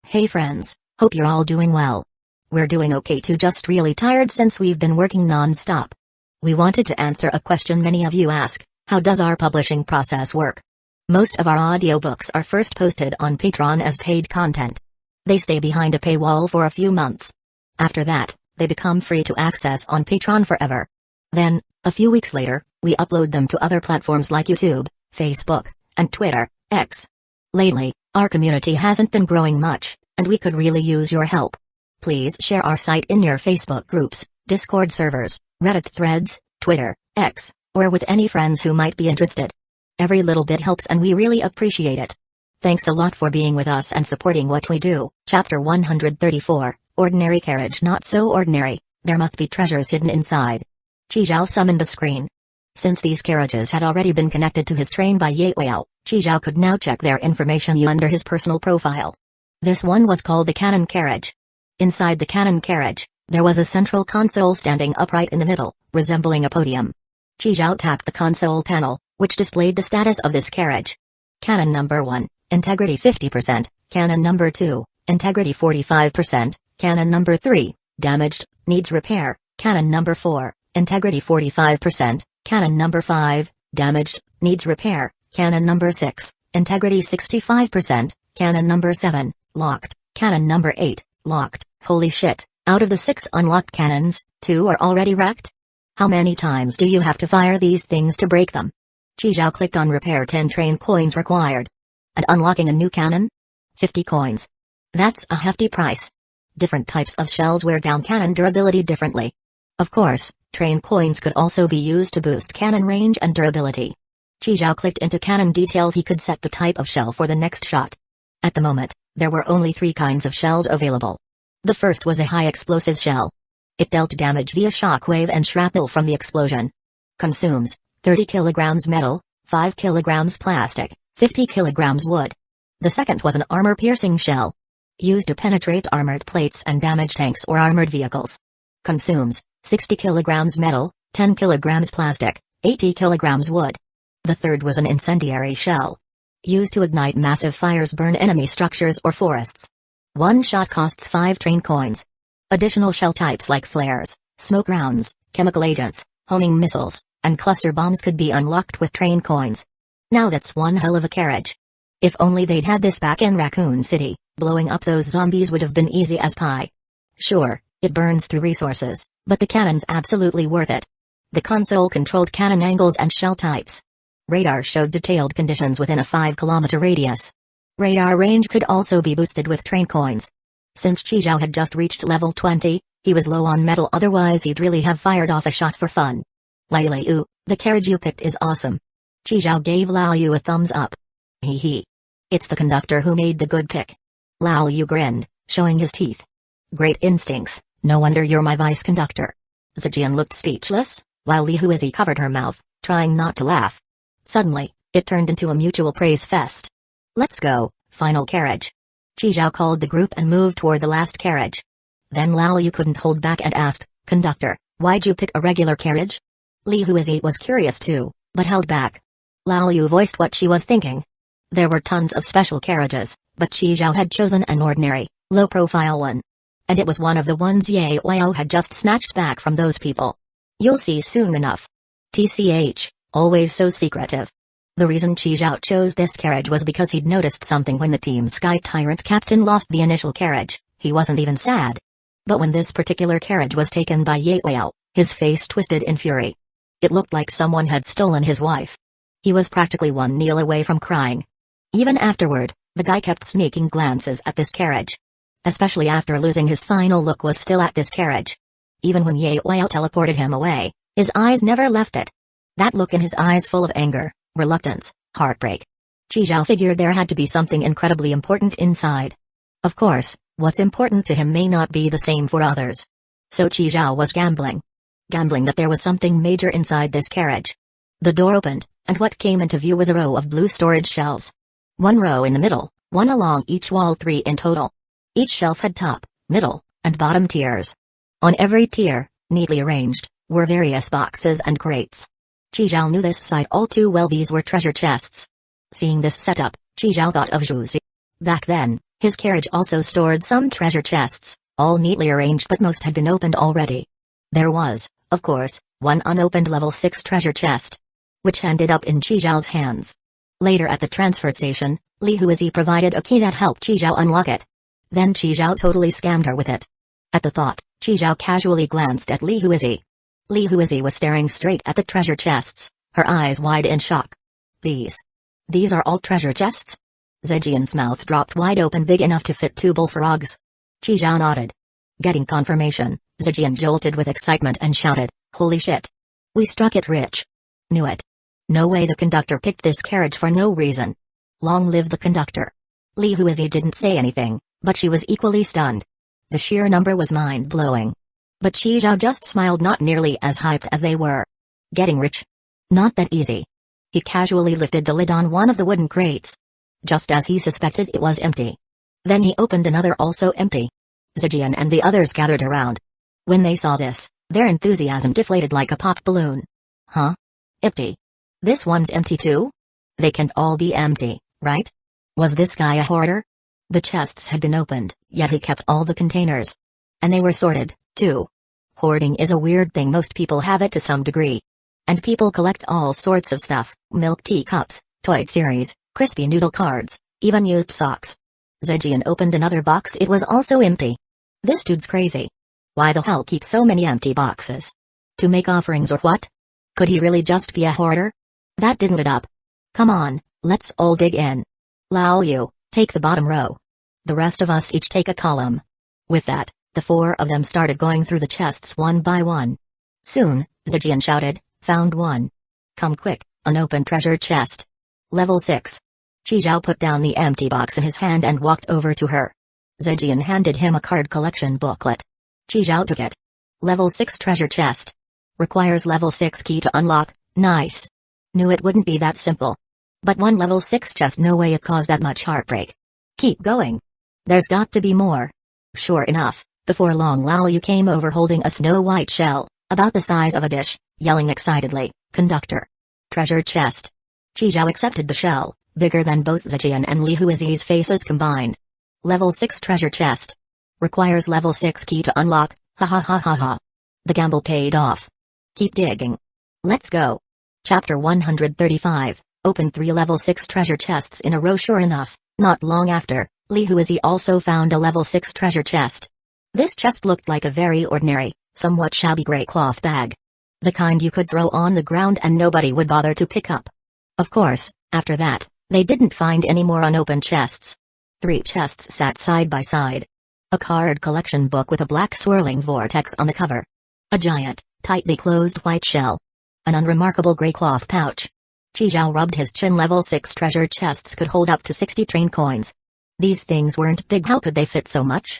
Hey friends, hope you're all doing well. We're doing okay too, just really tired since we've been working non-stop. We wanted to answer a question many of you ask: how does our publishing process work? Most of our audiobooks are first posted on Patreon as paid content. They stay behind a paywall for a few months. After that, they become free to access on Patreon forever. Then, a few weeks later, we upload them to other platforms like YouTube, Facebook, and Twitter, X. Lately, our community hasn't been growing much, and we could really use your help. Please share our site in your Facebook groups, Discord servers, Reddit threads, Twitter, X, or with any friends who might be interested. Every little bit helps and we really appreciate it. Thanks a lot for being with us and supporting what we do. Chapter 134, Ordinary Carriage Not So Ordinary, There Must Be Treasures Hidden Inside. Chizhao summoned the screen. Since these carriages had already been connected to his train by Yao, Chizhao could now check their information under his personal profile. This one was called the cannon carriage. Inside the cannon carriage, there was a central console standing upright in the middle, resembling a podium. Chizhao tapped the console panel, which displayed the status of this carriage. Cannon number 1, integrity 50%, cannon number 2, integrity 45%, cannon number 3, damaged, needs repair, cannon number 4, integrity 45%, cannon number 5, damaged, needs repair, cannon number 6, integrity 65%, cannon number 7, locked, cannon number 8, locked. Holy shit, out of the 6 unlocked cannons, 2 are already wrecked? How many times do you have to fire these things to break them? Chizhao clicked on repair. 10 train coins required. And unlocking a new cannon? 50 coins. That's a hefty price. Different types of shells wear down cannon durability differently. Of course, train coins could also be used to boost cannon range and durability. Chizhao clicked into cannon details. He could set the type of shell for the next shot. At the moment, there were only 3 kinds of shells available. The first was a high-explosive shell. It dealt damage via shockwave and shrapnel from the explosion. Consumes 30 kilograms metal, 5 kilograms plastic, 50 kilograms wood. The second was an armor-piercing shell. Used to penetrate armored plates and damage tanks or armored vehicles. Consumes 60 kilograms metal, 10 kilograms plastic, 80 kilograms wood. The third was an incendiary shell. Used to ignite massive fires, burn enemy structures or forests. One shot costs 5 train coins. Additional shell types like flares, smoke rounds, chemical agents, homing missiles, and cluster bombs could be unlocked with train coins. Now that's one hell of a carriage. If only they'd had this back in Raccoon City, blowing up those zombies would have been easy as pie. Sure, it burns through resources, but the cannon's absolutely worth it. The console controlled cannon angles and shell types. Radar showed detailed conditions within a 5-kilometer radius. Radar range could also be boosted with train coins. Since Chizhao had just reached level 20, he was low on metal, otherwise he'd really have fired off a shot for fun. Liu, the carriage you picked is awesome. Chizhao gave Liu a thumbs up. Hee hee. It's the conductor who made the good pick. Liu grinned, showing his teeth. Great instincts, no wonder you're my vice conductor. Zijian looked speechless, while Li Huizi covered her mouth, trying not to laugh. Suddenly, it turned into a mutual praise fest. Let's go, final carriage. Chizhao called the group and moved toward the last carriage. Then Liu couldn't hold back and asked, "Conductor, why'd you pick a regular carriage?" Li Huizi was curious too, but held back. Liu voiced what she was thinking. There were tons of special carriages, but Chizhao had chosen an ordinary, low-profile one. And it was one of the ones Yao had just snatched back from those people. You'll see soon enough. TCH, always so secretive. The reason Chizhao chose this carriage was because he'd noticed something when the Team Sky Tyrant captain lost the initial carriage. He wasn't even sad. But when this particular carriage was taken by Yao, his face twisted in fury. It looked like someone had stolen his wife. He was practically one kneel away from crying. Even afterward, the guy kept sneaking glances at this carriage. Especially after losing his final look was still at this carriage. Even when Yao teleported him away, his eyes never left it. That look in his eyes full of anger, reluctance, heartbreak. Chizhao figured there had to be something incredibly important inside. Of course, what's important to him may not be the same for others. So Chizhao was gambling. Gambling that there was something major inside this carriage. The door opened, and what came into view was a row of blue storage shelves. 1 row in the middle, 1 along each wall, 3 in total. Each shelf had top, middle, and bottom tiers. On every tier, neatly arranged, were various boxes and crates. Chizhao knew this site all too well. These were treasure chests. Seeing this setup, Chizhao thought of Zhuzi. Back then, His carriage also stored some treasure chests, all neatly arranged, but most had been opened already. There was, of course, one unopened level 6 treasure chest, which ended up in Chijiao's hands. Later at the transfer station, Li Huizi provided a key that helped Chijiao unlock it. Then Chijiao totally scammed her with it. At the thought, Chijiao casually glanced at Li Huizi. Li Huizi was staring straight at the treasure chests, her eyes wide in shock. These are all treasure chests? Zhejian's mouth dropped wide open, big enough to fit 2 bullfrogs. Chijiao nodded. Getting confirmation, Zhejian jolted with excitement and shouted, "Holy shit! We struck it rich! Knew it! No way the conductor picked this carriage for no reason. Long live the conductor!" Li Huizi didn't say anything, but she was equally stunned. The sheer number was mind-blowing. But Chijiao just smiled, not nearly as hyped as they were. Getting rich? Not that easy. He casually lifted the lid on one of the wooden crates. Just as he suspected, it was empty. Then he opened another, also empty. Zhejian and the others gathered around. When they saw this, their enthusiasm deflated like a popped balloon. Huh? Empty? This one's empty too? They can't all be empty, right? Was this guy a hoarder? The chests had been opened, yet he kept all the containers. And they were sorted, too. Hoarding is a weird thing, most people have it to some degree. And people collect all sorts of stuff, milk teacups, toy series, crispy noodle cards, even used socks. Zhejian opened another box, it was also empty. This dude's crazy. Why the hell keep so many empty boxes? To make offerings or what? Could he really just be a hoarder? That didn't add up. Come on, let's all dig in. Lao Yu, take the bottom row. The rest of us each take a column. With that, the 4 of them started going through the chests one by one. Soon, Zhejian shouted, "Found one. Come quick, unopened treasure chest. Level 6. Chijiao put down the empty box in his hand and walked over to her. Zhejian handed him a card collection booklet. Chijiao took it. Level 6 treasure chest. Requires level 6 key to unlock. Nice. Knew it wouldn't be that simple. But one level 6 chest, no way it caused that much heartbreak. Keep going. There's got to be more. Sure enough, before long Lao Yu came over holding a snow-white shell, about the size of a dish, yelling excitedly, "Conductor! Treasure chest!" Chijiao accepted the shell, bigger than both Zhejian and Li Huizi's faces combined. Level 6 treasure chest. Requires level 6 key to unlock, ha ha ha ha ha. The gamble paid off. Keep digging. Let's go. Chapter 135, open 3 level 6 treasure chests in a row. Sure enough, not long after, Li Huizi also found a level 6 treasure chest. This chest looked like a very ordinary, somewhat shabby gray cloth bag. The kind you could throw on the ground and nobody would bother to pick up. Of course, after that, they didn't find any more unopened chests. 3 chests sat side by side. A card collection book with a black swirling vortex on the cover. A giant, tightly closed white shell. An unremarkable gray cloth pouch. Chijiao rubbed his chin. Level 6 treasure chests could hold up to 60 train coins. These things weren't big, how could they fit so much?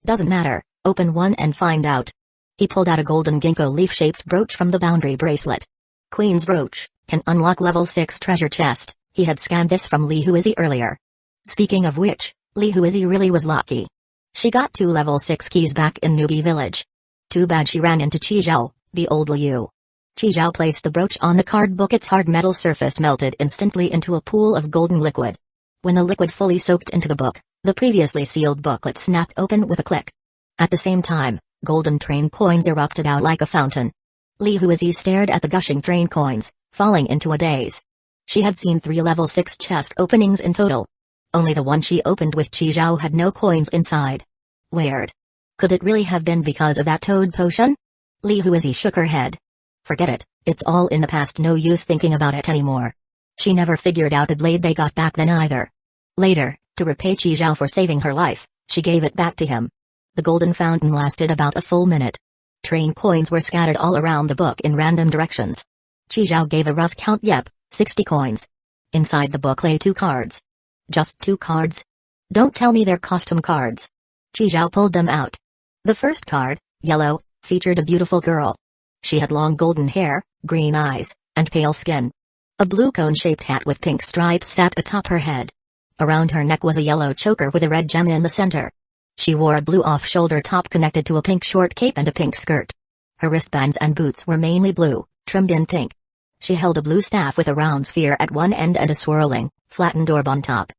Doesn't matter, open one and find out. He pulled out a golden ginkgo leaf-shaped brooch from the boundary bracelet. Queen's brooch, can unlock level 6 treasure chest. He had scanned this from Li Huizi earlier. Speaking of which, Li Huizi really was lucky. She got 2 level 6 keys back in Newbie Village. Too bad she ran into Chijiao, the old Liu. Chijiao placed the brooch on the card book. Its hard metal surface melted instantly into a pool of golden liquid. When the liquid fully soaked into the book, the previously sealed booklet snapped open with a click. At the same time, golden train coins erupted out like a fountain. Li Huizi stared at the gushing train coins, falling into a daze. She had seen 3 level 6 chest openings in total. Only the one she opened with Chijiao had no coins inside. Weird. Could it really have been because of that toad potion? Li Huizi shook her head. Forget it, it's all in the past, no use thinking about it anymore. She never figured out the blade they got back then either. Later, to repay Chijiao for saving her life, she gave it back to him. The golden fountain lasted about a full minute. Train coins were scattered all around the book in random directions. Chijiao gave a rough count. Yep, 60 coins. Inside the book lay 2 cards. Just 2 cards? Don't tell me they're costume cards. Chijiao pulled them out. The first card, yellow, featured a beautiful girl. She had long golden hair, green eyes, and pale skin. A blue cone-shaped hat with pink stripes sat atop her head. Around her neck was a yellow choker with a red gem in the center. She wore a blue off-shoulder top connected to a pink short cape and a pink skirt. Her wristbands and boots were mainly blue, trimmed in pink. She held a blue staff with a round sphere at one end and a swirling, flattened orb on top.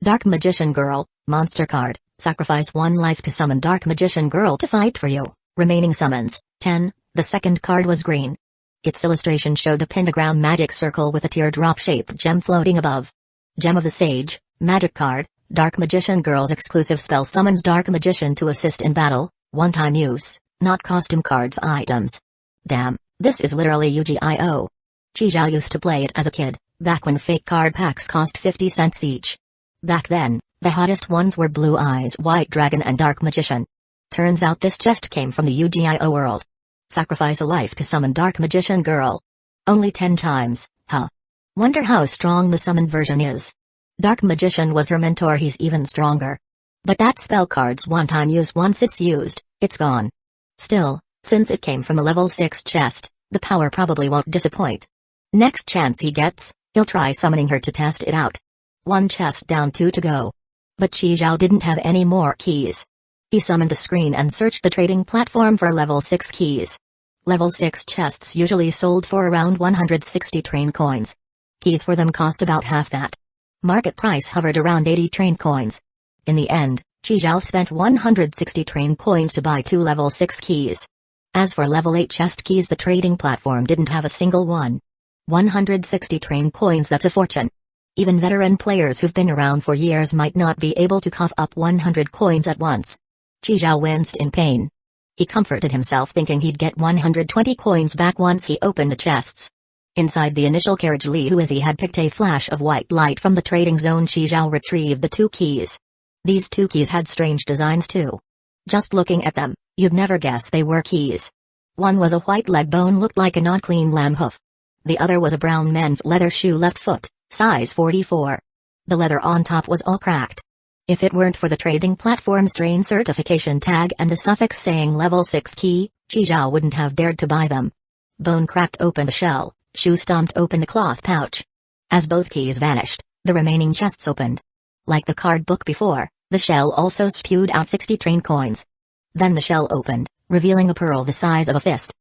Dark magician girl, Monster card, sacrifice 1 life to summon Dark Magician Girl to fight for you. Remaining summons, 10. The second card was green. Its illustration showed a pentagram magic circle with a teardrop-shaped gem floating above. Gem of the Sage, magic card, Dark Magician Girl's exclusive spell summons Dark Magician to assist in battle, one-time use, not costume cards items. Damn, this is literally Yu-Gi-Oh! Chi-Zhao used to play it as a kid, back when fake card packs cost 50 cents each. Back then, the hottest ones were Blue Eyes White Dragon and Dark Magician. Turns out this chest came from the Yu-Gi-Oh! World. Sacrifice a life to summon Dark Magician Girl. Only 10 times, huh? Wonder how strong the summoned version is. Dark Magician was her mentor, he's even stronger. But that spell card's one-time use, once it's used, it's gone. Still, since it came from a level 6 chest, the power probably won't disappoint. Next chance he gets, he'll try summoning her to test it out. 1 chest down, 2 to go. But Chi-Zhao didn't have any more keys. He summoned the screen and searched the trading platform for level 6 keys. Level 6 chests usually sold for around 160 train coins. Keys for them cost about half that. Market price hovered around 80 train coins. In the end, Chi-Zhao spent 160 train coins to buy 2 level 6 keys. As for level 8 chest keys, the trading platform didn't have a single one. 160 train coins, that's a fortune. Even veteran players who've been around for years might not be able to cough up 100 coins at once. Chi-Zhao winced in pain. He comforted himself thinking he'd get 120 coins back once he opened the chests. Inside the initial carriage, Li Huizi had picked a flash of white light from the trading zone. Chi-Zhao retrieved the 2 keys. These 2 keys had strange designs too. Just looking at them, you'd never guess they were keys. One was a white leg bone, looked like a non-clean lamb hoof. The other was a brown men's leather shoe, left foot, size 44. The leather on top was all cracked. If it weren't for the trading platform's train certification tag and the suffix saying level 6 key, Chi-Zhao wouldn't have dared to buy them. Bone cracked open the shell, shoe stomped open the cloth pouch. As both keys vanished, the remaining chests opened. Like the card book before, the shell also spewed out 60 train coins. Then the shell opened, revealing a pearl the size of a fist.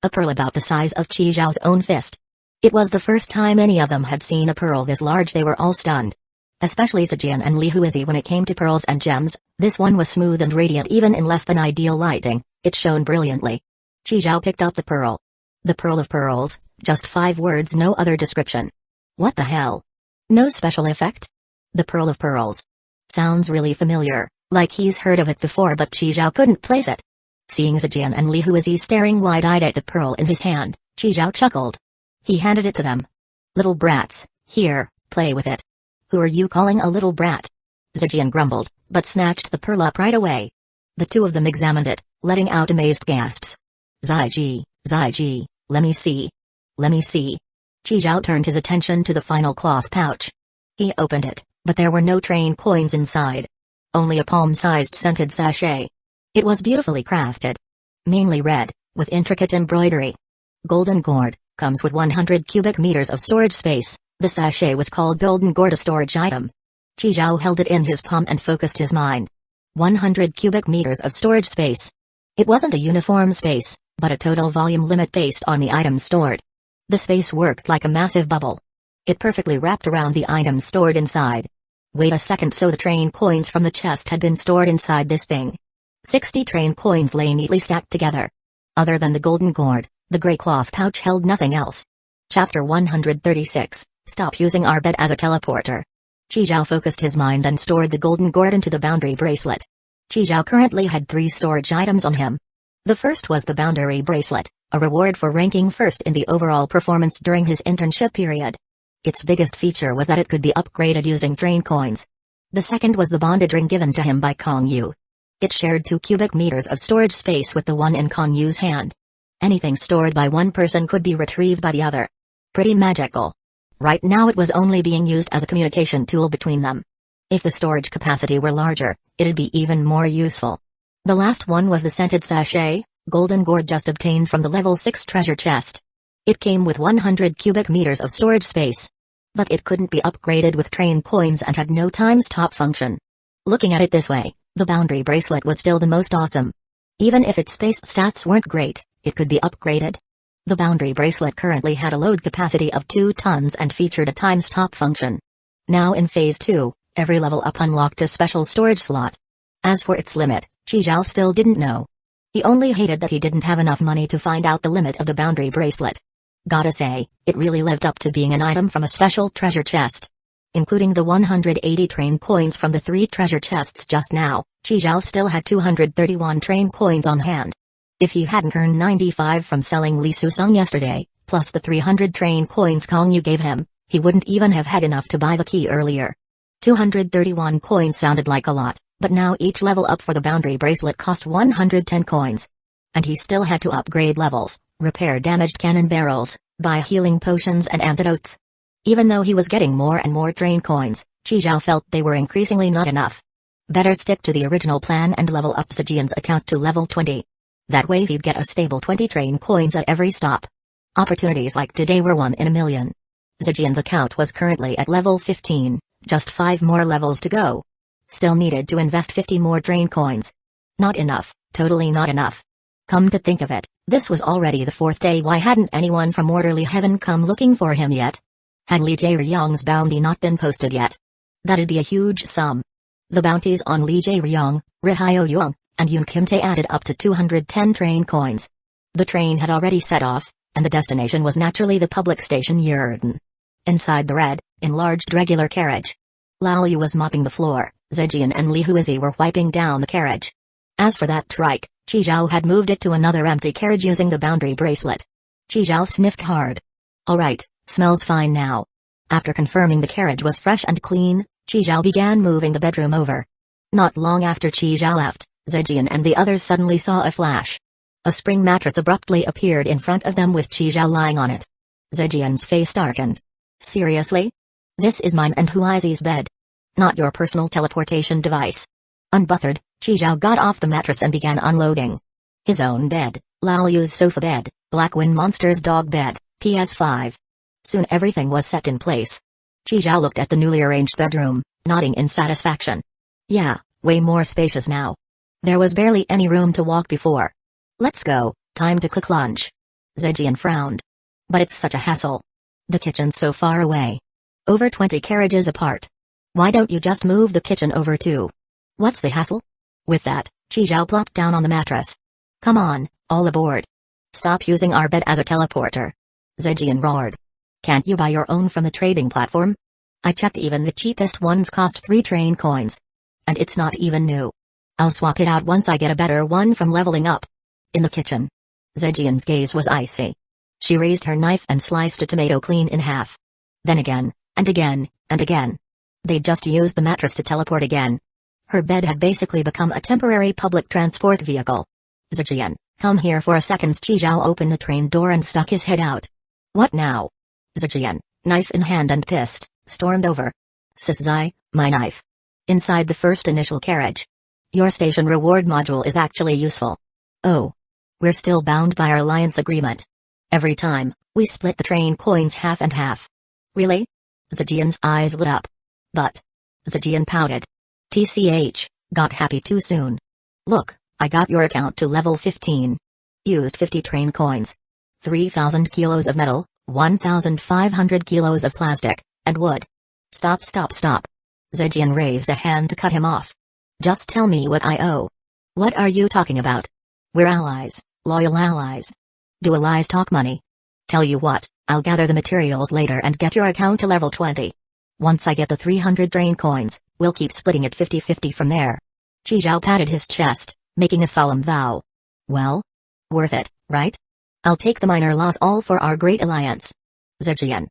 A pearl about the size of Chi-Zhao's own fist. It was the first time any of them had seen a pearl this large. They were all stunned. Especially Zijian and Li Huizi. When it came to pearls and gems, this one was smooth and radiant. Even in less than ideal lighting, it shone brilliantly. Chi-Zhao picked up the pearl. The pearl of pearls, just 5 words, no other description. What the hell? No special effect? The pearl of pearls. Sounds really familiar, like he's heard of it before, but Chi-Zhao couldn't place it. Seeing Zijian and Li Huizi staring wide-eyed at the pearl in his hand, Chi-Zhao chuckled. He handed it to them. Little brats, here, play with it. Who are you calling a little brat? Zijian grumbled, but snatched the pearl up right away. The 2 of them examined it, letting out amazed gasps. Ziji, let me see. Let me see. Chi-Zhao turned his attention to the final cloth pouch. He opened it, but there were no train coins inside. Only a palm-sized scented sachet. It was beautifully crafted. Mainly red, with intricate embroidery. Golden gourd, comes with 100 cubic meters of storage space. The sachet was called Golden Gourd, a storage item. Chi-Zhao held it in his palm and focused his mind. 100 cubic meters of storage space. It wasn't a uniform space, but a total volume limit based on the items stored. The space worked like a massive bubble. It perfectly wrapped around the items stored inside. Wait a second, so the train coins from the chest had been stored inside this thing. 60 train coins lay neatly stacked together. Other than the golden gourd, the gray cloth pouch held nothing else. Chapter 136. Stop using our bed as a teleporter. Chi-Zhao focused his mind and stored the golden gourd into the boundary bracelet. Chi-Zhao currently had 3 storage items on him. The first was the boundary bracelet, a reward for ranking first in the overall performance during his internship period. Its biggest feature was that it could be upgraded using train coins. The second was the bonded ring given to him by Kong Yu. It shared 2 cubic meters of storage space with the one in Kong Yu's hand. Anything stored by one person could be retrieved by the other. Pretty magical. Right now it was only being used as a communication tool between them. If the storage capacity were larger, it'd be even more useful. The last one was the scented sachet, golden gourd, just obtained from the level 6 treasure chest. It came with 100 cubic meters of storage space. But it couldn't be upgraded with train coins and had no time-stop function. Looking at it this way, the boundary bracelet was still the most awesome. Even if its space stats weren't great, it could be upgraded. The boundary bracelet currently had a load capacity of 2 tons and featured a time-stop function. Now in Phase 2, Every level up unlocked a special storage slot. As for its limit, Chizhao still didn't know. He only hated that he didn't have enough money to find out the limit of the boundary bracelet. Gotta say, it really lived up to being an item from a special treasure chest. Including the 180 train coins from the 3 treasure chests just now, Chizhao still had 231 train coins on hand. If he hadn't earned 95 from selling Li Susung yesterday, plus the 300 train coins Kong Yu gave him, he wouldn't even have had enough to buy the key earlier. 231 coins sounded like a lot, but now each level up for the boundary bracelet cost 110 coins. And he still had to upgrade levels, repair damaged cannon barrels, buy healing potions and antidotes. Even though he was getting more and more train coins, Chizhao felt they were increasingly not enough. Better stick to the original plan and level up Zijian's account to level 20. That way he'd get a stable 20 train coins at every stop. Opportunities like today were 1 in a million. Zijian's account was currently at level 15, just 5 more levels to go. Still needed to invest 50 more train coins. Not enough, totally not enough. Come to think of it, this was already the 4th day. Why hadn't anyone from orderly heaven come looking for him yet? Had Li Jieryong's bounty not been posted yet? That'd be a huge sum. The bounties on Li Jieryong, Rihyo and Yun Kimtae added up to 210 train coins. The train had already set off, and the destination was naturally the public station Yurden. Inside the red, enlarged regular carriage, Lao Yu was mopping the floor, Zijian and Li Huizi were wiping down the carriage. As for that trike, Chizhao had moved it to another empty carriage using the boundary bracelet. Chizhao sniffed hard. Alright, smells fine now. After confirming the carriage was fresh and clean, Chizhao began moving the bedroom over. Not long after Chizhao left, Zijian and the others suddenly saw a flash. A spring mattress abruptly appeared in front of them with Chizhao lying on it. Zijian's face darkened. Seriously? This is mine and Huizi's bed. Not your personal teleportation device. Unbothered, Chizhao got off the mattress and began unloading. His own bed, Lao Yu's sofa bed, Black Wind Monster's dog bed, PS5. Soon everything was set in place. Chizhao looked at the newly arranged bedroom, nodding in satisfaction. Yeah, way more spacious now. There was barely any room to walk before. Let's go, time to cook lunch. Zijian frowned. But it's such a hassle. The kitchen's so far away. Over 20 carriages apart. Why don't you just move the kitchen over too? What's the hassle? With that, Chizhao plopped down on the mattress. Come on, all aboard. Stop using our bed as a teleporter. Zijian roared. Can't you buy your own from the trading platform? I checked, even the cheapest ones cost 3 train coins. And it's not even new. I'll swap it out once I get a better one from leveling up. In the kitchen, Zijian's gaze was icy. She raised her knife and sliced a tomato clean in half. Then again, and again, and again. They'd just used the mattress to teleport again. Her bed had basically become a temporary public transport vehicle. Zijian, come here for a second. Chizhao opened the train door and stuck his head out. What now? Zijian, knife in hand and pissed, stormed over. Sisai, my knife. Inside the first initial carriage. Your station reward module is actually useful. Oh. We're still bound by our alliance agreement. Every time, we split the train coins half and half. Really? Zijian's eyes lit up. But. Zijian pouted. TCH, got happy too soon. Look, I got your account to level 15. Used 50 train coins. 3,000 kilos of metal, 1,500 kilos of plastic, and wood. Stop. Zijian raised a hand to cut him off. Just tell me what I owe. What are you talking about? We're allies, loyal allies. Do allies talk money? Tell you what, I'll gather the materials later and get your account to level 20. Once I get the 300 train coins, we'll keep splitting it 50-50 from there. Chizhao patted his chest, making a solemn vow. Well? Worth it, right? I'll take the minor loss, all for our great alliance. Zijian.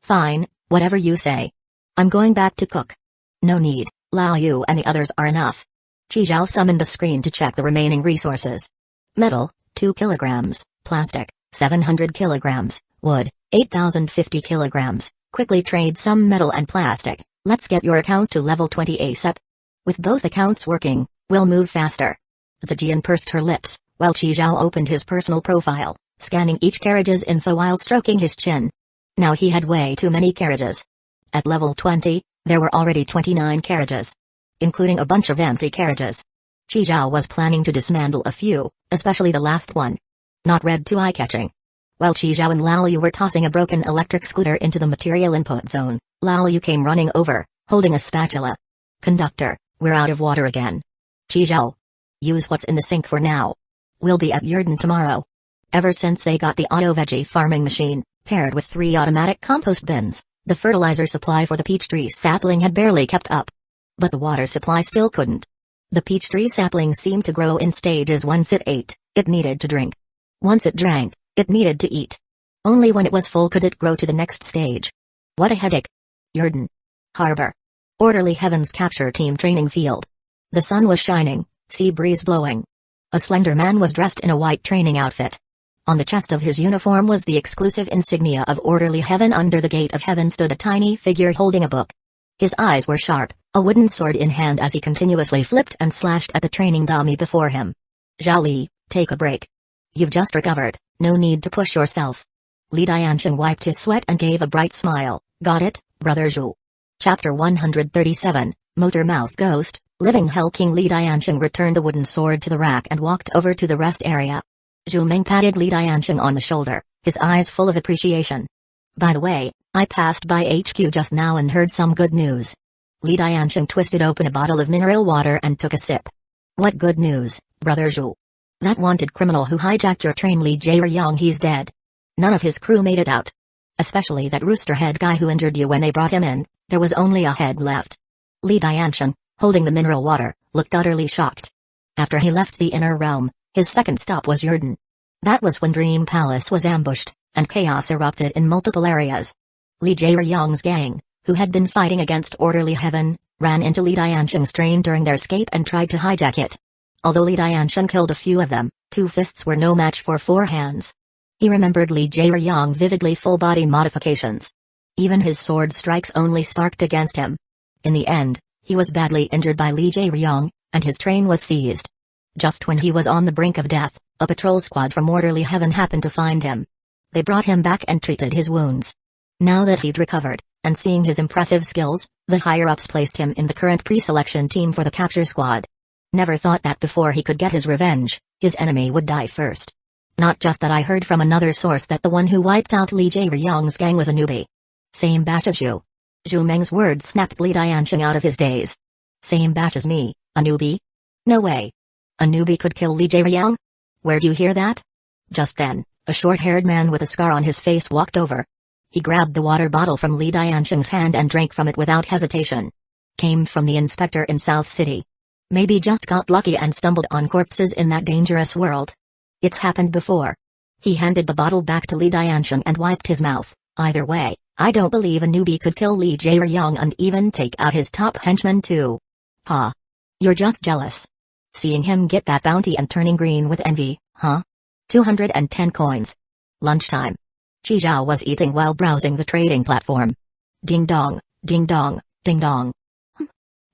Fine, whatever you say. I'm going back to cook. No need, Lao Yu and the others are enough. Chizhao summoned the screen to check the remaining resources. Metal, 2 kilograms, plastic, 700 kilograms, wood, 8,050 kilograms. Quickly trade some metal and plastic. Let's get your account to level 20 ASAP. With both accounts working, we'll move faster. Zijian pursed her lips, while Chizhao opened his personal profile, scanning each carriage's info while stroking his chin. Now he had way too many carriages. At level 20, there were already 29 carriages, including a bunch of empty carriages. Chizhao was planning to dismantle a few, especially the last one. Not read too eye-catching. While Chizhao and Lao Yu were tossing a broken electric scooter into the material input zone, Lao Yu came running over, holding a spatula. Conductor, we're out of water again. Chizhou. Use what's in the sink for now. We'll be at Yurden tomorrow. Ever since they got the auto veggie farming machine, paired with 3 automatic compost bins, the fertilizer supply for the peach tree sapling had barely kept up. But the water supply still couldn't. The peach tree sapling seemed to grow in stages. Once it ate, it needed to drink. Once it drank, it needed to eat. Only when it was full could it grow to the next stage. What a headache. Yurden. Harbor. Orderly Heaven's capture team training field. The sun was shining, sea breeze blowing. A slender man was dressed in a white training outfit. On the chest of his uniform was the exclusive insignia of Orderly Heaven. Under the gate of heaven stood a tiny figure holding a book. His eyes were sharp, a wooden sword in hand as he continuously flipped and slashed at the training dummy before him. Zhao Li, take a break. You've just recovered, no need to push yourself. Li Diancheng wiped his sweat and gave a bright smile. Got it, Brother Zhu. Chapter 137, Motor Mouth Ghost. Living Hell King Li Diancheng returned the wooden sword to the rack and walked over to the rest area. Zhu Meng patted Li Diancheng on the shoulder, his eyes full of appreciation. By the way, I passed by HQ just now and heard some good news. Li Diancheng twisted open a bottle of mineral water and took a sip. What good news, Brother Zhu? That wanted criminal who hijacked your train Li Jieyang, he's dead. None of his crew made it out. Especially that rooster head guy who injured you when they brought him in, there was only a head left. Li Diancheng, holding the mineral water, looked utterly shocked. After he left the inner realm, his second stop was Yurden. That was when Dream Palace was ambushed, and chaos erupted in multiple areas. Li Jieyang's gang, who had been fighting against Orderly Heaven, ran into Li Diancheng's train during their escape and tried to hijack it. Although Li Diancheng killed a few of them, 2 fists were no match for 4 hands. He remembered Li Jieyang vividly, full body modifications. Even his sword strikes only sparked against him. In the end, he was badly injured by Li Jieyang, and his train was seized. Just when he was on the brink of death, a patrol squad from Orderly Heaven happened to find him. They brought him back and treated his wounds. Now that he'd recovered, and seeing his impressive skills, the higher-ups placed him in the current pre-selection team for the capture squad. Never thought that before he could get his revenge, his enemy would die first. Not just that, I heard from another source that the one who wiped out Li Jieyang's gang was a newbie. Same batch as you. Zhu Meng's words snapped Li Diancheng out of his daze. Same batch as me, a newbie? No way. A newbie could kill Li Jieyang? Where'd you hear that? Just then, a short-haired man with a scar on his face walked over. He grabbed the water bottle from Li Diancheng's hand and drank from it without hesitation. Came from the inspector in South City. Maybe just got lucky and stumbled on corpses in that dangerous world. It's happened before. He handed the bottle back to Li Diancheng and wiped his mouth. Either way, I don't believe a newbie could kill Li Jieyang and even take out his top henchman too. Ha. You're just jealous. Seeing him get that bounty and turning green with envy, huh? 210 coins. Lunchtime. Chi Zhao was eating while browsing the trading platform. Ding dong, ding dong, ding dong.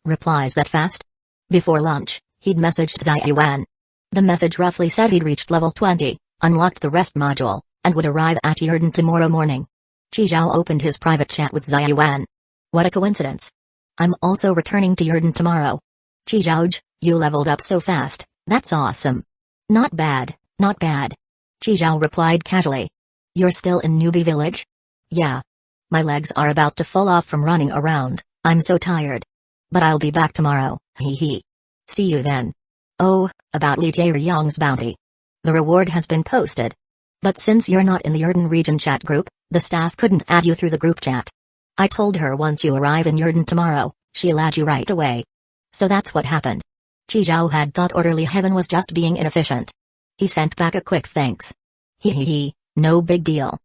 Replies that fast? Before lunch, he'd messaged Zai Yuan. The message roughly said he'd reached level 20, unlocked the rest module, and would arrive at Yurden tomorrow morning. Chi Zhao opened his private chat with Zai Yuan. What a coincidence. I'm also returning to Yurden tomorrow. Chi Zhao, you leveled up so fast, that's awesome. Not bad, not bad. Chi Zhao replied casually. You're still in Newbie Village? Yeah. My legs are about to fall off from running around, I'm so tired. But I'll be back tomorrow, hee hee. See you then. Oh, about Li Jieyang's bounty. The reward has been posted. But since you're not in the Yurden region chat group, the staff couldn't add you through the group chat. I told her once you arrive in Yurden tomorrow, she'll add you right away. So that's what happened. Chi Zhao had thought Orderly Heaven was just being inefficient. He sent back a quick thanks. Hee hee hee, no big deal.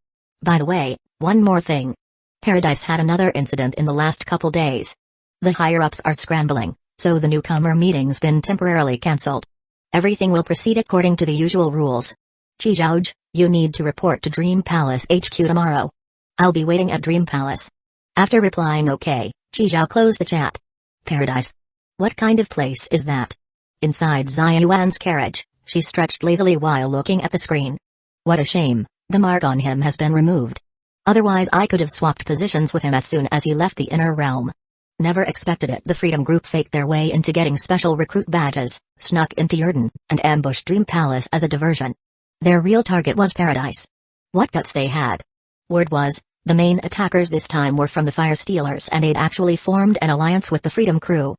By the way, one more thing. Paradise had another incident in the last couple days. The higher-ups are scrambling, so the newcomer meeting's been temporarily cancelled. Everything will proceed according to the usual rules. Chi Zhao, you need to report to Dream Palace HQ tomorrow. I'll be waiting at Dream Palace. After replying okay, Chi Zhao closed the chat. Paradise. What kind of place is that? Inside Zai Yuan's carriage, she stretched lazily while looking at the screen. What a shame, the mark on him has been removed. Otherwise I could have swapped positions with him as soon as he left the inner realm. Never expected it. The Freedom Group faked their way into getting special recruit badges, snuck into Yurden, and ambushed Dream Palace as a diversion. Their real target was Paradise. What guts they had. Word was, the main attackers this time were from the Fire Stealers and they'd actually formed an alliance with the Freedom Crew.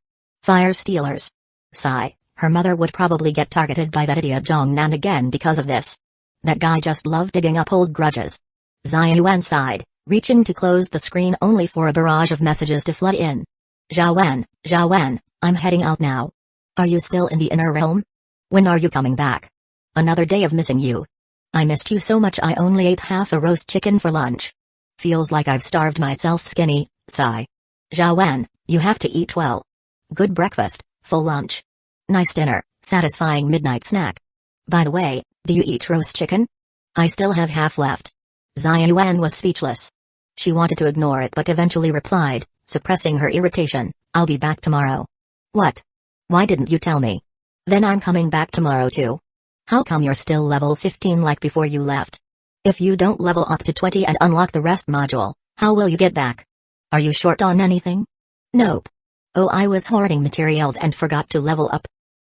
Fire stealers. Sigh, her mother would probably get targeted by that idiot Nan again because of this. That guy just loved digging up old grudges. Xia Yuan sighed, reaching to close the screen only for a barrage of messages to flood in. Zhao Wen, I'm heading out now. Are you still in the inner realm? When are you coming back? Another day of missing you. I missed you so much I only ate half a roast chicken for lunch. Feels like I've starved myself skinny, sigh. Zhao Wen, you have to eat well. Good breakfast, full lunch. Nice dinner, satisfying midnight snack. By the way, do you eat roast chicken? I still have half left. Xia Yuan was speechless. She wanted to ignore it but eventually replied, suppressing her irritation, I'll be back tomorrow. What? Why didn't you tell me? Then I'm coming back tomorrow too. How come you're still level 15 like before you left? If you don't level up to 20 and unlock the rest module, how will you get back? Are you short on anything? Nope. Oh, I was hoarding materials and forgot to level up.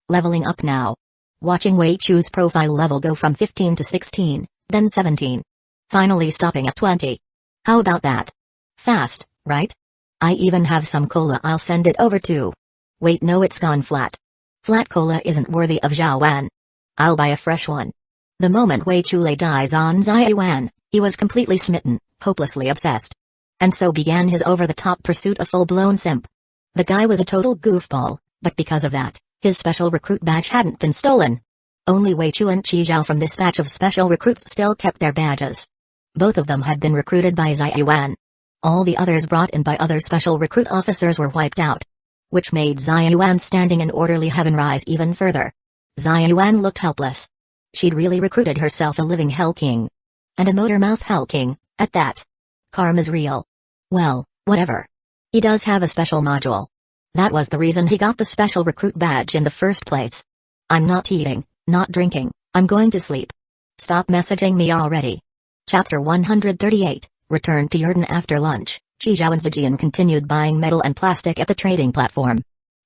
Leveling up now. Watching Wei Chu's profile level go from 15 to 16, then 17. Finally stopping at 20. How about that? Fast, right? I even have some cola I'll send it over to. Wait, no, it's gone flat. Flat cola isn't worthy of Zhao Wan. I'll buy a fresh one. The moment Wei Chu laid eyes on Xia Yuan, he was completely smitten, hopelessly obsessed. And so began his over-the-top pursuit of full-blown simp. The guy was a total goofball, but because of that, his special recruit badge hadn't been stolen. Only Wei Chu and Qi Zhao from this batch of special recruits still kept their badges. Both of them had been recruited by Xia Yuan. All the others brought in by other special recruit officers were wiped out. Which made Xia Yuan standing in orderly heaven rise even further. Xia Yuan looked helpless. She'd really recruited herself a living Hell King. And a motor-mouth Hell King, at that. Karma's real. Well, whatever. He does have a special module. That was the reason he got the special recruit badge in the first place. I'm not eating, not drinking, I'm going to sleep. Stop messaging me already. Chapter 138, Returned to Yurden after lunch. Qi Zhao and Zijian continued buying metal and plastic at the trading platform.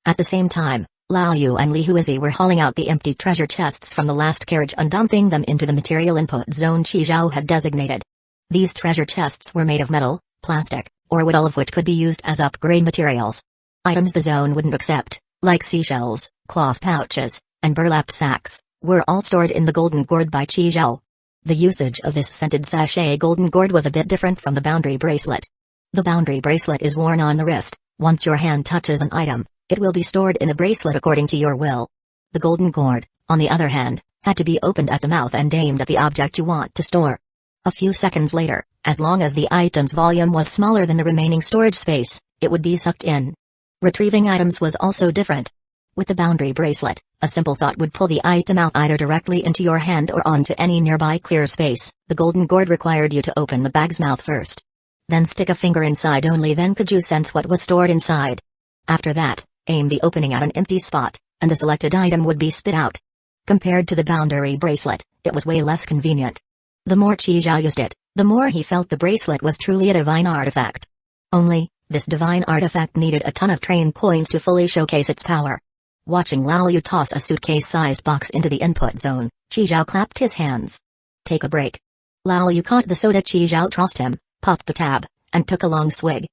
At the same time, Lao Yu and Li Huizi were hauling out the empty treasure chests from the last carriage and dumping them into the material input zone Qi Zhao had designated. These treasure chests were made of metal, plastic, or wood, all of which could be used as upgrade materials. Items the zone wouldn't accept, like seashells, cloth pouches, and burlap sacks, were all stored in the golden gourd by Qi Zhao. The usage of this scented sachet golden gourd was a bit different from the boundary bracelet. The boundary bracelet is worn on the wrist. Once your hand touches an item, it will be stored in the bracelet according to your will. The golden gourd, on the other hand, had to be opened at the mouth and aimed at the object you want to store. A few seconds later, as long as the item's volume was smaller than the remaining storage space, it would be sucked in. Retrieving items was also different. With the boundary bracelet, a simple thought would pull the item out either directly into your hand or onto any nearby clear space. The golden gourd required you to open the bag's mouth first. Then stick a finger inside, only then could you sense what was stored inside. After that, aim the opening at an empty spot, and the selected item would be spit out. Compared to the boundary bracelet, it was way less convenient. The more Qi Zhao used it, the more he felt the bracelet was truly a divine artifact. Only, this divine artifact needed a ton of train coins to fully showcase its power. Watching Lao Yu toss a suitcase-sized box into the input zone, Qi Zhao clapped his hands. Take a break. Lao Yu caught the soda Qi Zhao tossed him, popped the tab, and took a long swig.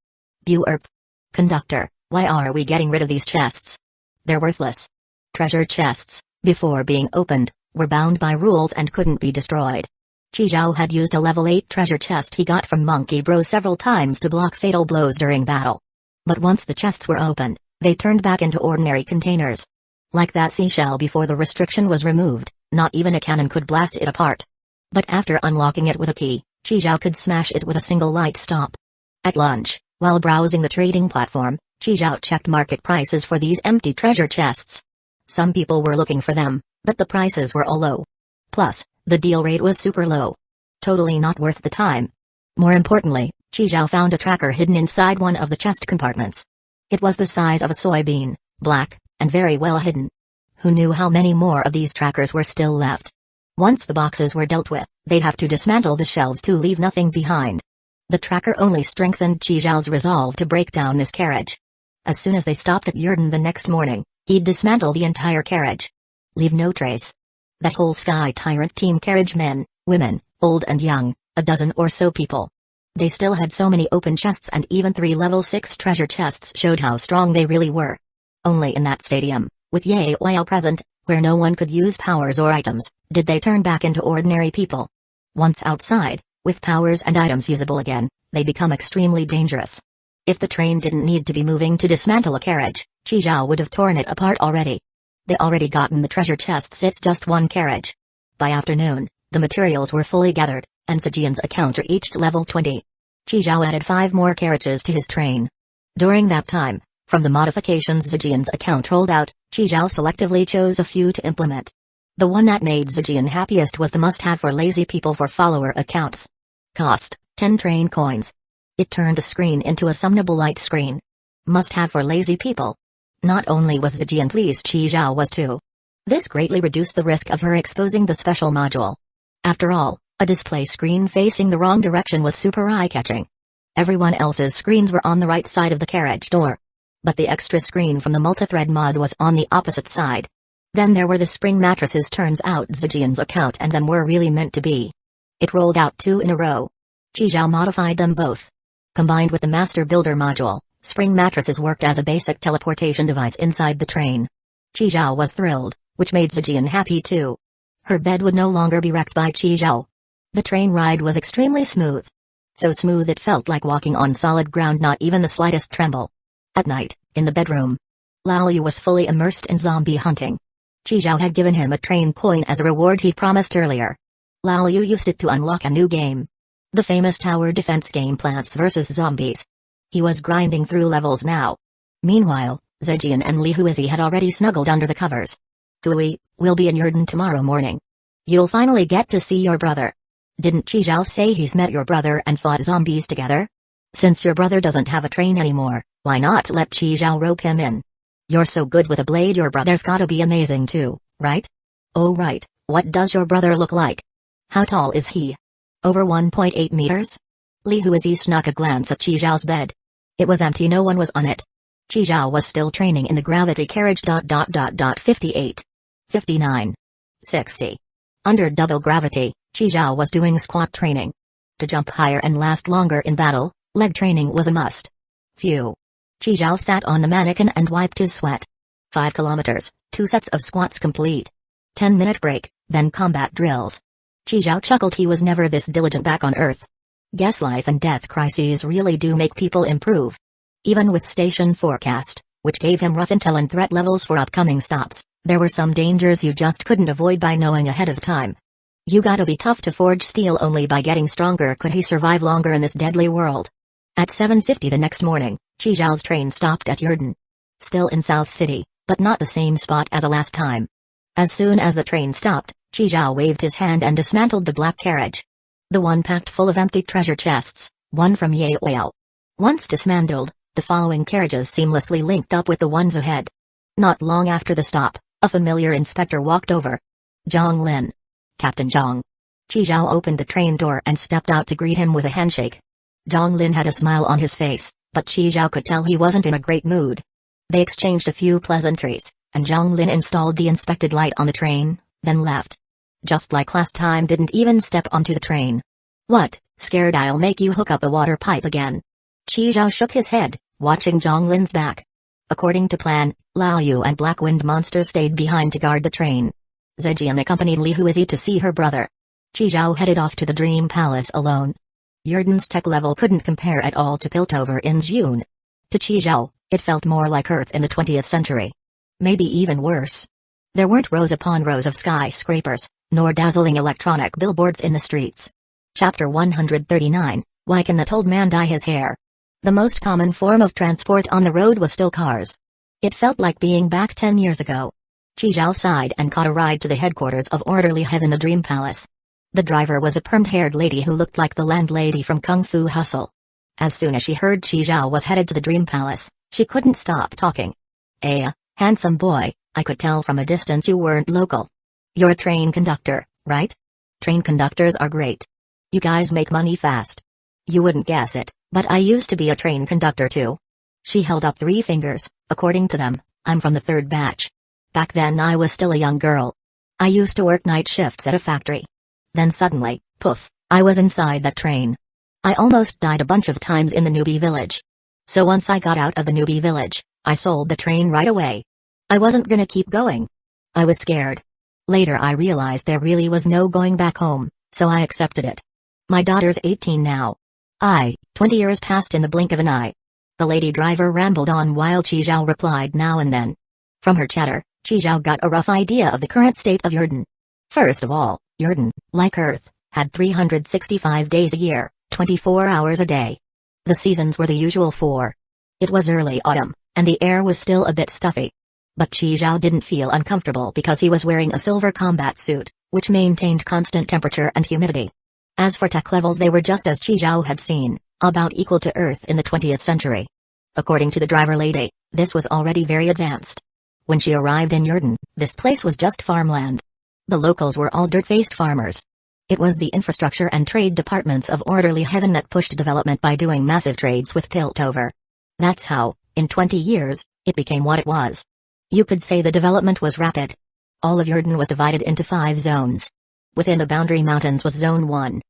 Burp. Conductor, why are we getting rid of these chests? They're worthless. Treasure chests, before being opened, were bound by rules and couldn't be destroyed. Qi Zhao had used a level 8 treasure chest he got from Monkey Bro several times to block fatal blows during battle. But once the chests were opened, they turned back into ordinary containers. Like that seashell before the restriction was removed, not even a cannon could blast it apart. But after unlocking it with a key, Qi Zhao could smash it with a single light stop. At lunch, while browsing the trading platform, Qi Zhao checked market prices for these empty treasure chests. Some people were looking for them, but the prices were all low. Plus, the deal rate was super low. Totally not worth the time. More importantly, Qi Zhao found a tracker hidden inside one of the chest compartments. It was the size of a soybean, black, and very well hidden. Who knew how many more of these trackers were still left? Once the boxes were dealt with, they'd have to dismantle the shelves to leave nothing behind. The tracker only strengthened Qi Zhao's resolve to break down this carriage. As soon as they stopped at Yurden the next morning, he'd dismantle the entire carriage. Leave no trace. That whole Sky Tyrant team carriage, men, women, old and young, a dozen or so people. They still had so many open chests, and even 3 level 6 treasure chests showed how strong they really were. Only in that stadium, with Ye Whale present, where no one could use powers or items, did they turn back into ordinary people. Once outside, with powers and items usable again, they become extremely dangerous. If the train didn't need to be moving to dismantle a carriage, Chi would have torn it apart already. They already gotten the treasure chests, it's just one carriage. By afternoon, the materials were fully gathered, and Zijian's account reached level 20. Chi added 5 more carriages to his train. During that time, from the modifications Zijian's account rolled out, Chi selectively chose a few to implement. The one that made Zijian happiest was the must-have for lazy people for follower accounts. Cost, 10 train coins. It turned the screen into a summonable light screen. Must-have for lazy people. Not only was Zijian pleased, Chi was too. This greatly reduced the risk of her exposing the special module. After all, a display screen facing the wrong direction was super eye-catching. Everyone else's screens were on the right side of the carriage door. But the extra screen from the multithread mod was on the opposite side. Then there were the spring mattresses. Turns out Zijian's account and them were really meant to be. It rolled out 2 in a row. Chi modified them both. Combined with the Master Builder module, spring mattresses worked as a basic teleportation device inside the train. Chi was thrilled, which made Zijian happy too. Her bed would no longer be wrecked by Chi. The train ride was extremely smooth. So smooth it felt like walking on solid ground, not even the slightest tremble. At night, in the bedroom, Laoyu was fully immersed in zombie hunting. Chi had given him a train coin as a reward he promised earlier. Laoyu used it to unlock a new game. The famous tower defense game, Plants vs. Zombies. He was grinding through levels now. Meanwhile, Zijian and Li Huizi had already snuggled under the covers. Hui, we'll be in Yurden tomorrow morning. You'll finally get to see your brother. Didn't Chi say he's met your brother and fought zombies together? Since your brother doesn't have a train anymore, why not let Chi rope him in? You're so good with a blade, your brother's gotta be amazing too, right? Oh right, what does your brother look like? How tall is he? Over 1.8 meters? Li Huizi snuck a glance at Chi bed. It was empty, no one was on it. Chi was still training in the gravity carriage. 58. 59. 60. Under double gravity, Chi was doing squat training. To jump higher and last longer in battle, leg training was a must. Phew. Chi sat on the mannequin and wiped his sweat. 5 kilometers, 2 sets of squats complete. 10-minute break, then combat drills. Chi chuckled, he was never this diligent back on Earth. Guess life and death crises really do make people improve. Even with station forecast, which gave him rough intel and threat levels for upcoming stops, there were some dangers you just couldn't avoid by knowing ahead of time. You gotta be tough to forge steel. Only by getting stronger could he survive longer in this deadly world. At 7:50 the next morning, Chi train stopped at Yurden. Still in South City, but not the same spot as the last time. As soon as the train stopped, Chi waved his hand and dismantled the black carriage. The one packed full of empty treasure chests, one from Ye Whale. Once dismantled, the following carriages seamlessly linked up with the ones ahead. Not long after the stop, a familiar inspector walked over. Zhang Lin. Captain Zhang. Chi opened the train door and stepped out to greet him with a handshake. Zhang Lin had a smile on his face, but Chi could tell he wasn't in a great mood. They exchanged a few pleasantries, and Zhang Lin installed the inspected light on the train, then left. Just like last time, didn't even step onto the train. What, scared I'll make you hook up a water pipe again? Chi shook his head, watching Zhang Lin's back. According to plan, Lao Yu and Black Wind Monster stayed behind to guard the train. Zijian accompanied Li Huizi to see her brother. Chi headed off to the Dream Palace alone. Yurden's tech level couldn't compare at all to Piltover in June. To Chi it felt more like Earth in the 20th century. Maybe even worse. There weren't rows upon rows of skyscrapers, nor dazzling electronic billboards in the streets. Chapter 139, Why Can That Old Man Dye His Hair? The most common form of transport on the road was still cars. It felt like being back 10 years ago. Chi sighed and caught a ride to the headquarters of Orderly Heaven, the Dream Palace. The driver was a permed-haired lady who looked like the landlady from Kung Fu Hustle. As soon as she heard Chi was headed to the Dream Palace, she couldn't stop talking. Handsome boy, I could tell from a distance you weren't local. You're a train conductor, right? Train conductors are great. You guys make money fast. You wouldn't guess it, but I used to be a train conductor too. She held up 3 fingers. According to them, I'm from the 3rd batch. Back then I was still a young girl. I used to work night shifts at a factory. Then suddenly, poof, I was inside that train. I almost died a bunch of times in the newbie village. So once I got out of the newbie village, I sold the train right away. I wasn't gonna keep going. I was scared. Later I realized there really was no going back home, so I accepted it. My daughter's 18 now. 20 years passed in the blink of an eye. The lady driver rambled on while Chizhao replied now and then. From her chatter, Chizhao got a rough idea of the current state of Yurden. First of all, Yurden, like Earth, had 365 days a year, 24 hours a day. The seasons were the usual four. It was early autumn, and the air was still a bit stuffy. But Chizhao didn't feel uncomfortable because he was wearing a silver combat suit, which maintained constant temperature and humidity. As for tech levels, they were just as Chizhao had seen, about equal to Earth in the 20th century. According to the driver lady, this was already very advanced. When she arrived in Yurden, this place was just farmland. The locals were all dirt-faced farmers. It was the infrastructure and trade departments of Orderly Heaven that pushed development by doing massive trades with Piltover. That's how, in 20 years, it became what it was. You could say the development was rapid. All of Yurden was divided into 5 zones. Within the Boundary Mountains was Zone 1.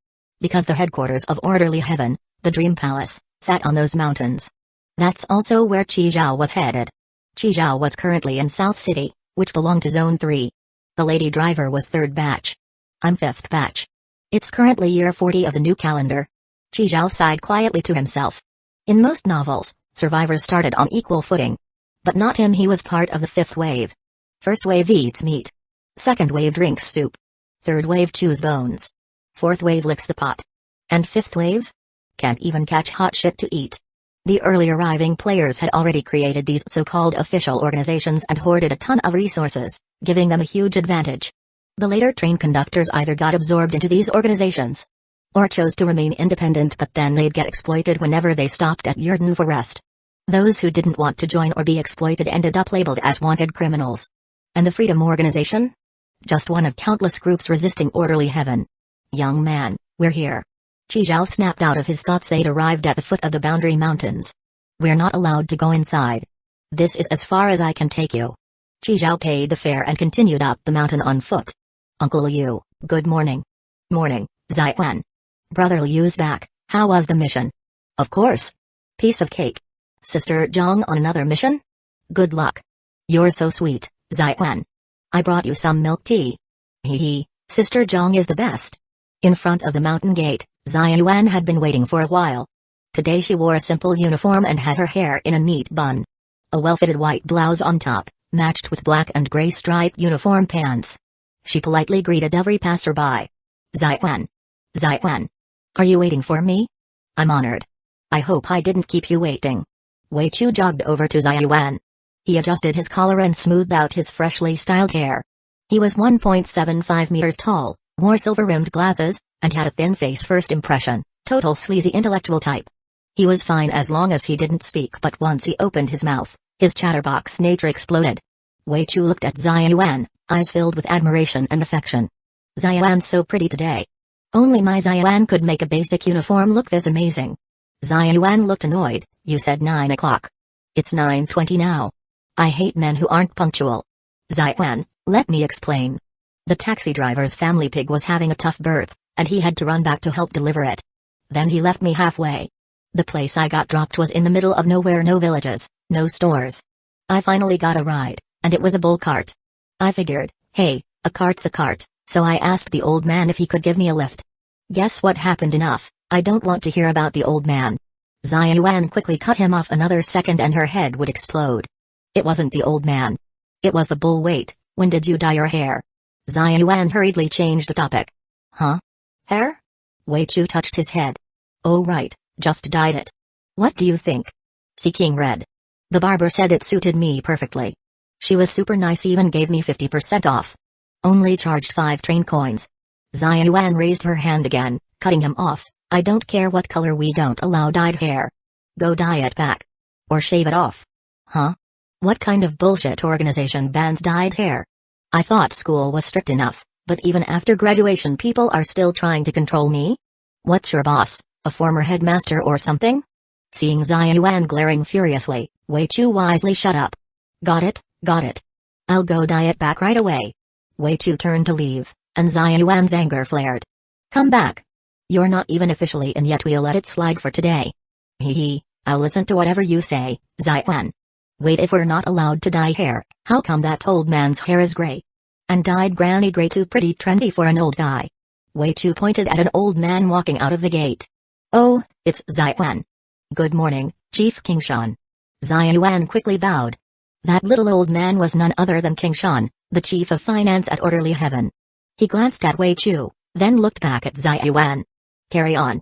Because the headquarters of Orderly Heaven, the Dream Palace, sat on those mountains. That's also where Chizhao was headed. Chizhao was currently in South City, which belonged to Zone 3. The lady driver was 3rd batch. I'm 5th batch. It's currently year 40 of the new calendar. Chizhao sighed quietly to himself. In most novels, survivors started on equal footing. But not him, he was part of the 5th wave. First wave eats meat. Second wave drinks soup. Third wave chews bones. Fourth wave licks the pot. And fifth wave? Can't even catch hot shit to eat. The early arriving players had already created these so-called official organizations and hoarded a ton of resources, giving them a huge advantage. The later train conductors either got absorbed into these organizations, or chose to remain independent, but then they'd get exploited whenever they stopped at Yurden for rest. Those who didn't want to join or be exploited ended up labeled as wanted criminals. And the Freedom Organization? Just one of countless groups resisting Orderly Heaven. Young man, we're here. Chizhao snapped out of his thoughts. They'd arrived at the foot of the Boundary Mountains. We're not allowed to go inside. This is as far as I can take you. Chizhao paid the fare and continued up the mountain on foot. Uncle Liu, good morning. Morning, Zaiwan. Brother Liu's back. How was the mission? Of course. Piece of cake. Sister Zhang on another mission? Good luck. You're so sweet, Zaiwan. I brought you some milk tea. Hee, Sister Zhang is the best. In front of the mountain gate, Zaiwan had been waiting for a while. Today she wore a simple uniform and had her hair in a neat bun. A well-fitted white blouse on top, matched with black and gray striped uniform pants. She politely greeted every passerby. Zaiwan. Zaiwan. Are you waiting for me? I'm honored. I hope I didn't keep you waiting. Wei Chu jogged over to Zaiwan. He adjusted his collar and smoothed out his freshly styled hair. He was 1.75 meters tall, wore silver-rimmed glasses, and had a thin face. First impression, total sleazy intellectual type. He was fine as long as he didn't speak, but once he opened his mouth, his chatterbox nature exploded. Wei Chu looked at Zaiwan, eyes filled with admiration and affection. Zaiwan's so pretty today. Only my Zaiwan could make a basic uniform look this amazing. Zaiwan looked annoyed. You said 9 o'clock. It's 9:20 now. I hate men who aren't punctual. Zaiwan, let me explain. The taxi driver's family pig was having a tough birth, and he had to run back to help deliver it. Then he left me halfway. The place I got dropped was in the middle of nowhere, no villages, no stores. I finally got a ride, and it was a bull cart. I figured, hey, a cart's a cart, so I asked the old man if he could give me a lift. Guess what happened? Enough, I don't want to hear about the old man. Zaiwan quickly cut him off. Another second and her head would explode. It wasn't the old man. It was the bull. Wait, when did you dye your hair? Zaiwan hurriedly changed the topic. Huh? Hair? Wei Chu touched his head. Oh right, just dyed it. What do you think? Seeking red. The barber said it suited me perfectly. She was super nice, even gave me 50% off. Only charged 5 train coins. Zaiwan raised her hand again, cutting him off. I don't care what color, we don't allow dyed hair. Go dye it back. Or shave it off. Huh? What kind of bullshit organization bans dyed hair? I thought school was strict enough, but even after graduation people are still trying to control me? What's your boss, a former headmaster or something? Seeing Zaiwan glaring furiously, Wei Chu wisely shut up. Got it, got it. I'll go dye it back right away. Wei Chu turned to leave, and Zaiwan's anger flared. Come back. You're not even officially in yet, we'll let it slide for today. Hee, I'll listen to whatever you say, Zaiwan. Wait, if we're not allowed to dye hair, how come that old man's hair is gray? And dyed granny gray too pretty trendy for an old guy. Wei Chu pointed at an old man walking out of the gate. Oh, it's Zai Yuan. Good morning, Chief King Shan. Zai Yuan quickly bowed. That little old man was none other than King Shan, the chief of finance at Orderly Heaven. He glanced at Wei Chu, then looked back at Zai Yuan. Carry on.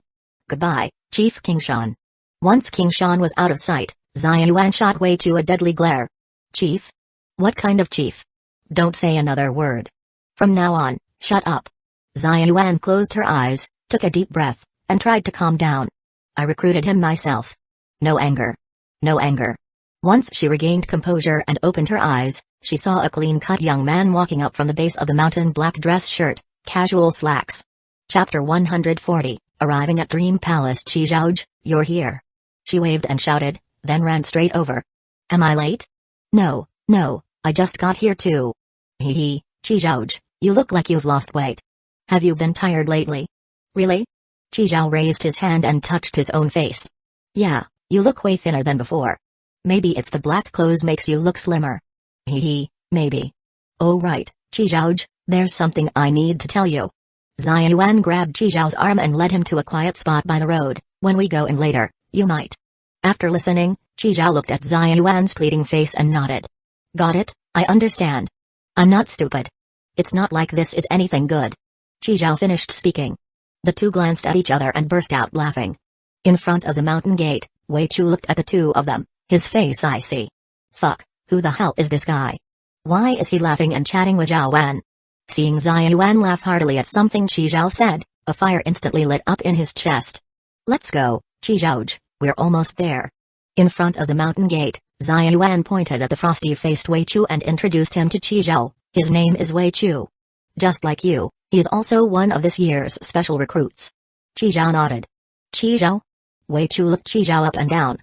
Goodbye, Chief King Shan. Once King Shan was out of sight, Zai Yuan shot Wei Chu a deadly glare. Chief? What kind of chief? Don't say another word. From now on, shut up. Zai Yuan closed her eyes, took a deep breath, and tried to calm down. I recruited him myself. No anger. No anger. Once she regained composure and opened her eyes, she saw a clean-cut young man walking up from the base of the mountain, black dress shirt, casual slacks. Chapter 140, arriving at Dream Palace. Chizhouj, you're here. She waved and shouted, then ran straight over. Am I late? No, I just got here too. Hee hee, Chizhouj, you look like you've lost weight. Have you been tired lately? Really? Chizhou raised his hand and touched his own face. Yeah, you look way thinner than before. Maybe it's the black clothes makes you look slimmer. Hee hee, maybe. Oh right, Chizhouj, there's something I need to tell you. Zai Yuan grabbed Chizhou's arm and led him to a quiet spot by the road. When we go in later, you might. After listening, Chizhou looked at Zai Yuan's pleading face and nodded. Got it, I understand. I'm not stupid. It's not like this is anything good. Chizhou finished speaking. The two glanced at each other and burst out laughing. In front of the mountain gate, Wei Chu looked at the two of them, his face icy. Fuck, who the hell is this guy? Why is he laughing and chatting with Zhao Wan? Seeing Zai Yuan laugh heartily at something Chizhou said, a fire instantly lit up in his chest. Let's go, Chizhouj, we're almost there. In front of the mountain gate, Zai Yuan pointed at the frosty-faced Wei Chu and introduced him to Chizhou. His name is Wei Chu. Just like you, he is also one of this year's special recruits. Chizhou nodded. Chizhou? Wei Chu looked Chizhou up and down.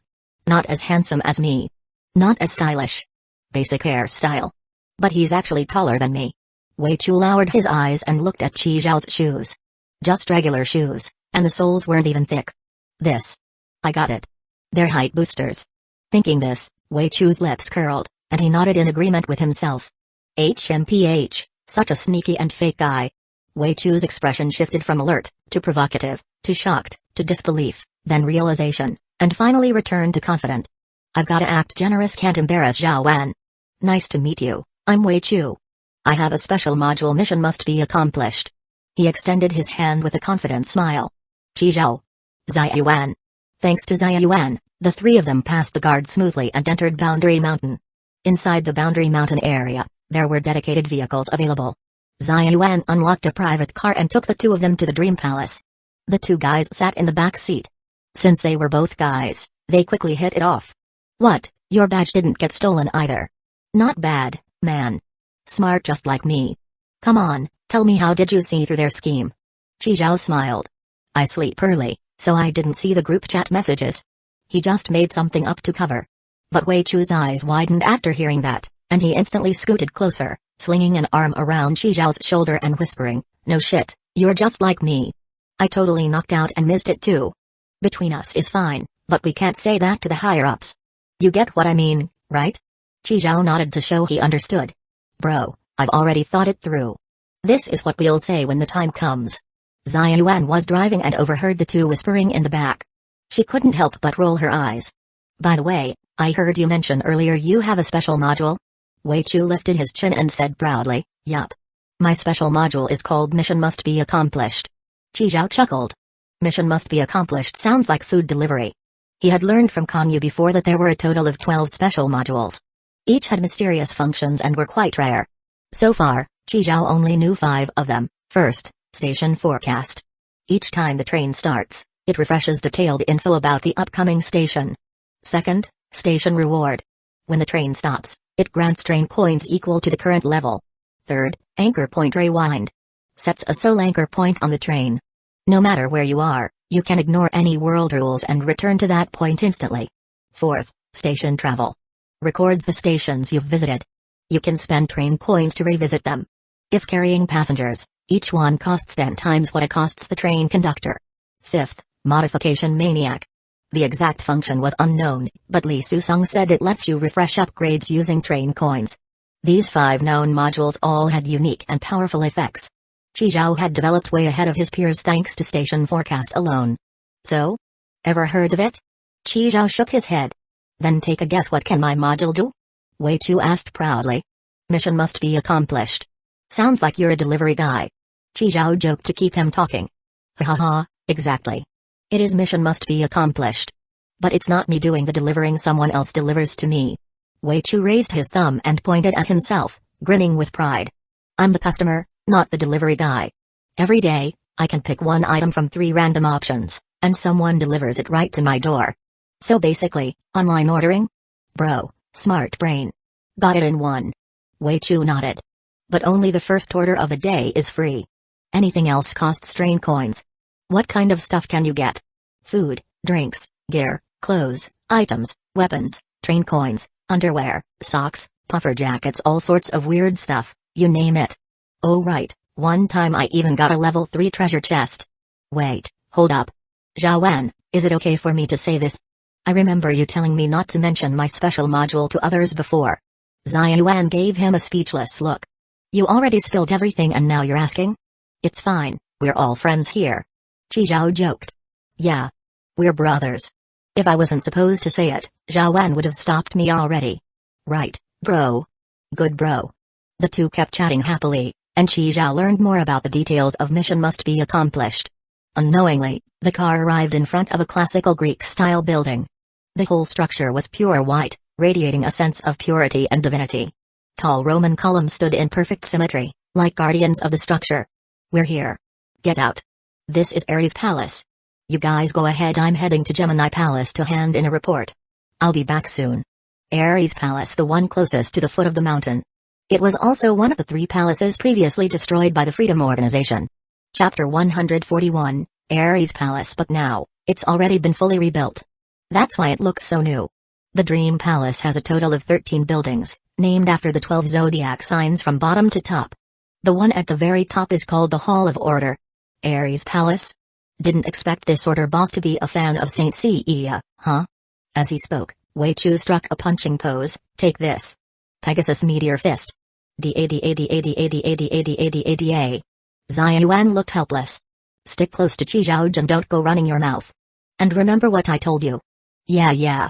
Not as handsome as me. Not as stylish. Basic hairstyle. But he's actually taller than me. Wei Chu lowered his eyes and looked at Chizhou's shoes. Just regular shoes, and the soles weren't even thick. This. I got it. They're height boosters. Thinking this, Wei Chu's lips curled, and he nodded in agreement with himself. HMPH, such a sneaky and fake guy. Wei Chu's expression shifted from alert, to provocative, to shocked, to disbelief, then realization, and finally returned to confident. I've gotta act generous, can't embarrass Zhao Wan. Nice to meet you, I'm Wei Chu. I have a special module mission must be accomplished. He extended his hand with a confident smile. Chizhou. Zai Yuan. Thanks to Zai Yuan, the three of them passed the guard smoothly and entered Boundary Mountain. Inside the Boundary Mountain area, there were dedicated vehicles available. Zai Yuan unlocked a private car and took the two of them to the Dream Palace. The two guys sat in the back seat. Since they were both guys, they quickly hit it off. What, your badge didn't get stolen either? Not bad, man. Smart just like me. Come on, tell me, how did you see through their scheme? Chizhou smiled. I sleep early, so I didn't see the group chat messages. He just made something up to cover. But Wei Chu's eyes widened after hearing that, and he instantly scooted closer, slinging an arm around Chizhou's shoulder and whispering, no shit, you're just like me. I totally knocked out and missed it too. Between us is fine, but we can't say that to the higher-ups. You get what I mean, right? Chizhou nodded to show he understood. Bro, I've already thought it through. This is what we'll say when the time comes. Zai Yuan was driving and overheard the two whispering in the back. She couldn't help but roll her eyes. By the way, I heard you mention earlier you have a special module? Wei Chu lifted his chin and said proudly, yup. My special module is called Mission Must Be Accomplished. Chizhou chuckled. Mission Must Be Accomplished sounds like food delivery. He had learned from Konyu before that there were a total of 12 special modules. Each had mysterious functions and were quite rare. So far, Chizhou only knew 5 of them. First, Station Forecast. Each time the train starts, it refreshes detailed info about the upcoming station. Second, Station Reward. When the train stops, it grants train coins equal to the current level. Third, Anchor Point Rewind. Sets a sole anchor point on the train. No matter where you are, you can ignore any world rules and return to that point instantly. Fourth, Station Travel. Records the stations you've visited. You can spend train coins to revisit them. If carrying passengers, each one costs 10 times what it costs the train conductor. Fifth, Modification Maniac. The exact function was unknown, but Li Susung said it lets you refresh upgrades using train coins. These 5 known modules all had unique and powerful effects. Qi Zhao had developed way ahead of his peers thanks to station forecast alone. So? Ever heard of it? Qi Zhao shook his head. Then take a guess, what can my module do? Wei Chu asked proudly. Mission must be accomplished. Sounds like you're a delivery guy. Qi Zhao joked to keep him talking. Ha ha ha, exactly. It is mission must be accomplished. But it's not me doing the delivering, someone else delivers to me. Wei Chu raised his thumb and pointed at himself, grinning with pride. I'm the customer, not the delivery guy. Every day, I can pick one item from 3 random options, and someone delivers it right to my door. So basically, online ordering? Bro, smart brain. Got it in one. Wei Chu nodded. But only the first order of the day is free. Anything else costs train coins. What kind of stuff can you get? Food, drinks, gear, clothes, items, weapons, train coins, underwear, socks, puffer jackets, all sorts of weird stuff, you name it. Oh right, one time I even got a level 3 treasure chest. Wait, hold up. Zhaowan, is it okay for me to say this? I remember you telling me not to mention my special module to others before. Ziyuan gave him a speechless look. You already spilled everything and now you're asking? It's fine, we're all friends here. Qi Zhao joked. Yeah. We're brothers. If I wasn't supposed to say it, Zhaowan would have stopped me already. Right, bro. Good bro. The two kept chatting happily, and Qi Zhao learned more about the details of mission must be accomplished. Unknowingly, the car arrived in front of a classical Greek-style building. The whole structure was pure white, radiating a sense of purity and divinity. Tall Roman columns stood in perfect symmetry, like guardians of the structure. We're here. Get out. This is Ares Palace. You guys go ahead, I'm heading to Gemini Palace to hand in a report. I'll be back soon. Ares Palace, the one closest to the foot of the mountain. It was also one of the 3 palaces previously destroyed by the Freedom Organization. Chapter 141, Ares Palace, but now, it's already been fully rebuilt. That's why it looks so new. The Dream Palace has a total of 13 buildings, named after the 12 zodiac signs from bottom to top. The one at the very top is called the Hall of Order. Ares Palace? Didn't expect this order boss to be a fan of Saint Seiya, huh? As he spoke, Wei Chu struck a punching pose. Take this. Pegasus Meteor Fist. Da-da-da-da-da-da-da-da-da-da-da-da. Ziyuan looked helpless. Stick close to Qi Zhao and don't go running your mouth. And remember what I told you. Yeah.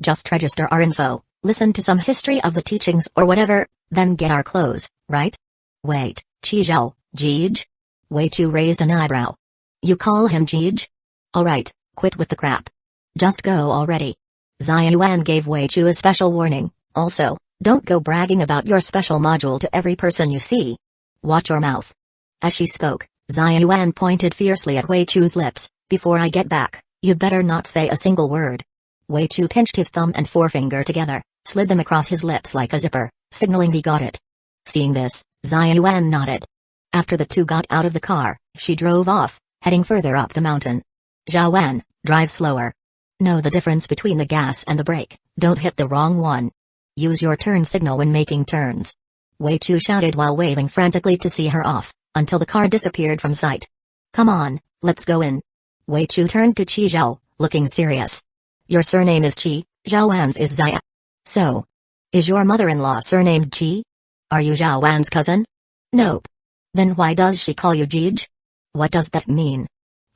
Just register our info, listen to some history of the teachings or whatever, then get our clothes, right? Wait, Qi Zhao, Jeej? Wei Chu raised an eyebrow. You call him Jeej? Alright, quit with the crap. Just go already. Ziyuan gave Wei Chu a special warning. Also, don't go bragging about your special module to every person you see. Watch your mouth. As she spoke, Ziyuan pointed fiercely at Wei Chu's lips. Before I get back, you'd better not say a single word. Wei Chu pinched his thumb and forefinger together, slid them across his lips like a zipper, signaling he got it. Seeing this, Ziyuan nodded. After the two got out of the car, she drove off, heading further up the mountain. Zhaowan, drive slower. Know the difference between the gas and the brake, don't hit the wrong one. Use your turn signal when making turns. Wei Chu shouted while waving frantically to see her off, until the car disappeared from sight. Come on, let's go in. Wei Chu turned to Qi Zhao, looking serious. Your surname is Qi, Zhaowan's is Zia. So, is your mother-in-law surnamed Qi? Are you Zhaowan's cousin? Nope. Then why does she call you Jeej? What does that mean?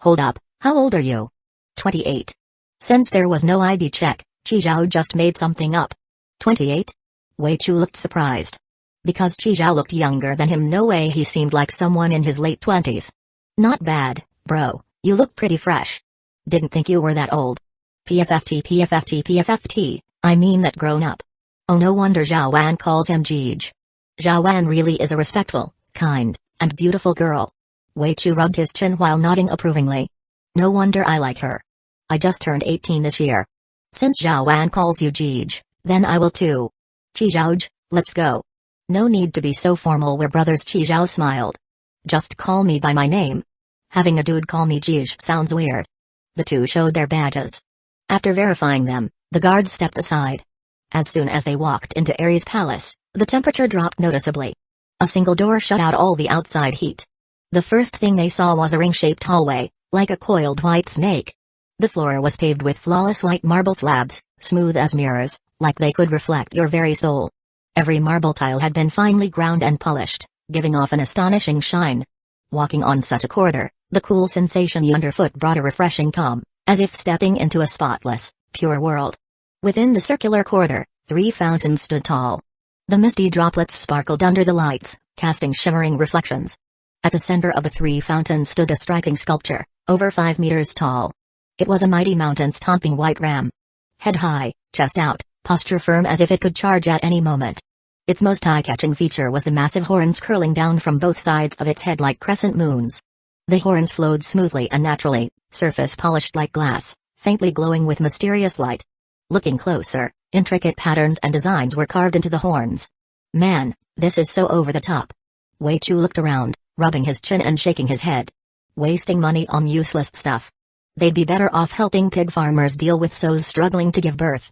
Hold up, how old are you? 28. Since there was no ID check, Qi Zhao just made something up. 28? Wei Chu looked surprised. Because Qi Zhao looked younger than him, no way he seemed like someone in his late 20s. Not bad, bro, you look pretty fresh. Didn't think you were that old. PFFT, I mean that grown up. Oh, no wonder Zhaowan calls him Jeej. Zhaowan really is a respectful, kind, and beautiful girl. Wei Chu rubbed his chin while nodding approvingly. No wonder I like her. I just turned 18 this year. Since Zhaowan calls you Jeej, then I will too. Qi Zhao, let's go. No need to be so formal, we're brothers. Qi Zhao smiled. Just call me by my name. Having a dude call me Jeej sounds weird. The two showed their badges. After verifying them, the guards stepped aside. As soon as they walked into Ares Palace, the temperature dropped noticeably. A single door shut out all the outside heat. The first thing they saw was a ring-shaped hallway, like a coiled white snake. The floor was paved with flawless white marble slabs, smooth as mirrors, like they could reflect your very soul. Every marble tile had been finely ground and polished, giving off an astonishing shine. Walking on such a corridor, the cool sensation underfoot brought a refreshing calm, as if stepping into a spotless, pure world. Within the circular corridor, 3 fountains stood tall. The misty droplets sparkled under the lights, casting shimmering reflections. At the center of the 3 fountains stood a striking sculpture, over 5 meters tall. It was a mighty mountain-stomping white ram. Head high, chest out, posture firm as if it could charge at any moment. Its most eye-catching feature was the massive horns curling down from both sides of its head like crescent moons. The horns flowed smoothly and naturally, surface polished like glass, faintly glowing with mysterious light. Looking closer, intricate patterns and designs were carved into the horns. Man, this is so over the top. Wei Chu looked around, rubbing his chin and shaking his head. Wasting money on useless stuff. They'd be better off helping pig farmers deal with sows struggling to give birth.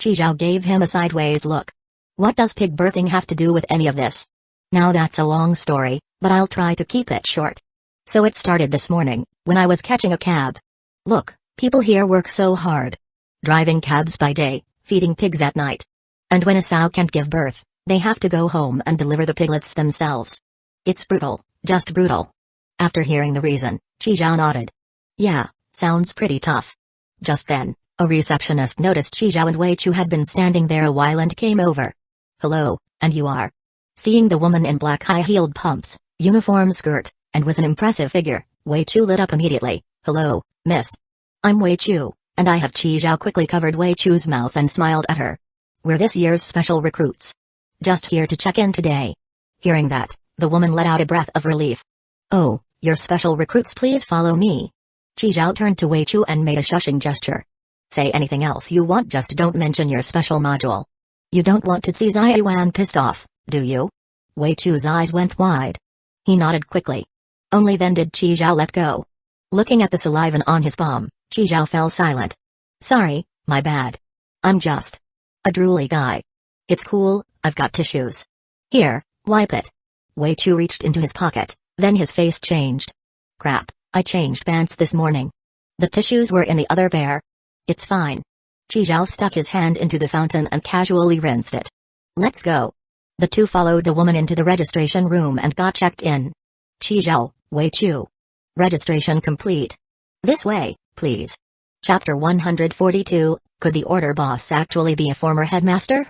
Chi Zhao gave him a sideways look. What does pig birthing have to do with any of this? Now that's a long story, but I'll try to keep it short. So it started this morning, when I was catching a cab. Look, people here work so hard. Driving cabs by day, feeding pigs at night. And when a sow can't give birth, they have to go home and deliver the piglets themselves. It's brutal, just brutal. After hearing the reason, Chi Zhao nodded. Yeah, sounds pretty tough. Just then, a receptionist noticed Chi Zhao and Wei Chu had been standing there a while and came over. Hello, and you are? Seeing the woman in black high-heeled pumps, uniform skirt, and with an impressive figure, Wei Chu lit up immediately. Hello, miss. I'm Wei Chu, and I have. Chi Zhao quickly covered Wei Chu's mouth and smiled at her. We're this year's special recruits. Just here to check in today. Hearing that, the woman let out a breath of relief. Oh, you're special recruits, please follow me. Chi Zhao turned to Wei Chu and made a shushing gesture. Say anything else you want, just don't mention your special module. You don't want to see Ziyuan pissed off, do you? Wei Chu's eyes went wide. He nodded quickly. Only then did Chi Zhao let go. Looking at the saliva on his palm, Chi Zhao fell silent. Sorry, my bad. I'm just a drooly guy. It's cool, I've got tissues. Here, wipe it. Wei Chu reached into his pocket, then his face changed. Crap, I changed pants this morning. The tissues were in the other pair. It's fine. Chi Zhao stuck his hand into the fountain and casually rinsed it. Let's go. The two followed the woman into the registration room and got checked in. Chi Zhao, Wei Chu. Registration complete. This way, please. Chapter 142, Could the order boss actually be a former headmaster?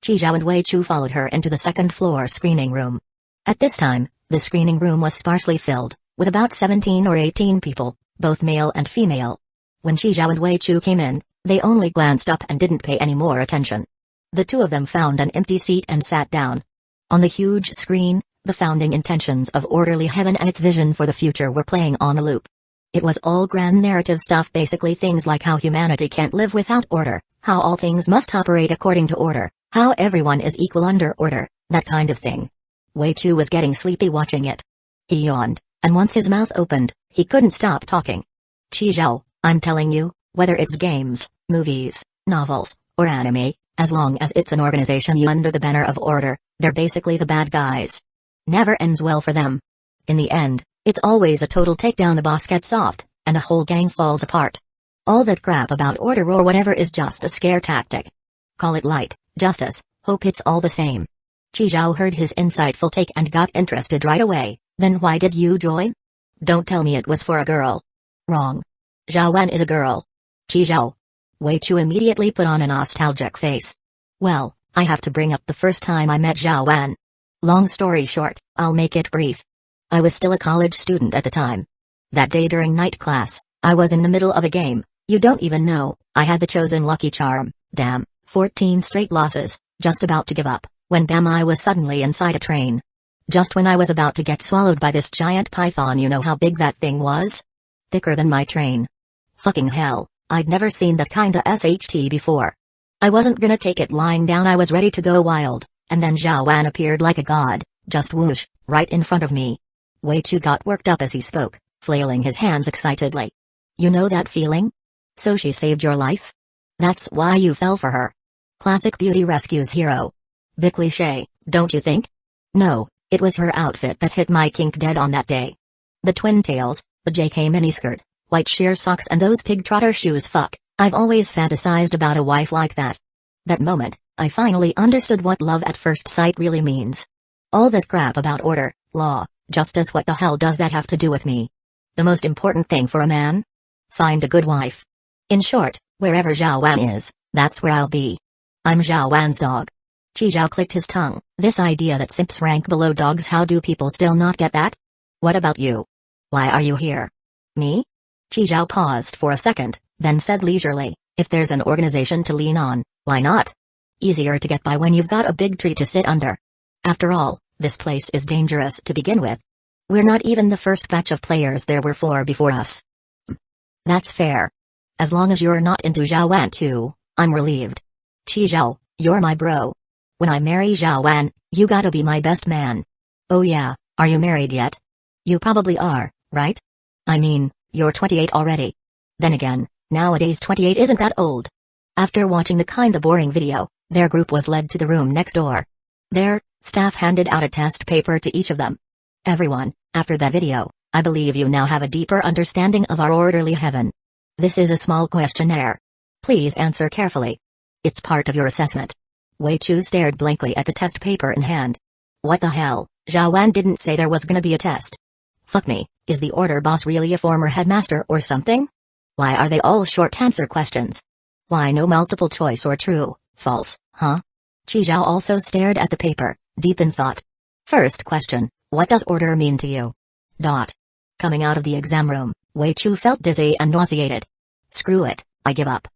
Chi Zhao and Wei Chu followed her into the second-floor screening room. At this time, the screening room was sparsely filled, with about 17 or 18 people, both male and female. When Chi Zhao and Wei Chu came in, they only glanced up and didn't pay any more attention. The two of them found an empty seat and sat down. On the huge screen, the founding intentions of orderly heaven and its vision for the future were playing on a loop. It was all grand narrative stuff, basically things like how humanity can't live without order, how all things must operate according to order, how everyone is equal under order, that kind of thing. Wei Chu was getting sleepy watching it. He yawned, and once his mouth opened, he couldn't stop talking. Chi Zhao, I'm telling you, whether it's games, movies, novels, or anime, as long as it's an organization under the banner of order, they're basically the bad guys. Never ends well for them. In the end, it's always a total takedown. The boss gets soft, and the whole gang falls apart. All that crap about order or whatever is just a scare tactic. Call it light, justice, hope, it's all the same. Chi Zhao heard his insightful take and got interested right away. Then why did you join? Don't tell me it was for a girl. Wrong. Zhao Wen is a girl. Chi Zhao. Wei Chu immediately put on a nostalgic face. Well, I have to bring up the first time I met Zhao Wen. Long story short, I'll make it brief. I was still a college student at the time. That day during night class, I was in the middle of a game. You don't even know, I had the chosen lucky charm. Damn, 14 straight losses, just about to give up, when bam, I was suddenly inside a train. Just when I was about to get swallowed by this giant python. You know how big that thing was? Thicker than my train. Fucking hell, I'd never seen that kinda SHT before. I wasn't gonna take it lying down, I was ready to go wild, and then Zhao Wan appeared like a god, just whoosh, right in front of me. Wei Chu got worked up as he spoke, flailing his hands excitedly. You know that feeling? So she saved your life? That's why you fell for her. Classic beauty rescues hero. Bit cliché, don't you think? No, it was her outfit that hit my kink dead on that day. The twin tails, the JK miniskirt, white sheer socks and those pig trotter shoes. Fuck, I've always fantasized about a wife like that. That moment, I finally understood what love at first sight really means. All that crap about order, law, justice, what the hell does that have to do with me? The most important thing for a man? Find a good wife. In short, wherever Zhao Wan is, that's where I'll be. I'm Zhao Wan's dog. Qi Zhao clicked his tongue. This idea that simps rank below dogs, how do people still not get that? What about you? Why are you here? Me? Qi Zhao paused for a second, then said leisurely, if there's an organization to lean on, why not? Easier to get by when you've got a big tree to sit under. After all, this place is dangerous to begin with. We're not even the first batch of players, there were 4 before us. That's fair. As long as you're not into Zhao Wan too, I'm relieved. Qi Zhao, you're my bro. When I marry Zhao Wan, you gotta be my best man. Oh yeah, are you married yet? You probably are, right? I mean, you're 28 already. Then again, nowadays 28 isn't that old. After watching the kinda boring video, their group was led to the room next door. There, staff handed out a test paper to each of them. Everyone, after that video, I believe you now have a deeper understanding of our orderly heaven. This is a small questionnaire. Please answer carefully. It's part of your assessment. Wei Chu stared blankly at the test paper in hand. What the hell, Zhao Wan didn't say there was gonna be a test. Fuck me, is the order boss really a former headmaster or something? Why are they all short answer questions? Why no multiple choice or true, false, huh? Qi Zhao also stared at the paper, deep in thought. First question, what does order mean to you? Coming out of the exam room, Wei Chu felt dizzy and nauseated. Screw it, I give up.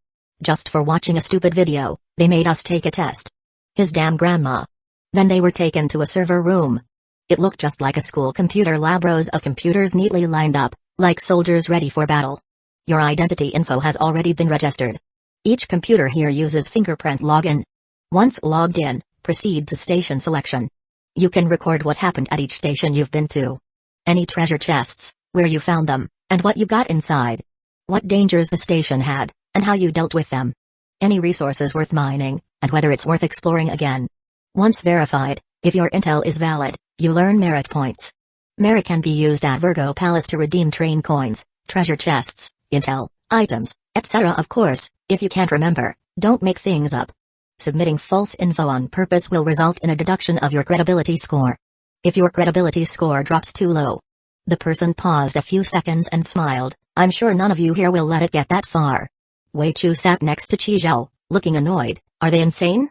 Just for watching a stupid video, they made us take a test. His damn grandma. Then they were taken to a server room. It looked just like a school computer lab, rows of computers neatly lined up, like soldiers ready for battle. Your identity info has already been registered. Each computer here uses fingerprint login. Once logged in, proceed to station selection. You can record what happened at each station you've been to. Any treasure chests, where you found them, and what you got inside. What dangers the station had, and how you dealt with them. Any resources worth mining, and whether it's worth exploring again. Once verified, if your intel is valid, you learn merit points. Merit can be used at Virgo Palace to redeem train coins, treasure chests, intel, items, etc. Of course, if you can't remember, don't make things up. Submitting false info on purpose will result in a deduction of your credibility score. If your credibility score drops too low. The person paused a few seconds and smiled. I'm sure none of you here will let it get that far. Wei Chu sat next to Qi Zhao, looking annoyed. Are they insane?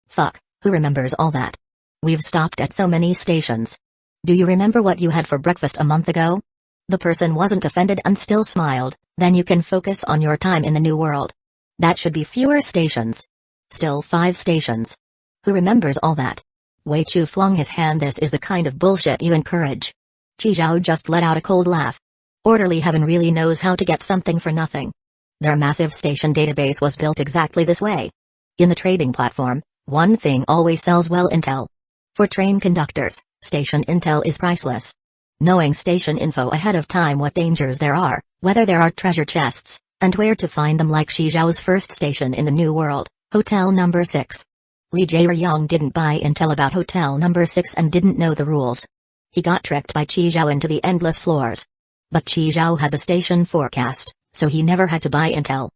Fuck, who remembers all that? We've stopped at so many stations. Do you remember what you had for breakfast a month ago? The person wasn't offended and still smiled. Then you can focus on your time in the new world. That should be fewer stations. Still 5 stations. Who remembers all that? Wei Chu flung his hand. This is the kind of bullshit you encourage. Qi Zhao just let out a cold laugh. Orderly heaven really knows how to get something for nothing. Their massive station database was built exactly this way. In the trading platform, one thing always sells well: intel. For train conductors, station intel is priceless. Knowing station info ahead of time, what dangers there are, whether there are treasure chests, and where to find them, like Qi Zhao's first station in the New World, Hotel Number 6. Li Jieyong didn't buy intel about Hotel Number 6 and didn't know the rules. He got tricked by Qi Zhao into the endless floors. But Qi Zhao had the station forecast, so he never had to buy intel.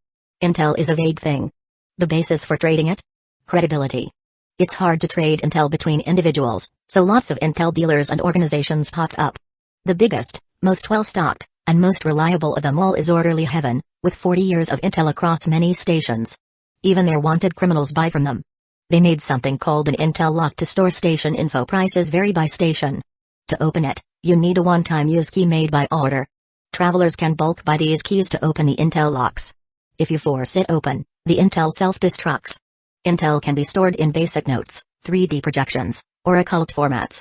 Intel is a vague thing. The basis for trading it? Credibility. It's hard to trade intel between individuals, so lots of intel dealers and organizations popped up. The biggest, most well-stocked, and most reliable of them all is Orderly Heaven, with 40 years of intel across many stations. Even their wanted criminals buy from them. They made something called an intel lock to store station info. Prices vary by station. To open it, you need a one-time use key made by order. Travelers can bulk buy these keys to open the intel locks. If you force it open, the intel self-destructs. Intel can be stored in basic notes, 3D projections, or occult formats.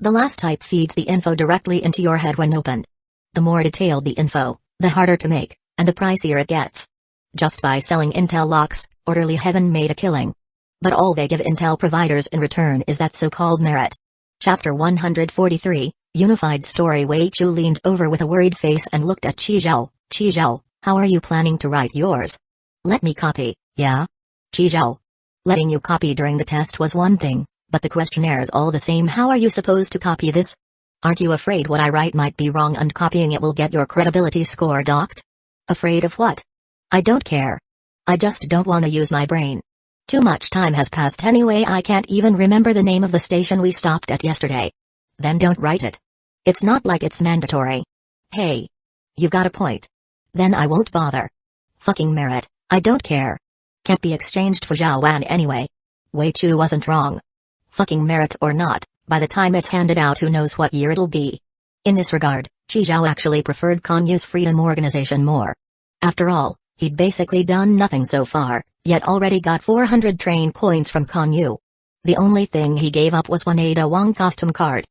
The last type feeds the info directly into your head when opened. The more detailed the info, the harder to make, and the pricier it gets. Just by selling intel locks, Orderly Heaven made a killing. But all they give intel providers in return is that so-called merit. Chapter 143, Unified Story. Wei Chu leaned over with a worried face and looked at Qi Zhao. Qi Zhao, how are you planning to write yours? Let me copy, yeah? Qi Zhao. Letting you copy during the test was one thing, but the questionnaire is all the same. How are you supposed to copy this? Aren't you afraid what I write might be wrong and copying it will get your credibility score docked? Afraid of what? I don't care. I just don't want to use my brain. Too much time has passed anyway. I can't even remember the name of the station we stopped at yesterday. Then don't write it. It's not like it's mandatory. Hey. You've got a point. Then I won't bother. Fucking merit, I don't care. Can't be exchanged for Zhao Wan anyway. Wei Chu wasn't wrong. Fucking merit or not, by the time it's handed out who knows what year it'll be. In this regard, Chi Zhao actually preferred Konyu's Freedom Organization more. After all, he'd basically done nothing so far, yet already got 400 train coins from Konyu. The only thing he gave up was one Ada Wong costume card.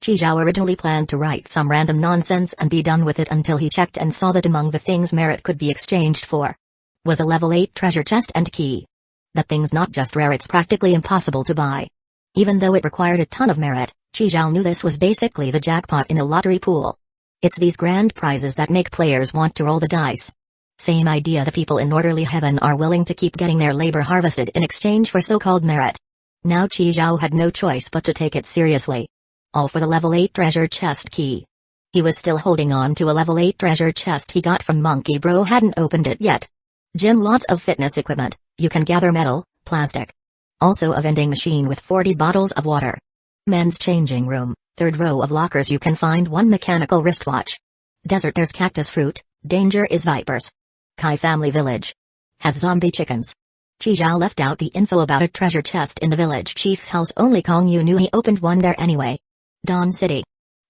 Chi Zhao originally planned to write some random nonsense and be done with it until he checked and saw that among the things merit could be exchanged for was a level 8 treasure chest and key. That thing's not just rare, it's practically impossible to buy. Even though it required a ton of merit, Chi Zhao knew this was basically the jackpot in a lottery pool. It's these grand prizes that make players want to roll the dice. Same idea the people in orderly heaven are willing to keep getting their labor harvested in exchange for so-called merit. Now Chi Zhao had no choice but to take it seriously. All for the level 8 treasure chest key. He was still holding on to a level 8 treasure chest he got from Monkey Bro, hadn't opened it yet. Gym, lots of fitness equipment, you can gather metal, plastic. Also a vending machine with 40 bottles of water. Men's changing room, third row of lockers, you can find one mechanical wristwatch. Desert, there's cactus fruit, danger is vipers. Kai family village. Has zombie chickens. Chi Zhao left out the info about a treasure chest in the village chief's house, only Kong Yu knew he opened one there anyway. Dawn City.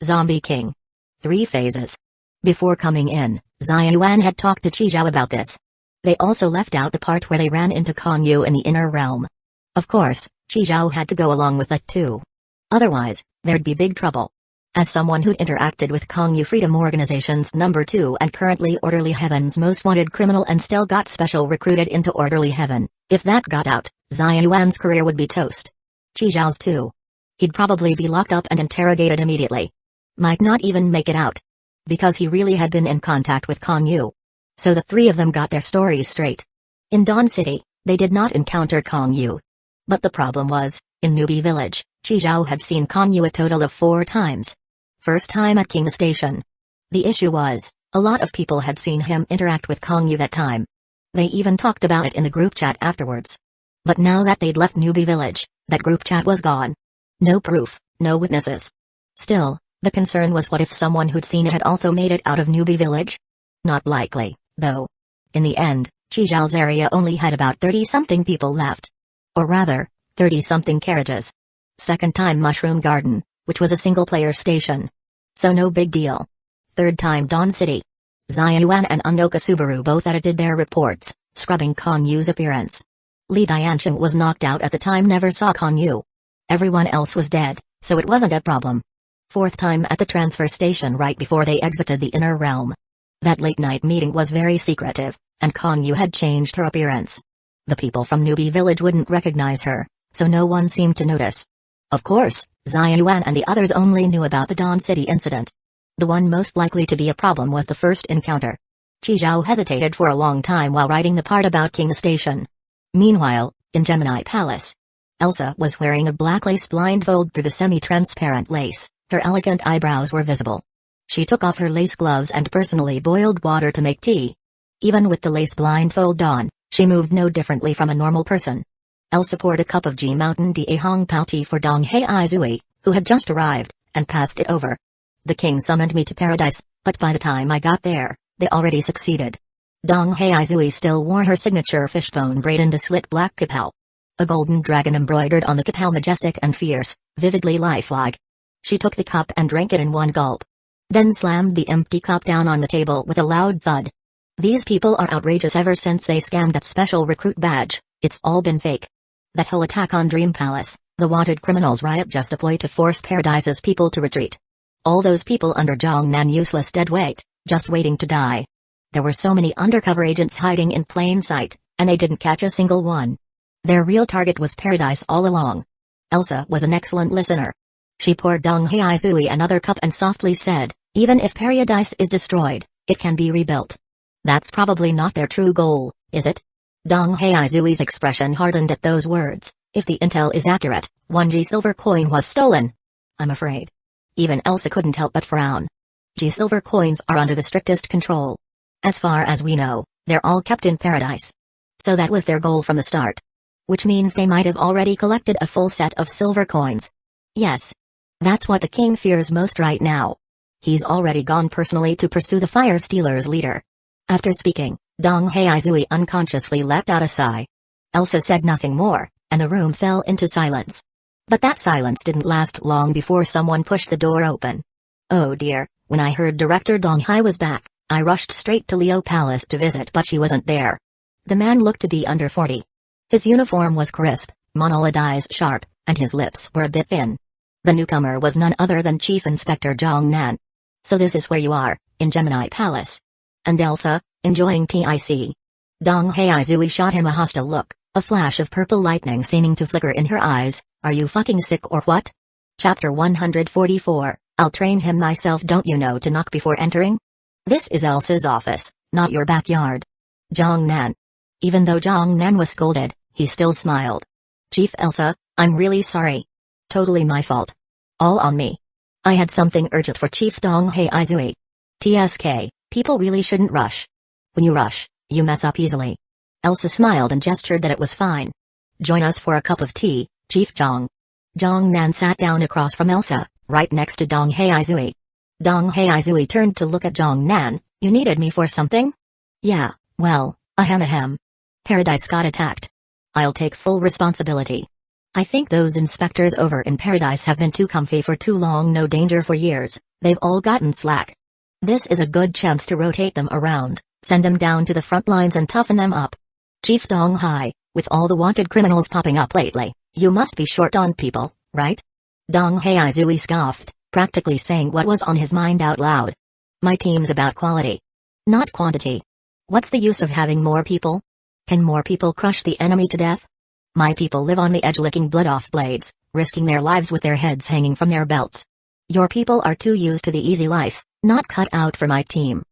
Zombie King. 3 phases. Before coming in, Xia Yuan had talked to Chi Zhao about this. They also left out the part where they ran into Kong Yu in the inner realm. Of course, Chi Zhao had to go along with that too. Otherwise, there'd be big trouble. As someone who'd interacted with Kong Yu Freedom Organization's number 2 and currently Orderly Heaven's most wanted criminal and still got special recruited into Orderly Heaven, if that got out, Xia Yuan's career would be toast. Chi Zhao's too. He'd probably be locked up and interrogated immediately. Might not even make it out. Because he really had been in contact with Kong Yu. So the 3 of them got their stories straight. In Dawn City, they did not encounter Kong Yu. But the problem was, in Newbie Village, Chi Zhao had seen Kong Yu a total of 4 times. First time at King Station. The issue was, a lot of people had seen him interact with Kong Yu that time. They even talked about it in the group chat afterwards. But now that they'd left Newbie Village, that group chat was gone. No proof, no witnesses. Still, the concern was, what if someone who'd seen it had also made it out of Newbie Village? Not likely, though. In the end, Chi Zhao's area only had about 30-something people left. Or rather, 30-something carriages. Second time Mushroom Garden, which was a single-player station. So no big deal. Third time Dawn City. Xia Yuan and Unoka Subaru both edited their reports, scrubbing Kong Yu's appearance. Li Diancheng was knocked out at the time, never saw Kong Yu. Everyone else was dead, so it wasn't a problem. Fourth time at the transfer station right before they exited the inner realm. That late-night meeting was very secretive, and Kong Yu had changed her appearance. The people from Newbie Village wouldn't recognize her, so no one seemed to notice. Of course, Xia Yuan and the others only knew about the Dawn City incident. The one most likely to be a problem was the first encounter. Chi Zhao hesitated for a long time while writing the part about King Station. Meanwhile, in Gemini Palace, Elsa was wearing a black lace blindfold through the semi-transparent lace. Her elegant eyebrows were visible. She took off her lace gloves and personally boiled water to make tea. Even with the lace blindfold on, she moved no differently from a normal person. Elsa poured a cup of G Mountain Da Hong Pao tea for Dong Hei Zui, who had just arrived, and passed it over. The king summoned me to paradise, but by the time I got there, they already succeeded. Dong Hei Zui still wore her signature fishbone braid and a slit black kapel. A golden dragon embroidered on the kapel, majestic and fierce, vividly lifelike. She took the cup and drank it in one gulp. Then slammed the empty cup down on the table with a loud thud. These people are outrageous. Ever since they scammed that special recruit badge, it's all been fake. That whole attack on Dream Palace, the wanted criminals riot just a ploy to force Paradise's people to retreat. All those people under Zhang Nan, useless dead weight, just waiting to die. There were so many undercover agents hiding in plain sight, and they didn't catch a single one. Their real target was Paradise all along. Elsa was an excellent listener. She poured Dong Hei Zui another cup and softly said, even if Paradise is destroyed, it can be rebuilt. That's probably not their true goal, is it? Dong Hei Zui's expression hardened at those words. If the intel is accurate, 1G silver coin was stolen. I'm afraid. Even Elsa couldn't help but frown. G silver coins are under the strictest control. As far as we know, they're all kept in paradise. So that was their goal from the start. Which means they might have already collected a full set of silver coins. Yes. That's what the king fears most right now. He's already gone personally to pursue the fire stealers' leader. After speaking, Dong Heizui unconsciously let out a sigh. Elsa said nothing more, and the room fell into silence. But that silence didn't last long before someone pushed the door open. Oh dear, when I heard Director Dong Hai was back, I rushed straight to Leo Palace to visit, but she wasn't there. The man looked to be under 40. His uniform was crisp, monolid eyes sharp, and his lips were a bit thin. The newcomer was none other than Chief Inspector Zhang Nan. So this is where you are, in Gemini Palace. And Elsa, enjoying TIC. Dong Heizui shot him a hostile look, a flash of purple lightning seeming to flicker in her eyes. Are you fucking sick or what? Chapter 144, I'll train him myself. Don't you know to knock before entering? This is Elsa's office, not your backyard. Zhang Nan. Even though Zhang Nan was scolded, he still smiled. Chief Elsa, I'm really sorry. Totally my fault. All on me. I had something urgent for Chief Dong Heizui. TSK, people really shouldn't rush. When you rush, you mess up easily. Elsa smiled and gestured that it was fine. Join us for a cup of tea, Chief Zhang. Zhang Nan sat down across from Elsa, right next to Dong Heizui. Dong Heizui turned to look at Zhang Nan. You needed me for something? Yeah, well, ahem. Paradise got attacked. I'll take full responsibility. I think those inspectors over in Paradise have been too comfy for too long. No danger for years, they've all gotten slack. This is a good chance to rotate them around, send them down to the front lines and toughen them up. Chief Dong Hai, with all the wanted criminals popping up lately, you must be short on people, right? Dong Heizui scoffed, practically saying what was on his mind out loud. My team's about quality, not quantity. What's the use of having more people? Can more people crush the enemy to death? My people live on the edge, licking blood off blades, risking their lives with their heads hanging from their belts. Your people are too used to the easy life, not cut out for my team.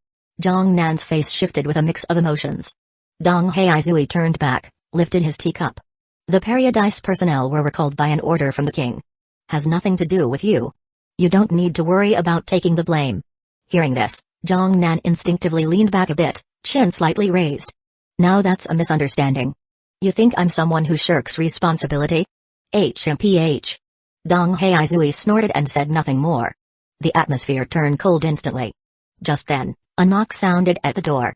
Zhang Nan's face shifted with a mix of emotions. Dong Heizui turned back, lifted his teacup. The Paradise personnel were recalled by an order from the king. Has nothing to do with you. You don't need to worry about taking the blame. Hearing this, Zhang Nan instinctively leaned back a bit, chin slightly raised. Now that's a misunderstanding. You think I'm someone who shirks responsibility? HMPH. Dong Heizui snorted and said nothing more. The atmosphere turned cold instantly. Just then, a knock sounded at the door.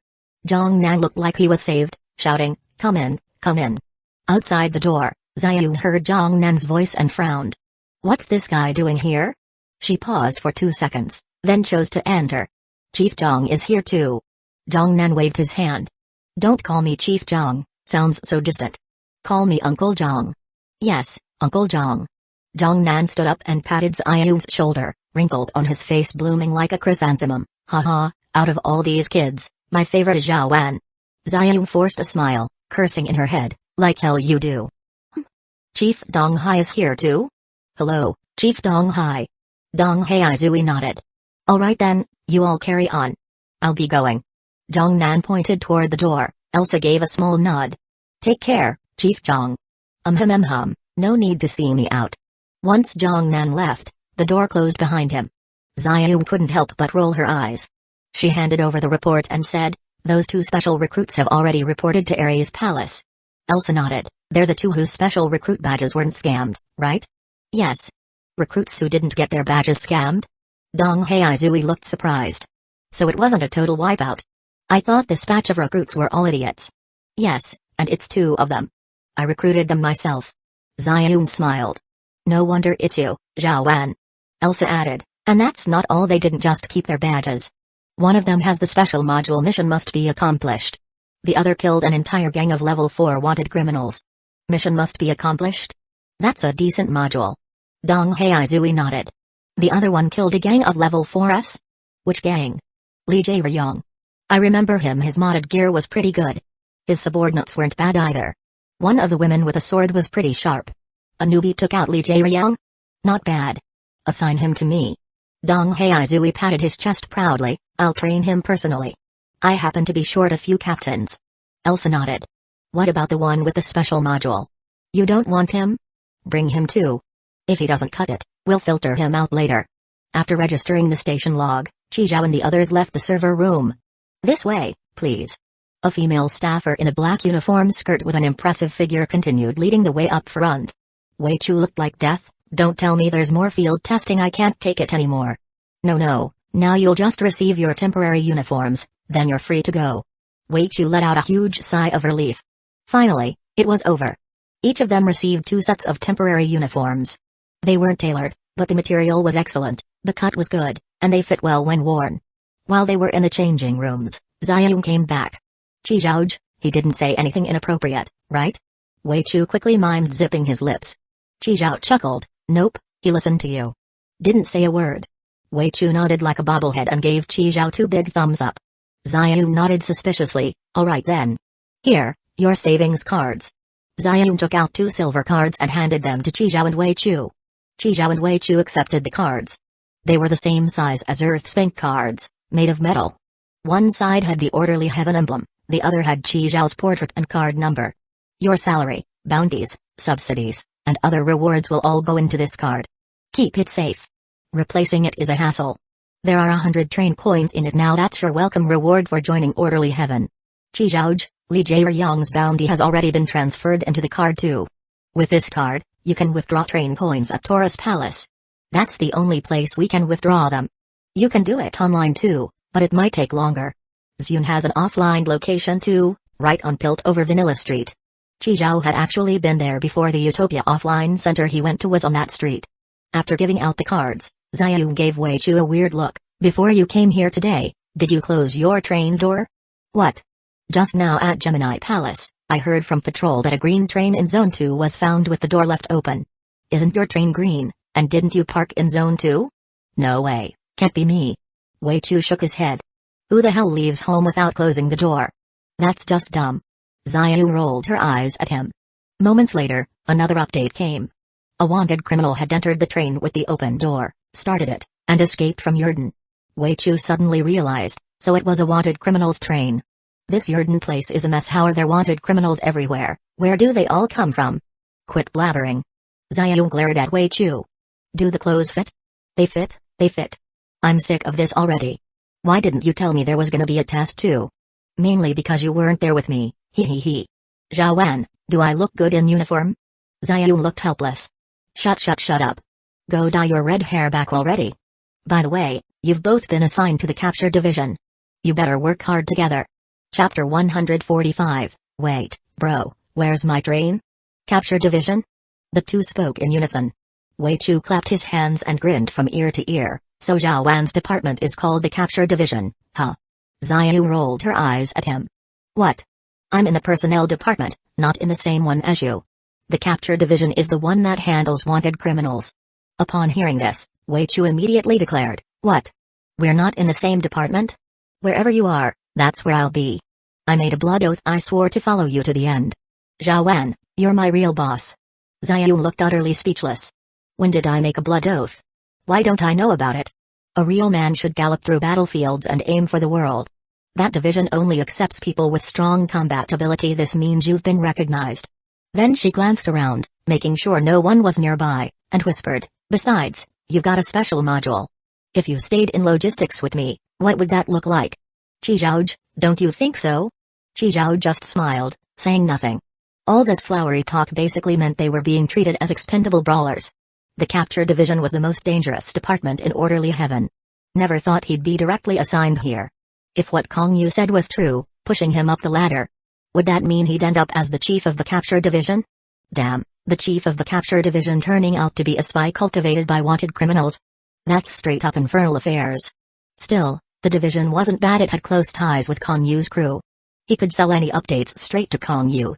Zhang Nan looked like he was saved, shouting, Come in, come in. Outside the door, Xiaoyun heard Zhang Nan's voice and frowned. What's this guy doing here? She paused for 2 seconds, then chose to enter. Chief Zhang is here too. Zhang Nan waved his hand. Don't call me Chief Zhang, sounds so distant. Call me Uncle Zhang. Yes, Uncle Zhang. Zhang Nan stood up and patted Xiaoyun's shoulder, wrinkles on his face blooming like a chrysanthemum. Haha, out of all these kids, my favorite is Zhao Wan. Xiaoyun forced a smile, cursing in her head, like hell you do. Chief Dong Hai is here too? Hello, Chief Dong Hai. Dong Heizui nodded. Alright then, you all carry on. I'll be going. Zhang Nan pointed toward the door. Elsa gave a small nod. Take care, Chief Zhang. No need to see me out. Once Zhang Nan left, the door closed behind him. Xiaoyun couldn't help but roll her eyes. She handed over the report and said, those 2 special recruits have already reported to Ares Palace. Elsa nodded. They're the 2 whose special recruit badges weren't scammed, right? Yes. Recruits who didn't get their badges scammed? Dong Heizui looked surprised. So it wasn't a total wipeout. I thought this batch of recruits were all idiots. Yes, and it's 2 of them. I recruited them myself. Xiaoyun smiled. No wonder it's you, Zhao Wan. Elsa added, and that's not all, they didn't just keep their badges. One of them has the special module mission must be accomplished. The other killed an entire gang of level 4 wanted criminals. Mission must be accomplished? That's a decent module. Dong Heizui nodded. The other one killed a gang of level 4s? Which gang? Li Jae-ryong. I remember him, his modded gear was pretty good. His subordinates weren't bad either. One of the women with a sword was pretty sharp. A newbie took out Li Jae-ryong? Not bad. Assign him to me. Dong Heizui patted his chest proudly. I'll train him personally. I happen to be short a few captains. Elsa nodded. What about the one with the special module? You don't want him? Bring him too. If he doesn't cut it, we'll filter him out later. After registering the station log, Chi Zhao and the others left the server room. This way, please. A female staffer in a black uniform skirt with an impressive figure continued leading the way up front. Wei Chu looked like death. Don't tell me there's more field testing, I can't take it anymore. No, now you'll just receive your temporary uniforms, then you're free to go. Wei Chu let out a huge sigh of relief. Finally, it was over. Each of them received 2 sets of temporary uniforms. They weren't tailored, but the material was excellent, the cut was good, and they fit well when worn. While they were in the changing rooms, Xiaoyun came back. Chizhouj, he didn't say anything inappropriate, right? Wei Chu quickly mimed zipping his lips. Chizhou chuckled, nope, he listened to you. Didn't say a word. Wei Chu nodded like a bobblehead and gave Chizhou 2 big thumbs up. Xiaoyun nodded suspiciously, alright then. Here, your savings cards. Xiaoyun took out 2 silver cards and handed them to Chizhou and Wei Chu. Chizhou and Wei Chu accepted the cards. They were the same size as Earth's bank cards, made of metal. One side had the Orderly Heaven emblem, the other had Chizhou's portrait and card number. Your salary, bounties, subsidies, and other rewards will all go into this card. Keep it safe. Replacing it is a hassle. There are 100 train coins in it now. That's your welcome reward for joining Orderly Heaven. Chizhouj, Li Jieyang's bounty has already been transferred into the card too. With this card, you can withdraw train coins at Taurus Palace. That's the only place we can withdraw them. You can do it online too, but it might take longer. Xiun has an offline location too, right on Piltover Vanilla Street. Chizhou had actually been there before. The Utopia offline center he went to was on that street. After giving out the cards, Xiaoyun gave Wei Chu a weird look. Before you came here today, did you close your train door? What? Just now at Gemini Palace, I heard from patrol that a green train in Zone 2 was found with the door left open. Isn't your train green, and didn't you park in Zone 2? No way, can't be me. Wei Chu shook his head. Who the hell leaves home without closing the door? That's just dumb. Xiaoyun rolled her eyes at him. Moments later, another update came. A wanted criminal had entered the train with the open door, started it, and escaped from Yurden. Wei Chu suddenly realized, so it was a wanted criminal's train. This Yurden place is a mess. How are there wanted criminals everywhere? Where do they all come from? Quit blabbering. Xiaoyun glared at Wei Chu. Do the clothes fit? They fit, they fit. I'm sick of this already. Why didn't you tell me there was gonna be a test too? Mainly because you weren't there with me, he. Zhao Wan, do I look good in uniform? Xiaoyun looked helpless. Shut up. Go dye your red hair back already. By the way, you've both been assigned to the capture division. You better work hard together. Chapter 145, wait, bro, where's my train? Capture division? The two spoke in unison. Wei Chu clapped his hands and grinned from ear to ear. So Zhao Wan's department is called the capture division, huh? Xiaoyun rolled her eyes at him. What? I'm in the personnel department, not in the same one as you. The capture division is the one that handles wanted criminals. Upon hearing this, Wei Chu immediately declared, what? We're not in the same department? Wherever you are, that's where I'll be. I made a blood oath. I swore to follow you to the end. Zhao Wan, you're my real boss. Xiaoyun looked utterly speechless. When did I make a blood oath? Why don't I know about it? A real man should gallop through battlefields and aim for the world. That division only accepts people with strong combat ability. This means you've been recognized. Then she glanced around, making sure no one was nearby, and whispered, besides, you've got a special module. If you stayed in logistics with me, what would that look like? Chizhouj, don't you think so? Chizhou just smiled, saying nothing. All that flowery talk basically meant they were being treated as expendable brawlers. The capture division was the most dangerous department in Orderly Heaven. Never thought he'd be directly assigned here. If what Kong Yu said was true, pushing him up the ladder, would that mean he'd end up as the chief of the capture division? Damn, the chief of the capture division turning out to be a spy cultivated by wanted criminals? That's straight up infernal affairs. Still, the division wasn't bad. It had close ties with Kong Yu's crew. He could sell any updates straight to Kong Yu.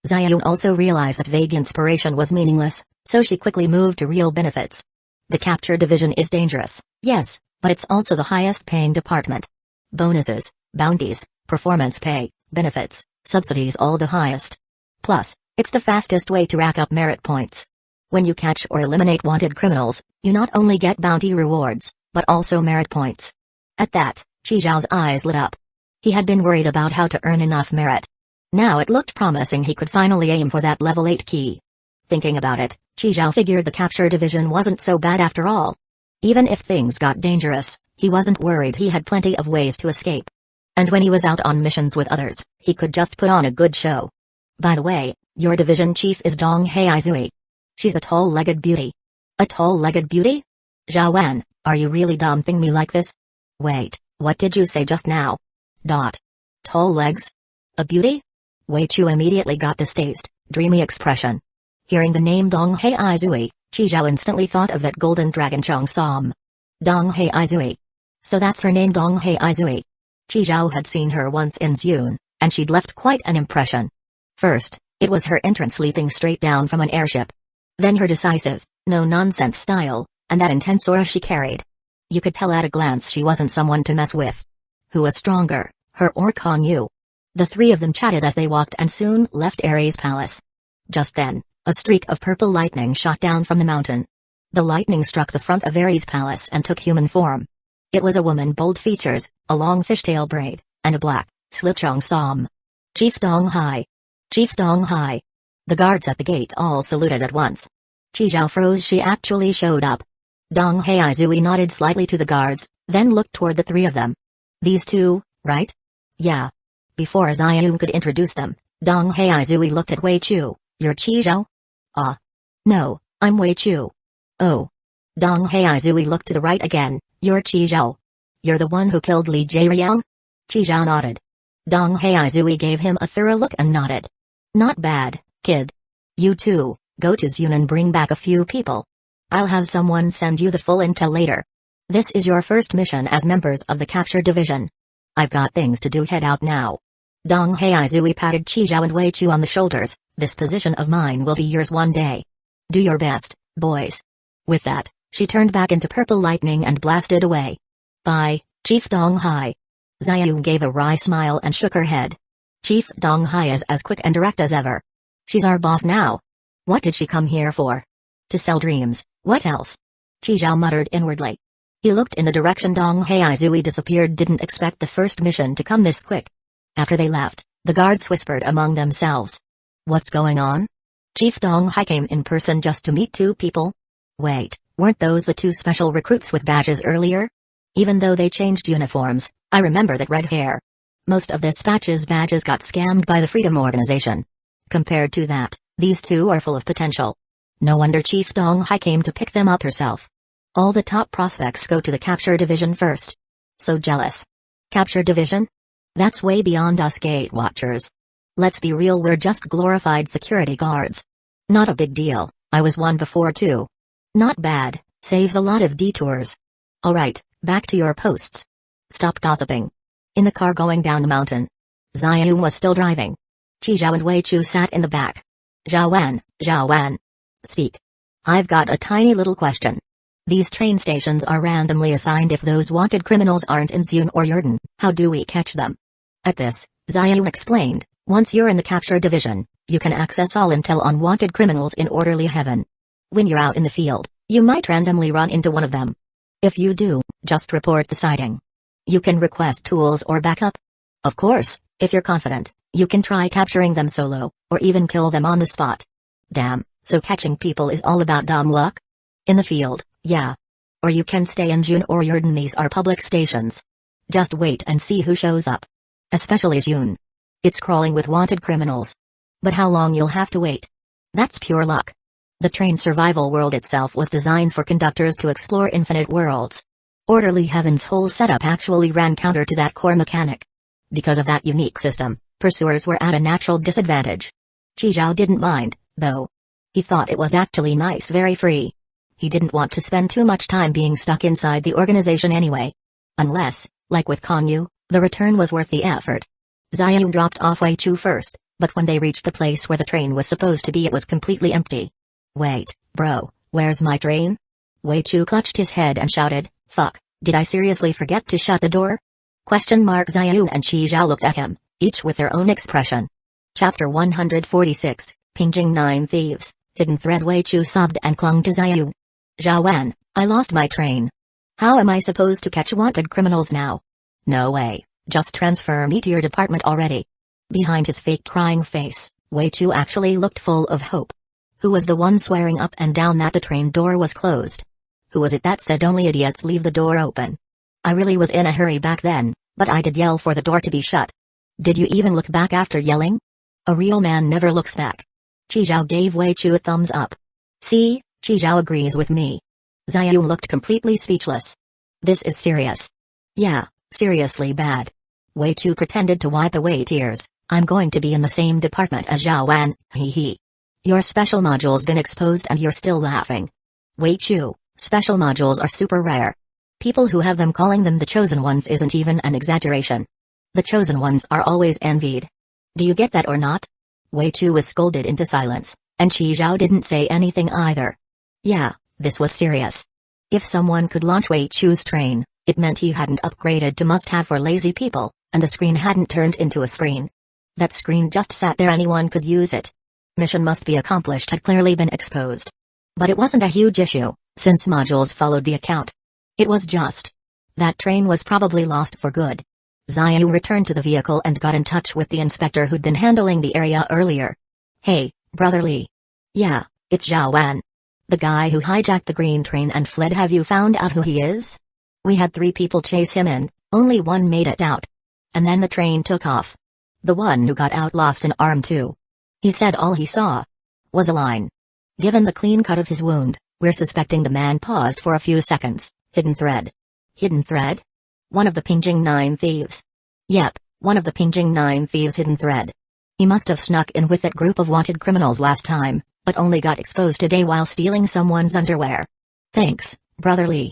Xiaoyun also realized that vague inspiration was meaningless, so she quickly moved to real benefits. The capture division is dangerous, yes, but it's also the highest paying department. Bonuses, bounties, performance pay, benefits, subsidies, all the highest. Plus, it's the fastest way to rack up merit points. When you catch or eliminate wanted criminals, you not only get bounty rewards, but also merit points. At that, Chizhou's eyes lit up. He had been worried about how to earn enough merit. Now it looked promising. He could finally aim for that level 8 key. Thinking about it, Chizhou figured the capture division wasn't so bad after all. Even if things got dangerous, he wasn't worried. He had plenty of ways to escape. And when he was out on missions with others, he could just put on a good show. By the way, your division chief is Dong Heizui. She's a tall-legged beauty. A tall-legged beauty? Zhaowen, are you really dumping me like this? Wait, what did you say just now? Tall legs? A beauty? Wei Chu immediately got this dazed, dreamy expression. Hearing the name Dong Heizui, Chi Zhao instantly thought of that golden dragon Cheongsam. Dong Heizui. So that's her name, Dong Heizui. Chi Zhao had seen her once in Zune, and she'd left quite an impression. First, it was her entrance leaping straight down from an airship. Then her decisive, no-nonsense style, and that intense aura she carried. You could tell at a glance she wasn't someone to mess with. Who was stronger, her or Kong Yu? The three of them chatted as they walked and soon left Ares' palace. Just then, a streak of purple lightning shot down from the mountain. The lightning struck the front of Ares' palace and took human form. It was a woman, bold features, a long fishtail braid, and a black, slit cheongsam. Chief Dong Hai. Chief Dong Hai. The guards at the gate all saluted at once. Chi Zhao froze. She actually showed up. Dong Heizui nodded slightly to the guards, then looked toward the three of them. These two, right? Yeah. Before Zayun could introduce them, Dong Heizui looked at Wei Chu. You're Chi Zhao? No, I'm Wei Chu. Oh. Dong Heizui looked to the right again. You're Chi Zhao. You're the one who killed Li Jiayang? Chi Zhao nodded. Dong Heizui gave him a thorough look and nodded. Not bad, kid. You too, go to Zune and bring back a few people. I'll have someone send you the full intel later. This is your first mission as members of the capture division. I've got things to do, head out now. Dong Heizui patted Chi Zhao and Wei Chu on the shoulders. This position of mine will be yours one day. Do your best, boys. With that, she turned back into purple lightning and blasted away. Bye, Chief Dong Hai. Zayun gave a wry smile and shook her head. Chief Dong Hai is as quick and direct as ever. She's our boss now. What did she come here for? To sell dreams, what else? Chi Zhao muttered inwardly. He looked in the direction Dong Heizui disappeared. Didn't expect the first mission to come this quick. After they left, the guards whispered among themselves. What's going on? Chief Dong Hai came in person just to meet two people? Wait, weren't those the two special recruits with badges earlier? Even though they changed uniforms, I remember that red hair. Most of the dispatches badges got scammed by the Freedom Organization. Compared to that, these two are full of potential. No wonder Chief Dong Hai came to pick them up herself. All the top prospects go to the capture division first. So jealous. Capture division? That's way beyond us gate watchers. Let's be real, we're just glorified security guards. Not a big deal, I was one before too. Not bad, saves a lot of detours. Alright, back to your posts. Stop gossiping. In the car going down the mountain. Zayun was still driving. Chi Zhao and Wei Chu sat in the back. Zhaowen. Speak. I've got a tiny little question. These train stations are randomly assigned. If those wanted criminals aren't in Zune or Yurden, how do we catch them? At this, Zayun explained, once you're in the capture division, you can access all intel on wanted criminals in orderly heaven. When you're out in the field, you might randomly run into one of them. If you do, just report the sighting. You can request tools or backup. Of course, if you're confident, you can try capturing them solo, or even kill them on the spot. Damn, so catching people is all about dumb luck? In the field, yeah. Or you can stay in June or Yurden. These are public stations. Just wait and see who shows up. Especially June. It's crawling with wanted criminals. But how long you'll have to wait? That's pure luck. The train survival world itself was designed for conductors to explore infinite worlds. Orderly Heaven's whole setup actually ran counter to that core mechanic. Because of that unique system, pursuers were at a natural disadvantage. Chi Zhao didn't mind, though. He thought it was actually nice, very free. He didn't want to spend too much time being stuck inside the organization anyway. Unless, like with Konyu, the return was worth the effort. Zayun dropped off Wei Chu first, but when they reached the place where the train was supposed to be, it was completely empty. Wait, bro, where's my train? Wei Chu clutched his head and shouted, fuck, did I seriously forget to shut the door? Zayun and Chi Zhao looked at him, each with their own expression. Chapter 146, Pingjing 9 Thieves, Hidden Thread. Wei Chu sobbed and clung to Zayun. Zhaowen, I lost my train. How am I supposed to catch wanted criminals now? No way, just transfer me to your department already. Behind his fake crying face, Wei Chu actually looked full of hope. Who was the one swearing up and down that the train door was closed? Who was it that said only idiots leave the door open? I really was in a hurry back then, But I did yell for the door to be shut. Did you even look back after yelling? A real man never looks back. Chizhao gave Wei Chu a thumbs up. See, Chizhao agrees with me. Xiaoyu looked completely speechless. This is serious. Yeah, seriously bad. Wei Chu pretended to wipe away tears. I'm going to be in the same department as Zhao Wan, hee hee. Your special module's been exposed and you're still laughing. Wei Chu, special modules are super rare. People who have them calling them the chosen ones isn't even an exaggeration. The chosen ones are always envied. Do you get that or not? Wei Chu was scolded into silence, and Chizhao didn't say anything either. Yeah, this was serious. If someone could launch Wei Chu's train, it meant he hadn't upgraded to must-have for lazy people, and the screen hadn't turned into a screen. That screen just sat there, anyone could use it. Mission must be accomplished had clearly been exposed. But it wasn't a huge issue, since modules followed the account. It was just that train was probably lost for good. Xiaoyu returned to the vehicle and got in touch with the inspector who'd been handling the area earlier. Hey, Brother Lee. Yeah, it's Zhao Wan. The guy who hijacked the green train and fled. Have you found out who he is? We had 3 people chase him in, only one made it out. And then the train took off. The one who got out lost an arm too. He said all he saw was a line. Given the clean cut of his wound, we're suspecting the man paused for a few seconds. Hidden thread. Hidden thread? One of the Pingjing 9 thieves. Yep, one of the Pingjing 9 thieves' hidden thread. He must have snuck in with that group of wanted criminals last time, but only got exposed today while stealing someone's underwear. Thanks, Brother Lee.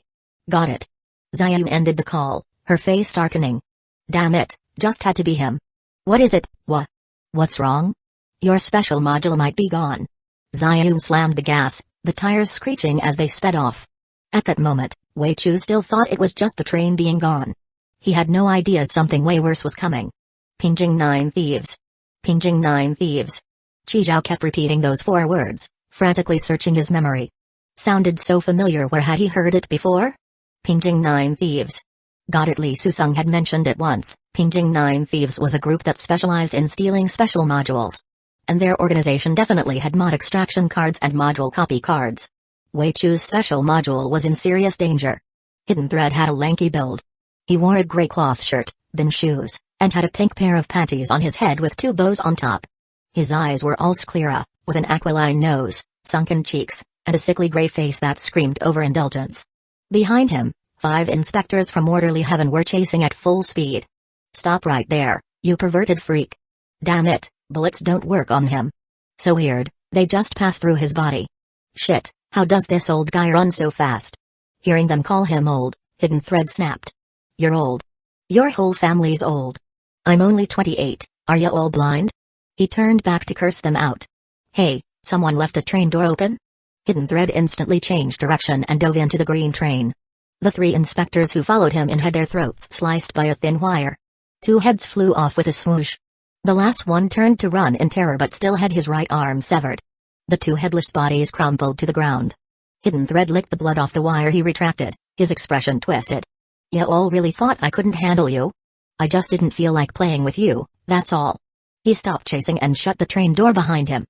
Got it. Xiaoyu ended the call, her face darkening. Damn it, just had to be him. What is it? What's wrong? Your special module might be gone. Xiaoyu slammed the gas, the tires screeching as they sped off. At that moment, Wei Chu still thought it was just the train being gone. He had no idea something way worse was coming. Pingjing 9 thieves. Pingjing 9 thieves. Chizhao kept repeating those 4 words, frantically searching his memory. Sounded so familiar. Where had he heard it before? Pingjing 9 thieves. Got it. Li Susung had mentioned it once. Pingjing 9 thieves was a group that specialized in stealing special modules. And their organization definitely had mod extraction cards and module copy cards. Wei Chu's special module was in serious danger. Hidden Thread had a lanky build. He wore a gray cloth shirt, thin shoes, and had a pink pair of panties on his head with 2 bows on top. His eyes were all sclera, with an aquiline nose, sunken cheeks, and a sickly gray face that screamed overindulgence. Behind him, 5 inspectors from orderly heaven were chasing at full speed. Stop right there, you perverted freak. Damn it, bullets don't work on him. So weird, they just pass through his body. Shit, how does this old guy run so fast? Hearing them call him old, Hidden Thread snapped. You're old. Your whole family's old. I'm only 28, are you all blind? He turned back to curse them out. Hey, someone left a train door open? Hidden Thread instantly changed direction and dove into the green train. The 3 inspectors who followed him in had their throats sliced by a thin wire. 2 heads flew off with a swoosh. The last one turned to run in terror but still had his right arm severed. The 2 headless bodies crumpled to the ground. Hidden Thread licked the blood off the wire. He retracted, his expression twisted. You all really thought I couldn't handle you? I just didn't feel like playing with you, that's all. He stopped chasing and shut the train door behind him.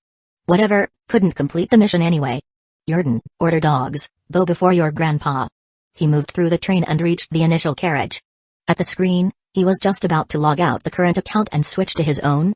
Whatever, couldn't complete the mission anyway. Yurden, order dogs, bow before your grandpa. He moved through the train and reached the initial carriage. At the screen, he was just about to log out the current account and switch to his own.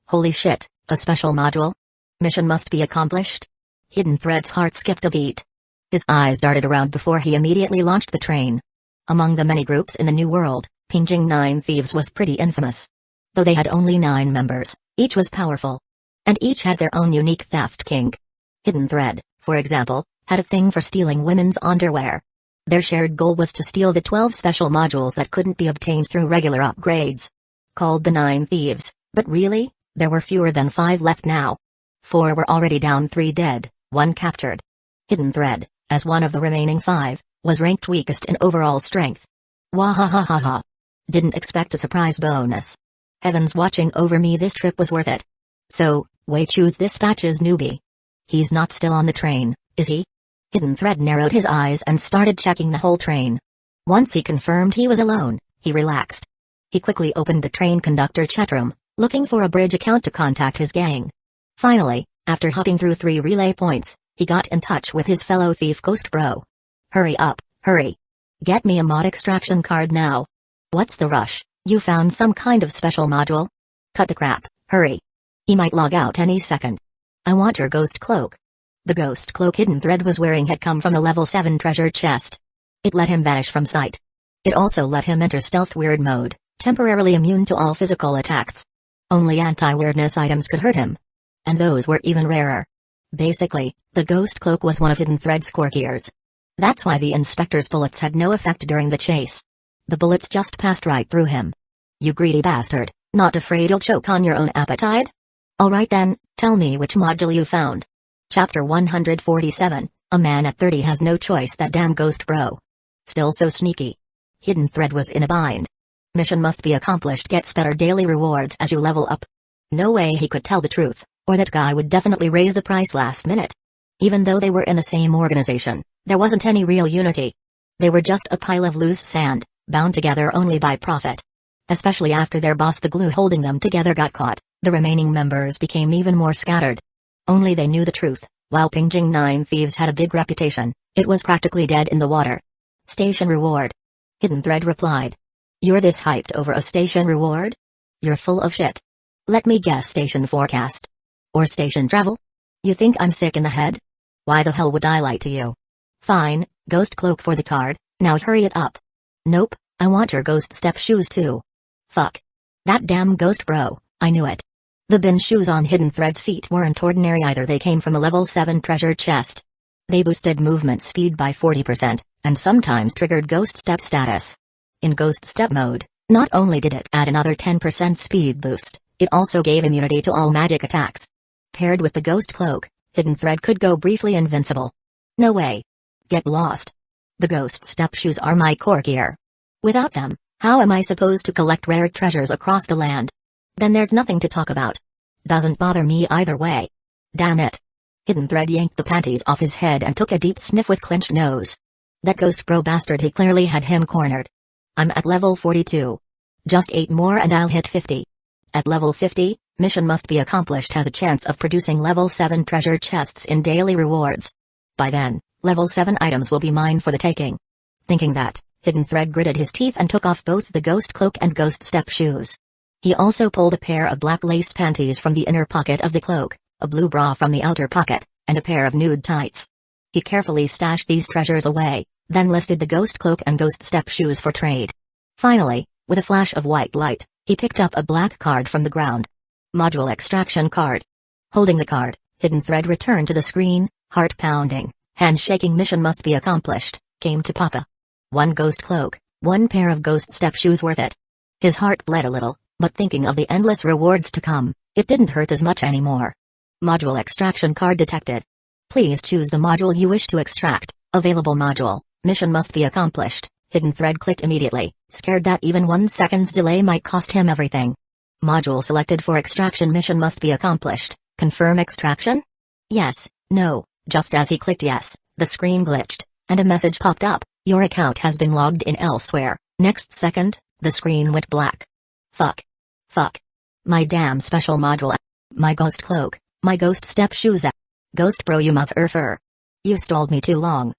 Holy shit, a special module? Mission must be accomplished? Hidden Thread's heart skipped a beat. His eyes darted around before he immediately launched the train. Among the many groups in the New World, Pingjing 9 Thieves was pretty infamous. Though they had only 9 members, each was powerful. And each had their own unique theft kink. Hidden Thread, for example, had a thing for stealing women's underwear. Their shared goal was to steal the 12 special modules that couldn't be obtained through regular upgrades. Called the 9 Thieves, but really, there were fewer than 5 left now. 4 were already down, 3 dead, 1 captured. Hidden Thread, as one of the remaining 5, was ranked weakest in overall strength. Wahahaha. Didn't expect a surprise bonus. Heavens watching over me, this trip was worth it. So, Wei Chu's dispatches newbie. He's not still on the train, is he? Hidden Thread narrowed his eyes and started checking the whole train. Once he confirmed he was alone, he relaxed. He quickly opened the train conductor chat room, looking for a bridge account to contact his gang. Finally, after hopping through 3 relay points, he got in touch with his fellow thief Ghost Bro. Hurry up, hurry. Get me a mod extraction card now. What's the rush? You found some kind of special module? Cut the crap, hurry. He might log out any second. I want your ghost cloak. The ghost cloak Hidden Thread was wearing had come from a level 7 treasure chest. It let him vanish from sight. It also let him enter stealth weird mode, temporarily immune to all physical attacks. Only anti-weirdness items could hurt him. And those were even rarer. Basically, the ghost cloak was one of Hidden Thread's core gears. That's why the inspector's bullets had no effect during the chase. The bullets just passed right through him. You greedy bastard, not afraid you'll choke on your own appetite? Alright then, tell me which module you found. Chapter 147, A Man at 30 Has No Choice. That damn ghost bro. Still so sneaky. Hidden Thread was in a bind. Mission must be accomplished gets better daily rewards as you level up. No way he could tell the truth, or that guy would definitely raise the price last minute. Even though they were in the same organization, there wasn't any real unity. They were just a pile of loose sand, bound together only by profit. Especially after their boss, the glue holding them together, got caught, the remaining members became even more scattered. Only they knew the truth. While Pingjing 9 Thieves had a big reputation, it was practically dead in the water. Station reward. Hidden Thread replied. You're this hyped over a station reward? You're full of shit. Let me guess, station forecast. Or station travel? You think I'm sick in the head? Why the hell would I lie to you? Fine, ghost cloak for the card, now hurry it up. Nope, I want your ghost step shoes too. Fuck. That damn ghost bro, I knew it. The bin shoes on Hidden Thread's feet weren't ordinary either. They came from a level 7 treasure chest. They boosted movement speed by 40%, and sometimes triggered ghost step status. In ghost step mode, not only did it add another 10% speed boost, it also gave immunity to all magic attacks. Paired with the ghost cloak, Hidden Thread could go briefly invincible. No way. Get lost. The ghost step shoes are my core gear. Without them, how am I supposed to collect rare treasures across the land? Then there's nothing to talk about. Doesn't bother me either way. Damn it. Hidden Thread yanked the panties off his head and took a deep sniff with clenched nose. That ghost bro bastard, he clearly had him cornered. I'm at level 42. Just 8 more and I'll hit 50. At level 50, mission must be accomplished has a chance of producing level 7 treasure chests in daily rewards. By then, level 7 items will be mine for the taking. Thinking that, Hidden Thread gritted his teeth and took off both the ghost cloak and ghost step shoes. He also pulled a pair of black lace panties from the inner pocket of the cloak, a blue bra from the outer pocket, and a pair of nude tights. He carefully stashed these treasures away, then listed the ghost cloak and ghost step shoes for trade. Finally, with a flash of white light, he picked up a black card from the ground. Module extraction card. Holding the card, Hidden Thread returned to the screen, heart pounding, hand shaking. Mission must be accomplished, came to Papa. 1 ghost cloak, 1 pair of ghost step shoes worth it. His heart bled a little, but thinking of the endless rewards to come, it didn't hurt as much anymore. Module extraction card detected. Please choose the module you wish to extract. Available module, mission must be accomplished. Hidden Thread clicked immediately, scared that even 1 second's delay might cost him everything. Module selected for extraction. Mission must be accomplished. Confirm extraction? Yes, no. Just as he clicked yes, the screen glitched, and a message popped up. Your account has been logged in elsewhere. Next second, the screen went black. Fuck. Fuck. My damn special module. My ghost cloak. My ghost step shoes. Ghost bro, you motherfucker. You stalled me too long.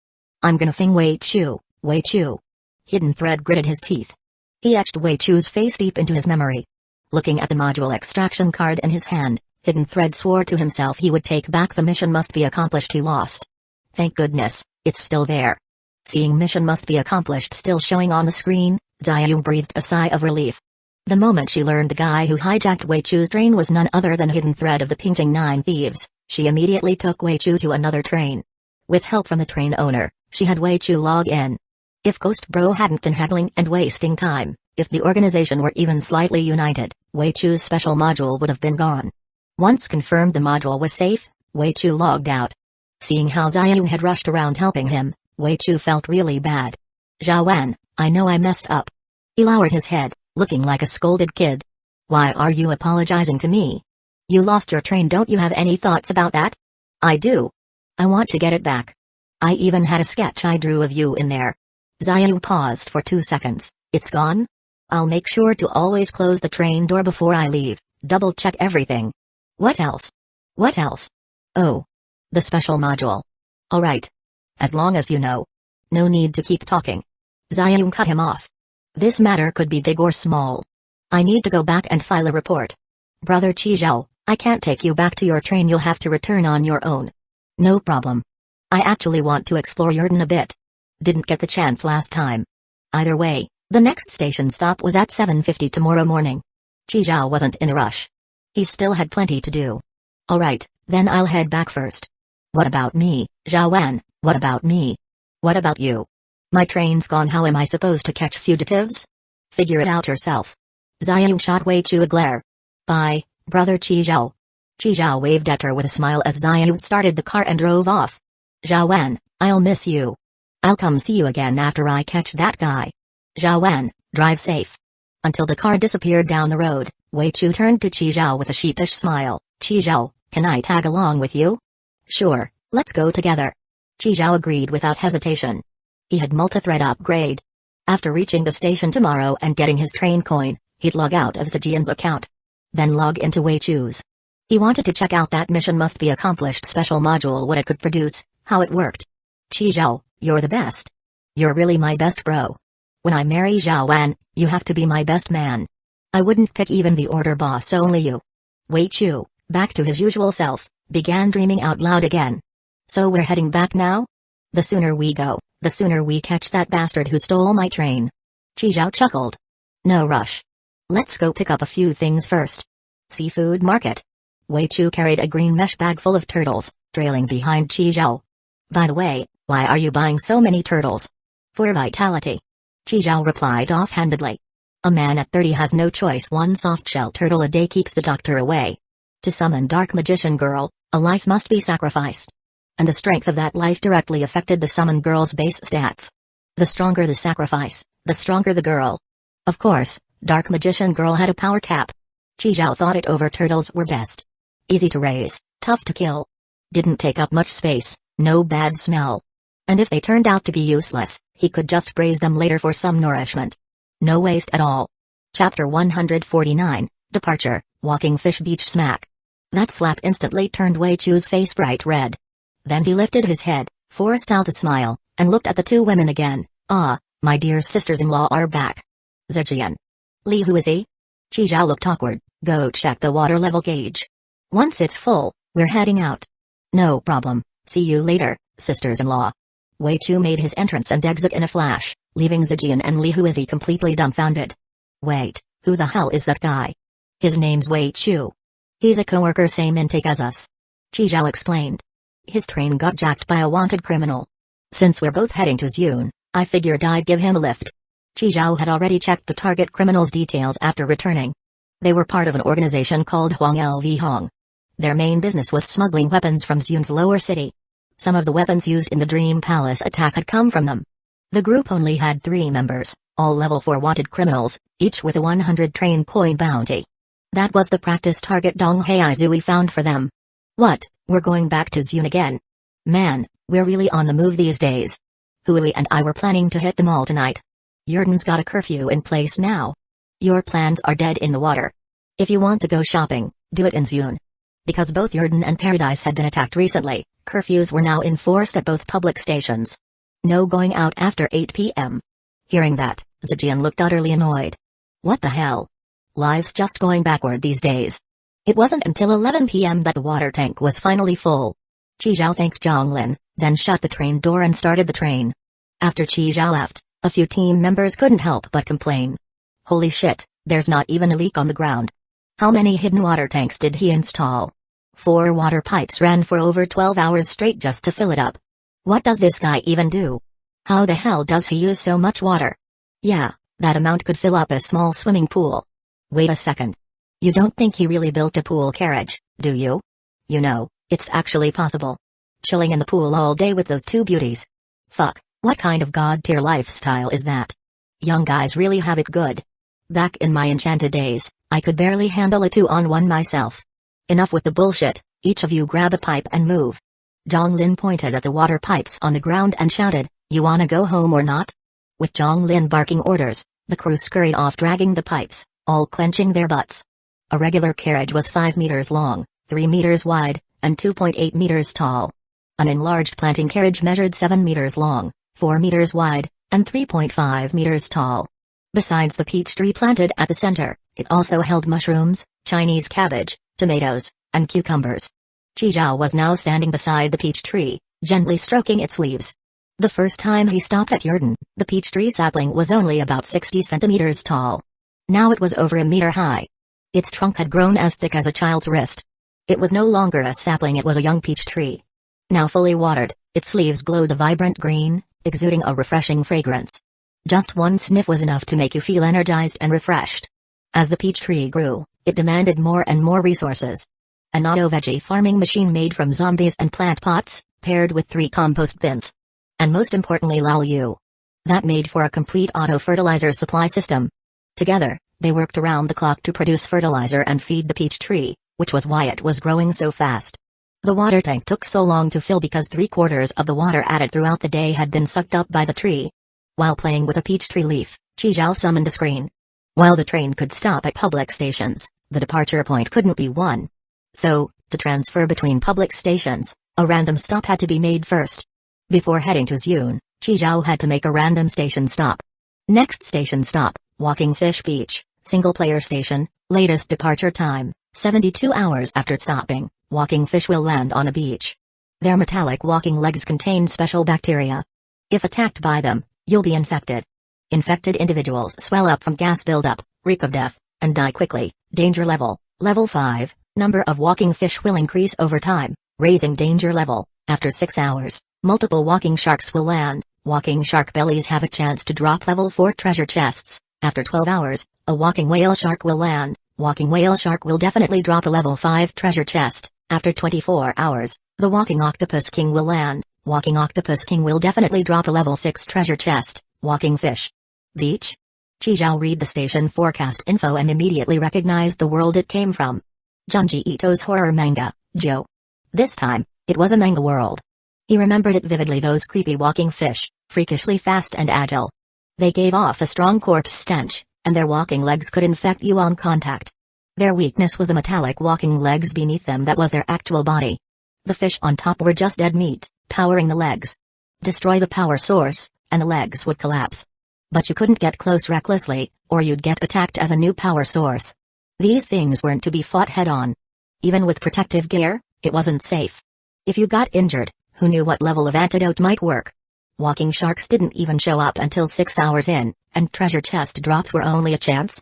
I'm gonna fing Wei Chu, Wei Chu. Hidden Thread gritted his teeth. He etched Wei Chu's face deep into his memory. Looking at the module extraction card in his hand, Hidden Thread swore to himself he would take back the mission must be accomplished he lost. Thank goodness, it's still there. Seeing mission must be accomplished still showing on the screen, Xiaoyu breathed a sigh of relief. The moment she learned the guy who hijacked Wei Chu's train was none other than Hidden Thread of the Pingjing 9 Thieves, she immediately took Wei Chu to another train. With help from the train owner, she had Wei Chu log in. If Ghost Bro hadn't been haggling and wasting time, if the organization were even slightly united, Wei Chu's special module would have been gone. Once confirmed the module was safe, Wei Chu logged out. Seeing how Xiaoyu had rushed around helping him, Wei Chu felt really bad. Zhaowan, I know I messed up. He lowered his head, looking like a scolded kid. Why are you apologizing to me? You lost your train, don't you have any thoughts about that? I do. I want to get it back. I even had a sketch I drew of you in there. Xiaoyu paused for 2 seconds. It's gone? I'll make sure to always close the train door before I leave, double check everything. What else? What else? Oh. The special module. Alright. As long as you know. No need to keep talking. Xiaoyu cut him off. This matter could be big or small. I need to go back and file a report. Brother Chizhou, I can't take you back to your train, you'll have to return on your own. No problem. I actually want to explore Yurden a bit. Didn't get the chance last time. Either way, the next station stop was at 7:50 tomorrow morning. Chizhou wasn't in a rush. He still had plenty to do. Alright, then I'll head back first. What about me, Zhaowan? What about me? What about you? My train's gone, how am I supposed to catch fugitives? Figure it out yourself. Xiao shot Wei Chu a glare. Bye, brother Chizhou. Chizhou waved at her with a smile as Xiao started the car and drove off. Zhaowan, I'll miss you. I'll come see you again after I catch that guy. Zhaowan, drive safe. Until the car disappeared down the road, Wei Chu turned to Chizhou with a sheepish smile. Chizhou, can I tag along with you? Sure, let's go together. Chizhou agreed without hesitation. He had multi-thread upgrade. After reaching the station tomorrow and getting his train coin, he'd log out of Zijian's account. Then log into Wei Chu's. He wanted to check out that mission must be accomplished special module, what it could produce, how it worked. Chizhou, you're the best. You're really my best bro. When I marry Zhaowan, you have to be my best man. I wouldn't pick even the order boss, only you. Wei Chu, back to his usual self, began dreaming out loud again. So we're heading back now? The sooner we go, the sooner we catch that bastard who stole my train. Chizhou chuckled. No rush. Let's go pick up a few things first. Seafood market. Wei Chu carried a green mesh bag full of turtles, trailing behind Chizhou. By the way, why are you buying so many turtles? For vitality. Chizhou replied offhandedly. A man at 30 has no choice, one softshell turtle a day keeps the doctor away. To summon Dark Magician Girl, a life must be sacrificed. And the strength of that life directly affected the summon girl's base stats. The stronger the sacrifice, the stronger the girl. Of course, Dark Magician Girl had a power cap. Chizhou thought it over, turtles were best. Easy to raise, tough to kill. Didn't take up much space, no bad smell. And if they turned out to be useless, he could just braise them later for some nourishment. No waste at all. Chapter 149, Departure, Walking Fish Beach Smack. That slap instantly turned Wei Chu's face bright red. Then he lifted his head, forced out a smile, and looked at the two women again. Ah, my dear sisters-in-law are back. Zijian. Li, who is he? Chizhou looked awkward. Go check the water level gauge. Once it's full, we're heading out. No problem, see you later, sisters-in-law. Wei Chu made his entrance and exit in a flash, leaving Zijian and Li Huizi completely dumbfounded. Wait, who the hell is that guy? His name's Wei Chu. He's a coworker, same intake as us. Chizhou explained. His train got jacked by a wanted criminal. Since we're both heading to Zune, I figured I'd give him a lift. Chizhou had already checked the target criminal's details after returning. They were part of an organization called Huang LV Hong. Their main business was smuggling weapons from Zune's lower city. Some of the weapons used in the Dream Palace attack had come from them. The group only had 3 members, all level 4 wanted criminals, each with a 100 train coin bounty. That was the practice target Dong Heizui found for them. What, we're going back to Zune again? Man, we're really on the move these days. Hui and I were planning to hit them all tonight. Yurden's got a curfew in place now. Your plans are dead in the water. If you want to go shopping, do it in Zune. Because both Yurden and Paradise had been attacked recently, curfews were now enforced at both public stations. No going out after 8 p.m. Hearing that, Zijian looked utterly annoyed. What the hell? Life's just going backward these days. It wasn't until 11 p.m. that the water tank was finally full. Chizhou thanked Zhonglin, then shut the train door and started the train. After Chizhou left, a few team members couldn't help but complain. Holy shit, there's not even a leak on the ground. How many hidden water tanks did he install? 4 water pipes ran for over 12 hours straight just to fill it up. What does this guy even do? How the hell does he use so much water? Yeah, that amount could fill up a small swimming pool. Wait a second. You don't think he really built a pool carriage, do you? You know, it's actually possible. Chilling in the pool all day with those 2 beauties. Fuck, what kind of god-tier lifestyle is that? Young guys really have it good. Back in my enchanted days, I could barely handle a 2-on-1 myself. Enough with the bullshit, each of you grab a pipe and move. Zhonglin pointed at the water pipes on the ground and shouted, you wanna go home or not? With Zhonglin barking orders, the crew scurried off dragging the pipes, all clenching their butts. A regular carriage was 5 meters long, 3 meters wide, and 2.8 meters tall. An enlarged planting carriage measured 7 meters long, 4 meters wide, and 3.5 meters tall. Besides the peach tree planted at the center, It also held mushrooms, Chinese cabbage, tomatoes, and cucumbers. Chizhao was now standing beside the peach tree, gently stroking its leaves. The first time he stopped at Yurden, the peach tree sapling was only about 60 centimeters tall. Now it was over a meter high. Its trunk had grown as thick as a child's wrist. It was no longer a sapling, it was a young peach tree. Now fully watered, its leaves glowed a vibrant green, exuding a refreshing fragrance. Just one sniff was enough to make you feel energized and refreshed. As the peach tree grew, it demanded more and more resources. An auto-veggie farming machine made from zombies and plant pots, paired with 3 compost bins. And most importantly Yu. That made for a complete auto-fertilizer supply system. Together, they worked around the clock to produce fertilizer and feed the peach tree, which was why it was growing so fast. The water tank took so long to fill because 3/4 of the water added throughout the day had been sucked up by the tree. While playing with a peach tree leaf, Chizhao summoned a screen. While the train could stop at public stations, the departure point couldn't be one. So, to transfer between public stations, a random stop had to be made first. Before heading to Zune, Chizhao had to make a random station stop. Next station stop, Walking Fish Beach, single-player station, latest departure time, 72 hours after stopping, walking fish will land on a beach. Their metallic walking legs contain special bacteria. If attacked by them, you'll be infected. Infected individuals swell up from gas buildup, reek of death, and die quickly. Danger level, level 5, number of walking fish will increase over time, raising danger level. After 6 hours, multiple walking sharks will land. Walking shark bellies have a chance to drop level 4 treasure chests. After 12 hours, a walking whale shark will land. Walking whale shark will definitely drop a level 5 treasure chest. After 24 hours, the walking octopus king will land. Walking octopus king will definitely drop a level 6 treasure chest. Walking fish beach. Chizhao read the station forecast info and immediately recognized the world it came from. Junji Ito's horror manga, Joe. This time, it was a manga world. He remembered it vividly, those creepy walking fish, freakishly fast and agile. They gave off a strong corpse stench, and their walking legs could infect you on contact. Their weakness was the metallic walking legs beneath them that was their actual body. The fish on top were just dead meat, powering the legs. Destroy the power source, and the legs would collapse. But you couldn't get close recklessly, or you'd get attacked as a new power source. These things weren't to be fought head-on. Even with protective gear, it wasn't safe. If you got injured, who knew what level of antidote might work? Walking sharks didn't even show up until 6 hours in, and treasure chest drops were only a chance.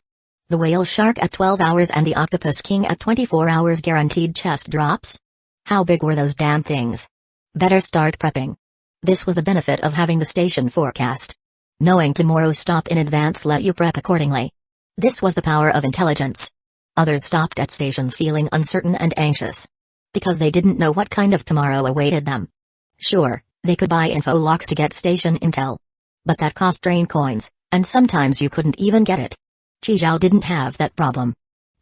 The whale shark at 12 hours and the octopus king at 24 hours guaranteed chest drops? How big were those damn things? Better start prepping. This was the benefit of having the station forecast. Knowing tomorrow's stop in advance let you prep accordingly. This was the power of intelligence. Others stopped at stations feeling uncertain and anxious. Because they didn't know what kind of tomorrow awaited them. Sure, they could buy info locks to get station intel. But that cost train coins, and sometimes you couldn't even get it. Chizhao didn't have that problem.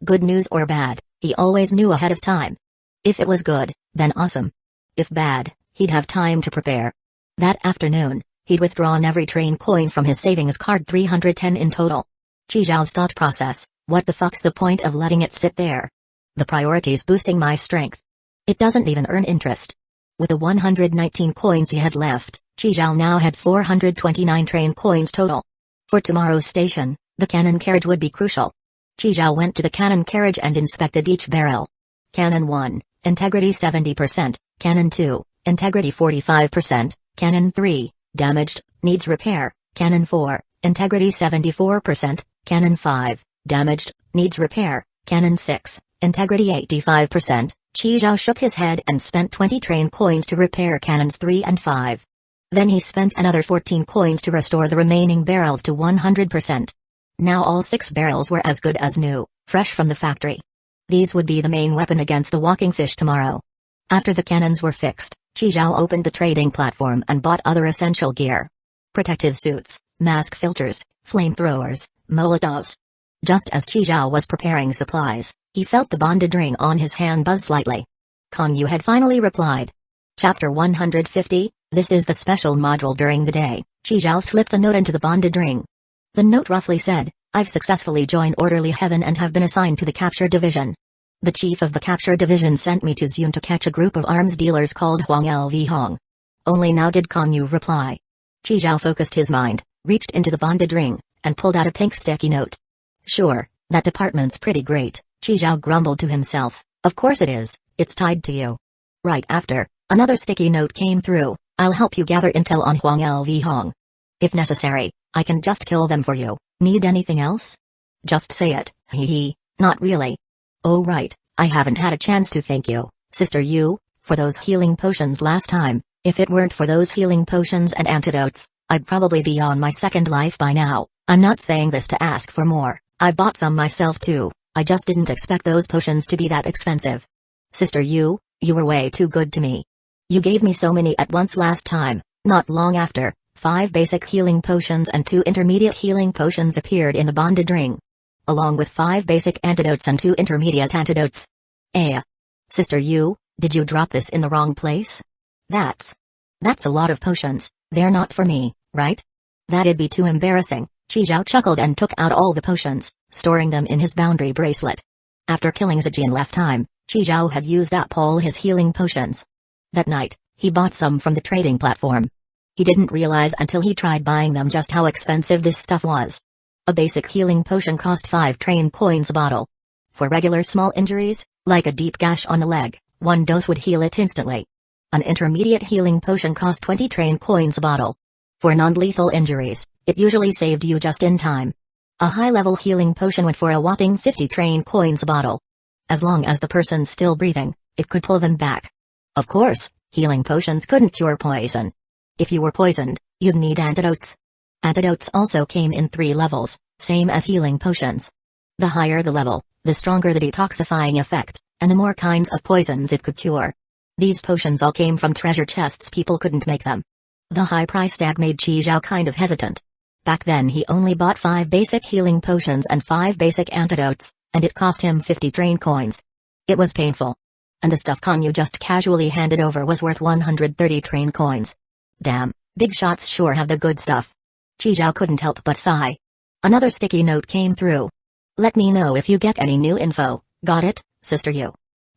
Good news or bad, he always knew ahead of time. If it was good, then awesome. If bad, he'd have time to prepare. That afternoon, he'd withdrawn every train coin from his savings card, 310 in total. Chizhao's thought process, what the fuck's the point of letting it sit there? The priority's boosting my strength. It doesn't even earn interest. With the 119 coins he had left, Chizhao now had 429 train coins total. For tomorrow's station, the cannon carriage would be crucial. Chizhao went to the cannon carriage and inspected each barrel. Cannon 1, integrity 70%, Cannon 2, integrity 45%, Cannon 3, damaged, needs repair, Cannon 4, integrity 74%, Cannon 5, damaged, needs repair, Cannon 6, integrity 85%. Chizhao shook his head and spent 20 train coins to repair cannons 3 and 5. Then he spent another 14 coins to restore the remaining barrels to 100%. Now all 6 barrels were as good as new, fresh from the factory. These would be the main weapon against the walking fish tomorrow. After the cannons were fixed, Chizhao opened the trading platform and bought other essential gear. Protective suits, mask filters, flamethrowers, molotovs. Just as Chizhao was preparing supplies, he felt the bonded ring on his hand buzz slightly. Konyu had finally replied. Chapter 150, this is the special module during the day. Chizhao slipped a note into the bonded ring. The note roughly said, I've successfully joined Orderly Heaven and have been assigned to the Capture Division. The chief of the Capture Division sent me to Zune to catch a group of arms dealers called Huang LV Hong. Only now did Konyu reply. Chizhao focused his mind, reached into the bonded ring, and pulled out a pink sticky note. Sure, That department's pretty great, Qizhao grumbled to himself. Of course it is, it's tied to you. Right after, another sticky note came through. I'll help you gather intel on Huang LV Hong. If necessary, I can just kill them for you. Need anything else? Just say it, hee. Not really. Oh right, I haven't had a chance to thank you, Sister Yu, for those healing potions last time. If it weren't for those healing potions and antidotes, I'd probably be on my second life by now. I'm not saying this to ask for more, I bought some myself too, I just didn't expect those potions to be that expensive. Sister Yu, you were way too good to me. You gave me so many at once last time. Not long after, 5 basic healing potions and 2 intermediate healing potions appeared in the bonded ring. Along with 5 basic antidotes and 2 intermediate antidotes. Sister Yu, did you drop this in the wrong place? That's a lot of potions, they're not for me, right? That'd be too embarrassing. Qizhao chuckled and took out all the potions, storing them in his boundary bracelet. After killing Zijian last time, Qizhao had used up all his healing potions. That night, he bought some from the trading platform. He didn't realize until he tried buying them just how expensive this stuff was. A basic healing potion cost 5 train coins a bottle. For regular small injuries, like a deep gash on a leg, 1 dose would heal it instantly. An intermediate healing potion cost 20 train coins a bottle. For non-lethal injuries, it usually saved you just in time. A high-level healing potion went for a whopping 50 train coins a bottle. As long as the person's still breathing, it could pull them back. Of course, healing potions couldn't cure poison. If you were poisoned, you'd need antidotes. Antidotes also came in 3 levels, same as healing potions. The higher the level, the stronger the detoxifying effect, and the more kinds of poisons it could cure. These potions all came from treasure chests, people couldn't make them. The high price tag made Qizhao kind of hesitant. Back then he only bought 5 basic healing potions and 5 basic antidotes, and it cost him 50 train coins. It was painful. And the stuff Kanyu just casually handed over was worth 130 train coins. Damn, big shots sure have the good stuff. Qizhao couldn't help but sigh. Another sticky note came through. Let me know if you get any new info. Got it, Sister Yu.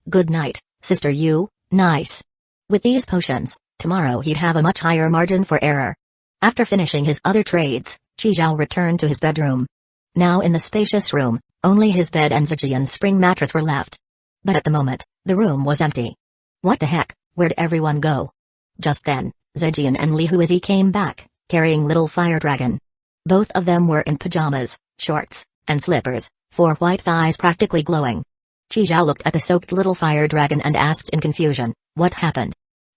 Good night, Sister Yu. Nice. With these potions, tomorrow he'd have a much higher margin for error. After finishing his other trades, Qizhao returned to his bedroom. Now in the spacious room, only his bed and Zijian's spring mattress were left. But at the moment, the room was empty. What the heck, where'd everyone go? Just then, Zijian and Li Huizi came back, carrying little fire dragon. Both of them were in pajamas, shorts, and slippers, 4 white thighs practically glowing. Qizhao looked at the soaked little fire dragon and asked in confusion, what happened?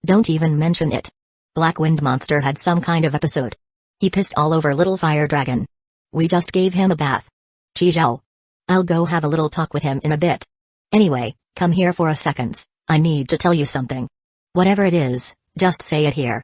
Don't even mention it. Black Wind Monster had some kind of episode. He pissed all over little fire dragon. We just gave him a bath. Qizhao. I'll go have a little talk with him in a bit. Anyway, come here for a second, I need to tell you something. Whatever it is, just say it here.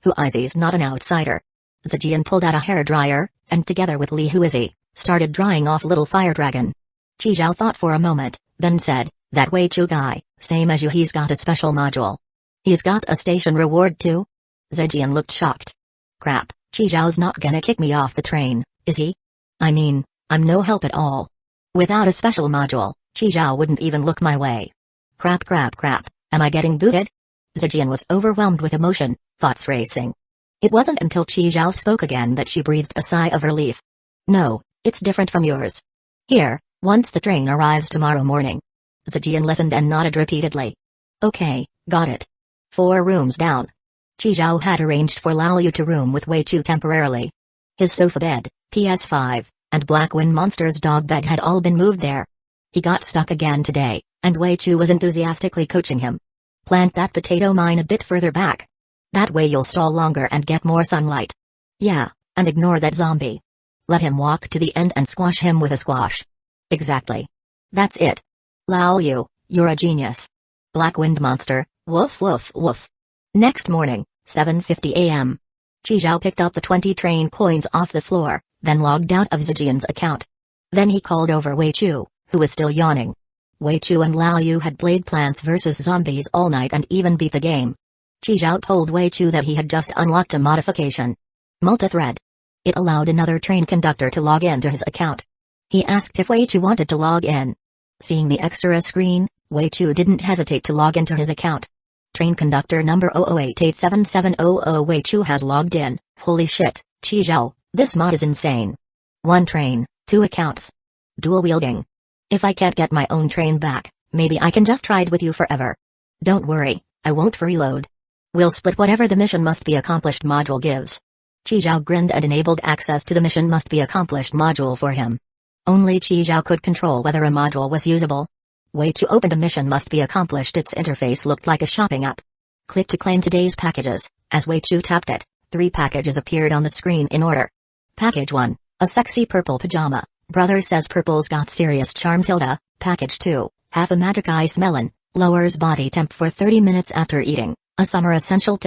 Huizi's not an outsider. Zijian pulled out a hairdryer, and together with Li Huizi, started drying off little fire dragon. Qizhao thought for a moment, then said, that Weichu guy, same as you, he's got a special module. He's got a station reward too? Zijian looked shocked. Crap, Qizhao's not gonna kick me off the train, is he? I mean, I'm no help at all. Without a special module, Qizhao wouldn't even look my way. Crap, am I getting booted? Zijian was overwhelmed with emotion, thoughts racing. It wasn't until Qizhao spoke again that she breathed a sigh of relief. No, it's different from yours. Here, once the train arrives tomorrow morning. Zijian listened and nodded repeatedly. Okay, got it. 4 rooms down. Qizhao had arranged for Laoyu to room with Weichu temporarily. His sofa bed, PS5, and Black Wind Monster's dog bed had all been moved there. He got stuck again today, and Weichu was enthusiastically coaching him. Plant that potato mine a bit further back. That way you'll stall longer and get more sunlight. Yeah, and ignore that zombie. Let him walk to the end and squash him with a squash. Exactly. That's it. Laoyu, you're a genius. Black Wind Monster, woof woof woof. Next morning, 7:50 a.m. Qizhao picked up the 20 train coins off the floor, then logged out of Zijian's account. Then he called over Weichu, who was still yawning. Weichu and Laoyu had played Plants vs. Zombies all night and even beat the game. Qizhao told Weichu that he had just unlocked a modification. Multithread. It allowed another train conductor to log in to his account. He asked if Weichu wanted to log in. Seeing the extra screen, Weichu didn't hesitate to log into his account. Train conductor number 00887700 Weichu has logged in. Holy shit, Qizhao, this mod is insane. 1 train, 2 accounts. Dual wielding. If I can't get my own train back, maybe I can just ride with you forever. Don't worry, I won't freeload. We'll split whatever the mission must be accomplished module gives. Chizhao grinned and enabled access to the mission must be accomplished module for him. Only Chizhao could control whether a module was usable. Way to open the mission must be accomplished. Its interface looked like a shopping app. Click to claim today's packages. As Wei Chu tapped it, 3 packages appeared on the screen in order. Package 1, a sexy purple pajama. Brother says purple's got serious charm. Package 2, half a magic ice melon, lowers body temp for 30 minutes after eating, a summer essential.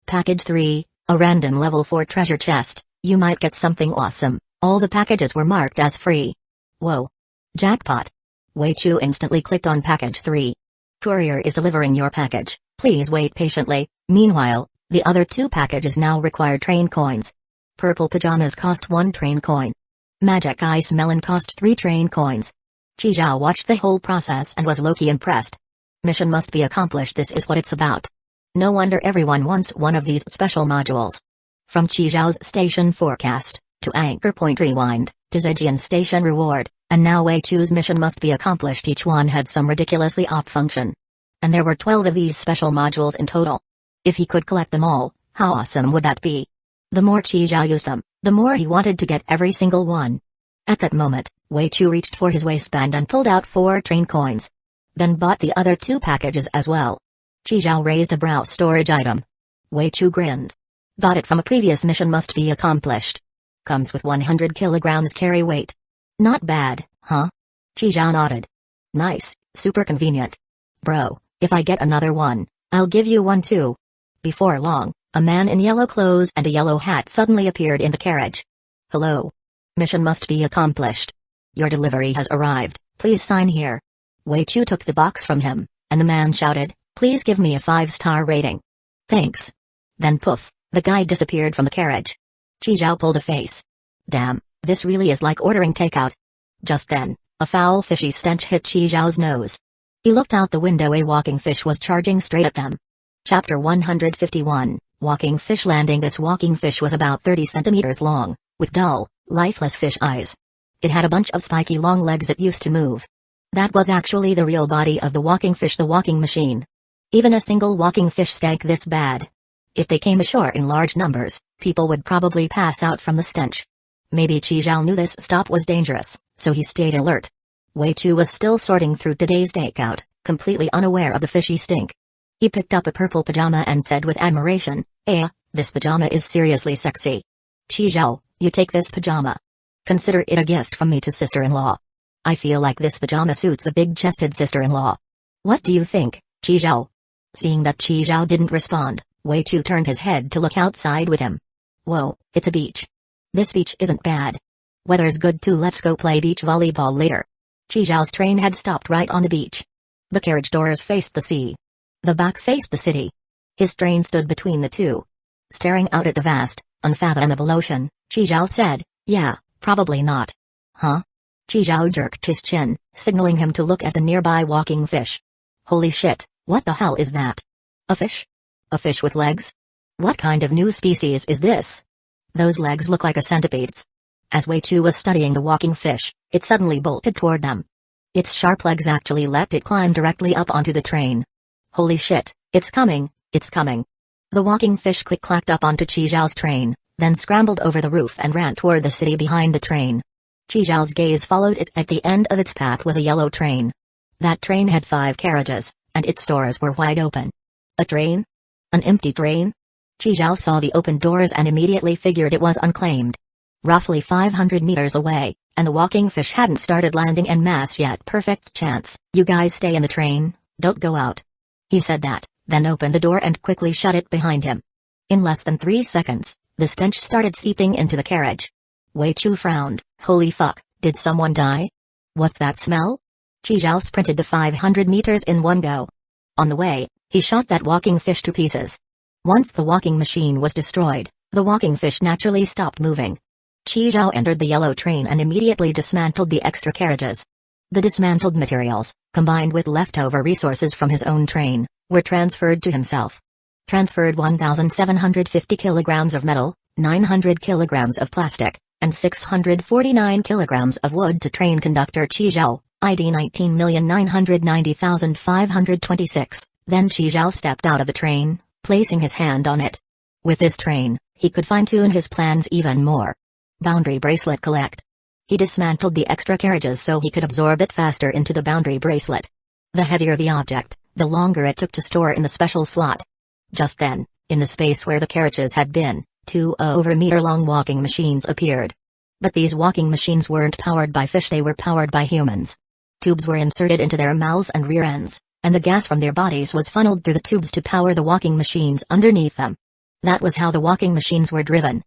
Package 3, a random level 4 treasure chest, you might get something awesome. All the packages were marked as free. Whoa. Jackpot. Wei Chu instantly clicked on package 3. Courier is delivering your package, please wait patiently. Meanwhile, the other 2 packages now require train coins. Purple pajamas cost 1 train coin. Magic ice melon cost 3 train coins. Chizhao watched the whole process and was low-key impressed. Mission must be accomplished, this is what it's about. No wonder everyone wants one of these special modules. From Chizhao's station forecast, to Anchor Point Rewind, to Zhejian Station Reward, and now Wei Chu's mission must be accomplished. Each one had some ridiculously op function. And there were 12 of these special modules in total. If he could collect them all, how awesome would that be? The more Chizhao used them, the more he wanted to get every single one. At that moment, Wei Chu reached for his waistband and pulled out 4 train coins. Then bought the other 2 packages as well. Chizhao raised a brow. Storage item. Wei Chu grinned. Got it from a previous mission must be accomplished. Comes with 100 kilograms carry weight. Not bad, huh? Chizhao nodded. Nice, super convenient. Bro, if I get another one, I'll give you one too. Before long, a man in yellow clothes and a yellow hat suddenly appeared in the carriage. Hello. Mission must be accomplished. Your delivery has arrived, please sign here. Wei Chu took the box from him, and the man shouted, please give me a 5-star rating. Thanks. Then poof, the guy disappeared from the carriage. Chizhao pulled a face. Damn, this really is like ordering takeout. Just then, a foul fishy stench hit Chizhao's nose. He looked out the window. A walking fish was charging straight at them. Chapter 151, Walking Fish Landing. This walking fish was about 30 centimeters long, with dull, lifeless fish eyes. It had a bunch of spiky long legs it used to move. That was actually the real body of the walking fish, the walking machine. Even a single walking fish stank this bad. If they came ashore in large numbers, people would probably pass out from the stench. Maybe Chizhao knew this stop was dangerous, so he stayed alert. Wei Chu was still sorting through today's takeout, completely unaware of the fishy stink. He picked up a purple pajama and said with admiration, this pajama is seriously sexy. Chizhao, you take this pajama. Consider it a gift from me to sister-in-law. I feel like this pajama suits a big-chested sister-in-law. What do you think, Chizhao? Seeing that Chizhao didn't respond, Wei Chu turned his head to look outside with him. Whoa, it's a beach. This beach isn't bad. Weather's good too, let's go play beach volleyball later. Chizhao's train had stopped right on the beach. The carriage doors faced the sea. The back faced the city. His train stood between the two. Staring out at the vast, unfathomable ocean, Chizhao said, yeah, probably not. Huh? Chizhao jerked his chin, signaling him to look at the nearby walking fish. Holy shit, what the hell is that? A fish? A fish with legs? What kind of new species is this? Those legs look like a centipede's. As Wei Chu was studying the walking fish, it suddenly bolted toward them. Its sharp legs actually let it climb directly up onto the train. Holy shit, it's coming, it's coming. The walking fish click-clacked up onto Chizhao's train, then scrambled over the roof and ran toward the city behind the train. Chizhao's gaze followed it. At the end of its path was a yellow train. That train had 5 carriages, and its doors were wide open. A train? An empty train? Chizhao saw the open doors and immediately figured it was unclaimed. Roughly 500 meters away, and the walking fish hadn't started landing en masse yet. Perfect chance. You guys stay in the train, don't go out. He said that, then opened the door and quickly shut it behind him. In less than 3 seconds, the stench started seeping into the carriage. Wei Chu frowned. Holy fuck, did someone die? What's that smell? Chizhao sprinted the 500 meters in one go. On the way, he shot that walking fish to pieces. Once the walking machine was destroyed, the walking fish naturally stopped moving. Chizhao entered the yellow train and immediately dismantled the extra carriages. The dismantled materials, combined with leftover resources from his own train, were transferred to himself. Transferred 1,750 kilograms of metal, 900 kilograms of plastic, and 649 kilograms of wood to train conductor Qizhou, ID 19,990,526. Then Qizhou stepped out of the train, placing his hand on it. With this train, he could fine-tune his plans even more. Boundary bracelet collect. He dismantled the extra carriages so he could absorb it faster into the boundary bracelet. The heavier the object, the longer it took to store in the special slot. Just then, in the space where the carriages had been, 2 over-meter-long walking machines appeared. But these walking machines weren't powered by fish, they were powered by humans. Tubes were inserted into their mouths and rear ends, and the gas from their bodies was funneled through the tubes to power the walking machines underneath them. That was how the walking machines were driven.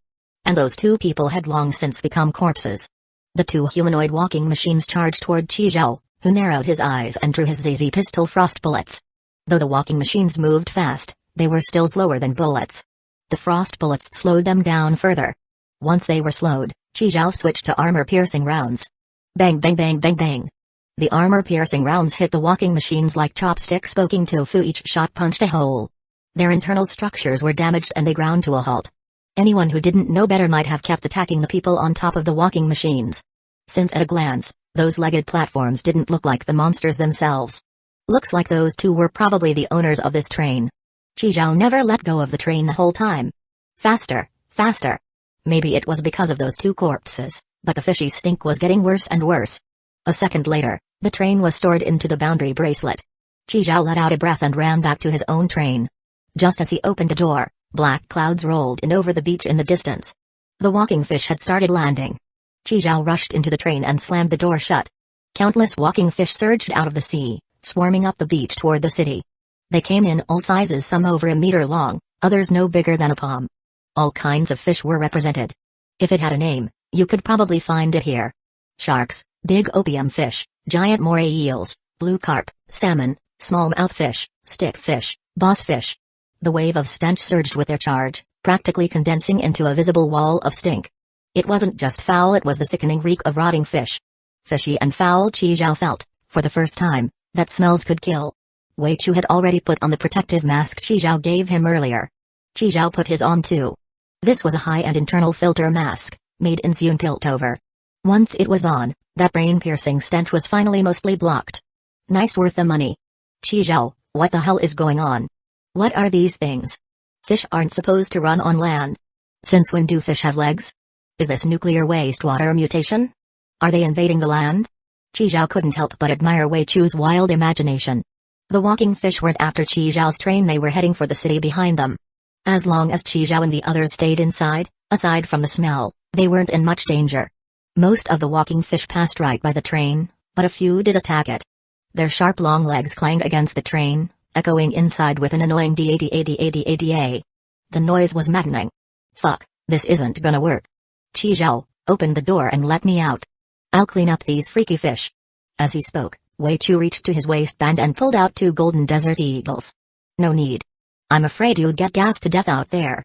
And those 2 people had long since become corpses. The 2 humanoid walking machines charged toward Qizhou, who narrowed his eyes and drew his ZZ pistol frost bullets. Though the walking machines moved fast, they were still slower than bullets. The frost bullets slowed them down further. Once they were slowed, Qizhou switched to armor-piercing rounds. Bang bang bang bang bang. The armor-piercing rounds hit the walking machines like chopsticks poking tofu. Each shot punched a hole. Their internal structures were damaged and they ground to a halt. Anyone who didn't know better might have kept attacking the people on top of the walking machines. Since at a glance, those legged platforms didn't look like the monsters themselves. Looks like those 2 were probably the owners of this train. Qizhou never let go of the train the whole time. Faster, faster. Maybe it was because of those 2 corpses, but the fishy stink was getting worse and worse. A second later, the train was stored into the boundary bracelet. Qizhou let out a breath and ran back to his own train. Just as he opened the door, black clouds rolled in over the beach in the distance. The walking fish had started landing. Qizhou rushed into the train and slammed the door shut. Countless walking fish surged out of the sea, swarming up the beach toward the city. They came in all sizes, some over a meter long, others no bigger than a palm. All kinds of fish were represented. If it had a name, you could probably find it here. Sharks, big opium fish, giant moray eels, blue carp, salmon, smallmouth fish, stickfish, boss fish. The wave of stench surged with their charge, practically condensing into a visible wall of stink. It wasn't just foul, it was the sickening reek of rotting fish. Fishy and foul, Qizhou felt, for the first time, that smells could kill. Wei Chu had already put on the protective mask Qizhou gave him earlier. Qizhou put his on too. This was a high-end internal filter mask, made in Zune Piltover. Once it was on, that brain-piercing stench was finally mostly blocked. Nice, worth the money. Qizhou, what the hell is going on? What are these things? Fish aren't supposed to run on land. Since when do fish have legs? Is this nuclear wastewater mutation? Are they invading the land? Qizhou couldn't help but admire Wei Chu's wild imagination. The walking fish weren't after Qizhou's train, they were heading for the city behind them. As long as Qizhou and the others stayed inside, aside from the smell, they weren't in much danger. Most of the walking fish passed right by the train, but a few did attack it. Their sharp long legs clanged against the train, echoing inside with an annoying da-da-da-da-da-da. The noise was maddening. Fuck, this isn't gonna work. Qizhou, open the door and let me out. I'll clean up these freaky fish. As he spoke, Wei Chu reached to his waistband and pulled out 2 golden desert eagles. No need. I'm afraid you'd get gassed to death out there.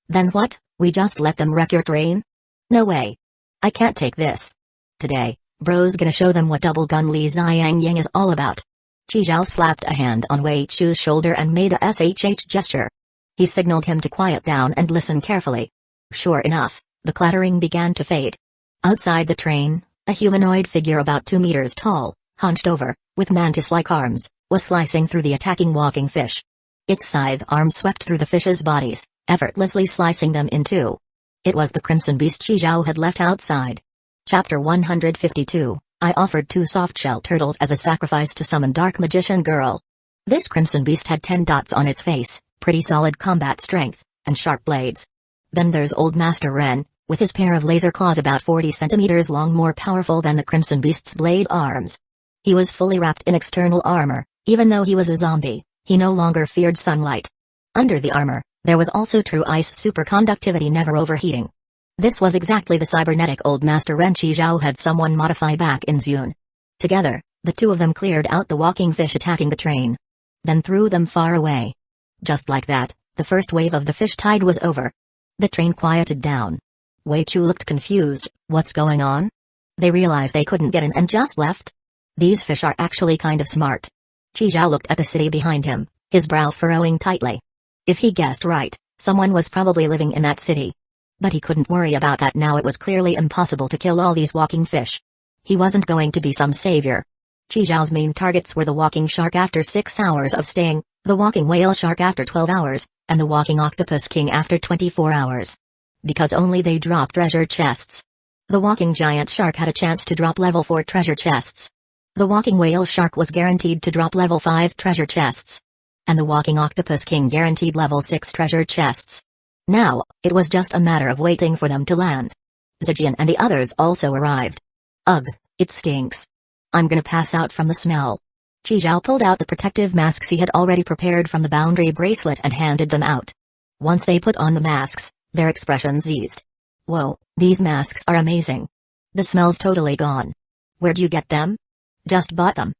Then what, we just let them wreck your train? No way. I can't take this. Today, bro's gonna show them what double gun Li Xiang Yang is all about. Qizhou slapped a hand on Wei Chu's shoulder and made a SHH gesture. He signaled him to quiet down and listen carefully. Sure enough, the clattering began to fade. Outside the train, a humanoid figure about 2 meters tall, hunched over, with mantis-like arms, was slicing through the attacking walking fish. Its scythe arms swept through the fish's bodies, effortlessly slicing them in 2. It was the crimson beast Qizhou had left outside. Chapter 152, I offered 2 softshell turtles as a sacrifice to summon Dark Magician Girl. This crimson beast had 10 dots on its face, pretty solid combat strength, and sharp blades. Then there's Old Master Ren, with his pair of laser claws about 40 centimeters long, more powerful than the crimson beast's blade arms. He was fully wrapped in external armor. Even though he was a zombie, he no longer feared sunlight. Under the armor, there was also true ice superconductivity, never overheating. This was exactly the cybernetic Old Master Ren Qizhou had someone modify back in Zune. Together, the 2 of them cleared out the walking fish attacking the train. Then threw them far away. Just like that, the first wave of the fish tide was over. The train quieted down. Wei Chu looked confused. What's going on? They realized they couldn't get in and just left? These fish are actually kind of smart. Qizhou looked at the city behind him, his brow furrowing tightly. If he guessed right, someone was probably living in that city. But he couldn't worry about that now. It was clearly impossible to kill all these walking fish. He wasn't going to be some savior. Chi Zhao's main targets were the walking shark after 6 hours of staying, the walking whale shark after 12 hours, and the walking octopus king after 24 hours. Because only they drop treasure chests. The walking giant shark had a chance to drop level 4 treasure chests. The walking whale shark was guaranteed to drop level 5 treasure chests. And the walking octopus king guaranteed level 6 treasure chests. Now, it was just a matter of waiting for them to land. Zijian and the others also arrived. Ugh, it stinks. I'm gonna pass out from the smell. Chi Zhao pulled out the protective masks he had already prepared from the boundary bracelet and handed them out. Once they put on the masks, their expressions eased. Whoa, these masks are amazing. The smell's totally gone. Where'd you get them? Just bought them.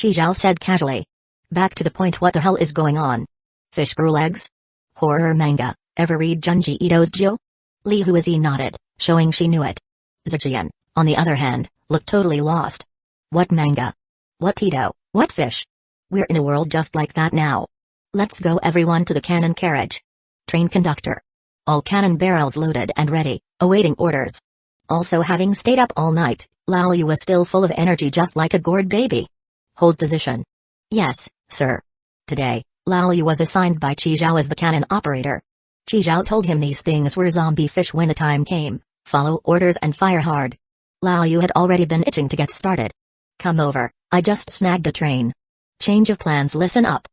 Chi Zhao said casually. Back to the point, what the hell is going on? Fish gruel eggs? Horror manga, ever read Junji Ito's Joe? Li Huizi nodded, showing she knew it. Zijian, on the other hand, looked totally lost. What manga? What Ito? What fish? We're in a world just like that now. Let's go everyone to the cannon carriage. Train conductor. All cannon barrels loaded and ready, awaiting orders. Also, having stayed up all night, Lao Yu was still full of energy just like a gourd baby. Hold position. Yes, sir. Today, Lao Yu was assigned by Chi Zhao as the cannon operator. Chi Zhao told him these things were zombie fish when the time came, follow orders and fire hard. Lao Yu had already been itching to get started. Come over, I just snagged a train. Change of plans, listen up.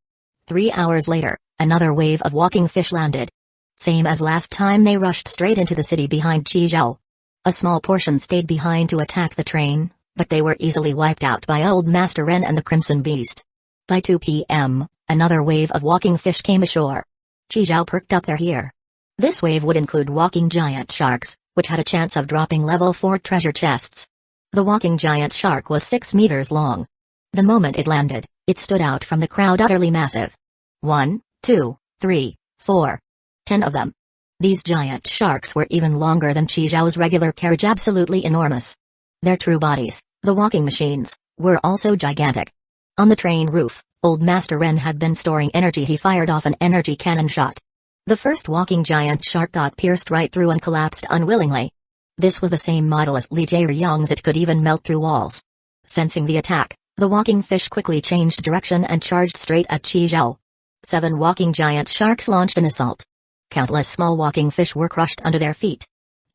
3 hours later, another wave of walking fish landed. Same as last time, they rushed straight into the city behind Chi Zhao. A small portion stayed behind to attack the train, but they were easily wiped out by Old Master Ren and the Crimson Beast. By 2 p.m., another wave of walking fish came ashore. Chi Zhao perked up their ear. This wave would include walking giant sharks, which had a chance of dropping level 4 treasure chests. The walking giant shark was 6 meters long. The moment it landed, it stood out from the crowd, utterly massive. 1, 2, 3, 4. 10 of them. These giant sharks were even longer than Chi Zhao's regular carriage, absolutely enormous. Their true bodies, the walking machines, were also gigantic. On the train roof, Old Master Ren had been storing energy. He fired off an energy cannon shot. The first walking giant shark got pierced right through and collapsed unwillingly. This was the same model as Li Jieyang's. It could even melt through walls. Sensing the attack, the walking fish quickly changed direction and charged straight at Chi Zhao. 7 walking giant sharks launched an assault. Countless small walking fish were crushed under their feet.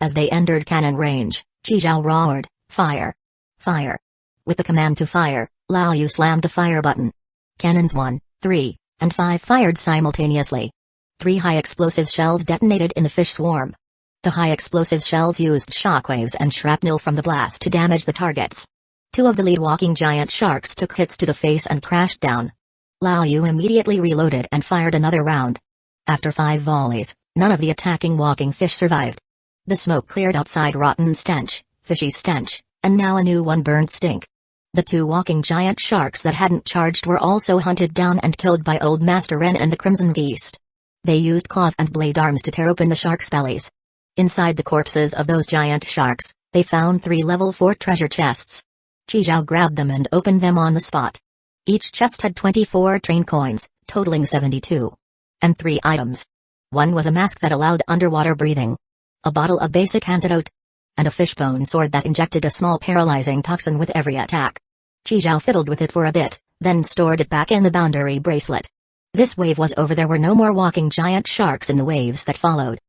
As they entered cannon range, Chi Zhao roared, "Fire! Fire!" With the command to fire, Lao Yu slammed the fire button. Cannons 1, 3, and 5 fired simultaneously. 3 high explosive shells detonated in the fish swarm. The high explosive shells used shockwaves and shrapnel from the blast to damage the targets. 2 of the lead walking giant sharks took hits to the face and crashed down. Lao Yu immediately reloaded and fired another round. After 5 volleys, none of the attacking walking fish survived. The smoke cleared outside, rotten stench, fishy stench, and now a new one, burnt stink. The 2 walking giant sharks that hadn't charged were also hunted down and killed by Old Master Ren and the Crimson Beast. They used claws and blade arms to tear open the sharks' bellies. Inside the corpses of those giant sharks, they found 3 level 4 treasure chests. Chi Zhao grabbed them and opened them on the spot. Each chest had 24 train coins, totaling 72. And 3 items. One was a mask that allowed underwater breathing. A bottle of basic antidote. And a fishbone sword that injected a small paralyzing toxin with every attack. Chi Zhao fiddled with it for a bit, then stored it back in the boundary bracelet. This wave was over. There were no more walking giant sharks in the waves that followed.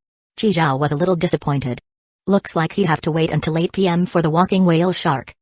Chi Zhao was a little disappointed. Looks like he'd have to wait until 8 p.m. for the walking whale shark.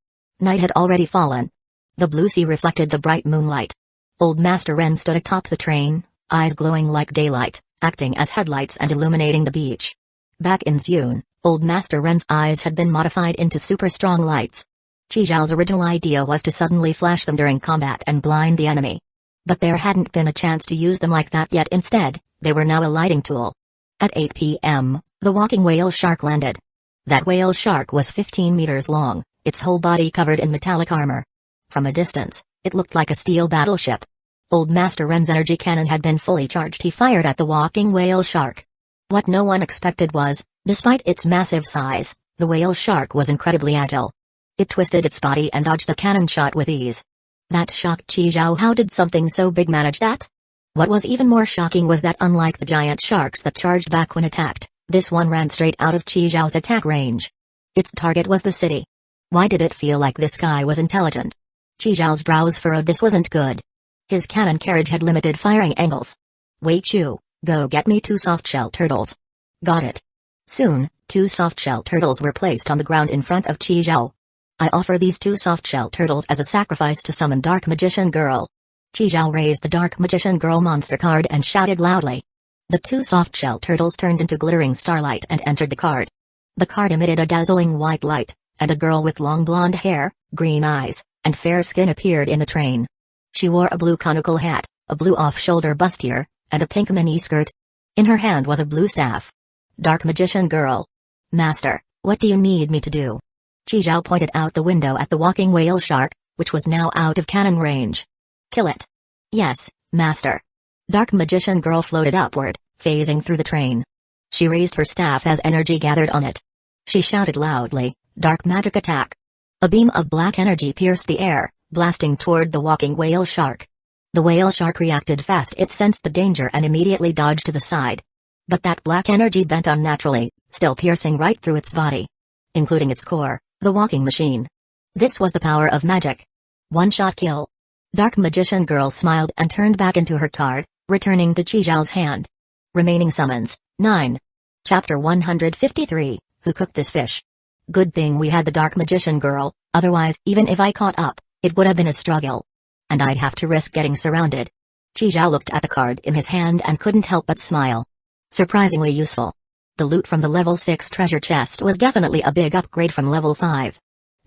Night had already fallen. The blue sea reflected the bright moonlight. Old Master Ren stood atop the train, eyes glowing like daylight, acting as headlights and illuminating the beach. Back in Zune, Old Master Ren's eyes had been modified into super strong lights. Chi Zhao's original idea was to suddenly flash them during combat and blind the enemy. But there hadn't been a chance to use them like that yet. Instead, they were now a lighting tool. At 8 p.m., the walking whale shark landed. That whale shark was 15 meters long, its whole body covered in metallic armor. From a distance, it looked like a steel battleship. Old Master Ren's energy cannon had been fully charged. He fired at the walking whale shark. What no one expected was, despite its massive size, the whale shark was incredibly agile. It twisted its body and dodged the cannon shot with ease. That shocked Chi Zhao. How did something so big manage that? What was even more shocking was that unlike the giant sharks that charged back when attacked, This one ran straight out of Qi Zhao's attack range. Its target was the city. Why did it feel like this guy was intelligent? Qi Zhao's brows furrowed. This wasn't good. His cannon carriage had limited firing angles. Wei Chu, go get me 2 softshell turtles. Got it. Soon, 2 softshell turtles were placed on the ground in front of Qi Zhao. I offer these 2 softshell turtles as a sacrifice to summon Dark Magician Girl. Qi Zhao raised the Dark Magician Girl monster card and shouted loudly. The 2 softshell turtles turned into glittering starlight and entered the card. The card emitted a dazzling white light, and a girl with long blonde hair, green eyes, and fair skin appeared in the train. She wore a blue conical hat, a blue off-shoulder bustier, and a pink mini-skirt. In her hand was a blue staff. Dark Magician Girl. Master, what do you need me to do? Qi Zhao pointed out the window at the walking whale shark, which was now out of cannon range. Kill it. Yes, Master. Dark Magician Girl floated upward, phasing through the train. She raised her staff as energy gathered on it. She shouted loudly, Dark Magic Attack. A beam of black energy pierced the air, blasting toward the walking whale shark. The whale shark reacted fast. It sensed the danger and immediately dodged to the side. But that black energy bent unnaturally, still piercing right through its body. Including its core, the walking machine. This was the power of magic. One-shot kill. Dark Magician Girl smiled and turned back into her card, returning to Qi Zhao's hand. Remaining summons, 9. Chapter 153, Who Cooked This Fish? Good thing we had the Dark Magician Girl, otherwise, even if I caught up, it would have been a struggle. And I'd have to risk getting surrounded. Qi Zhao looked at the card in his hand and couldn't help but smile. Surprisingly useful. The loot from the level 6 treasure chest was definitely a big upgrade from level 5.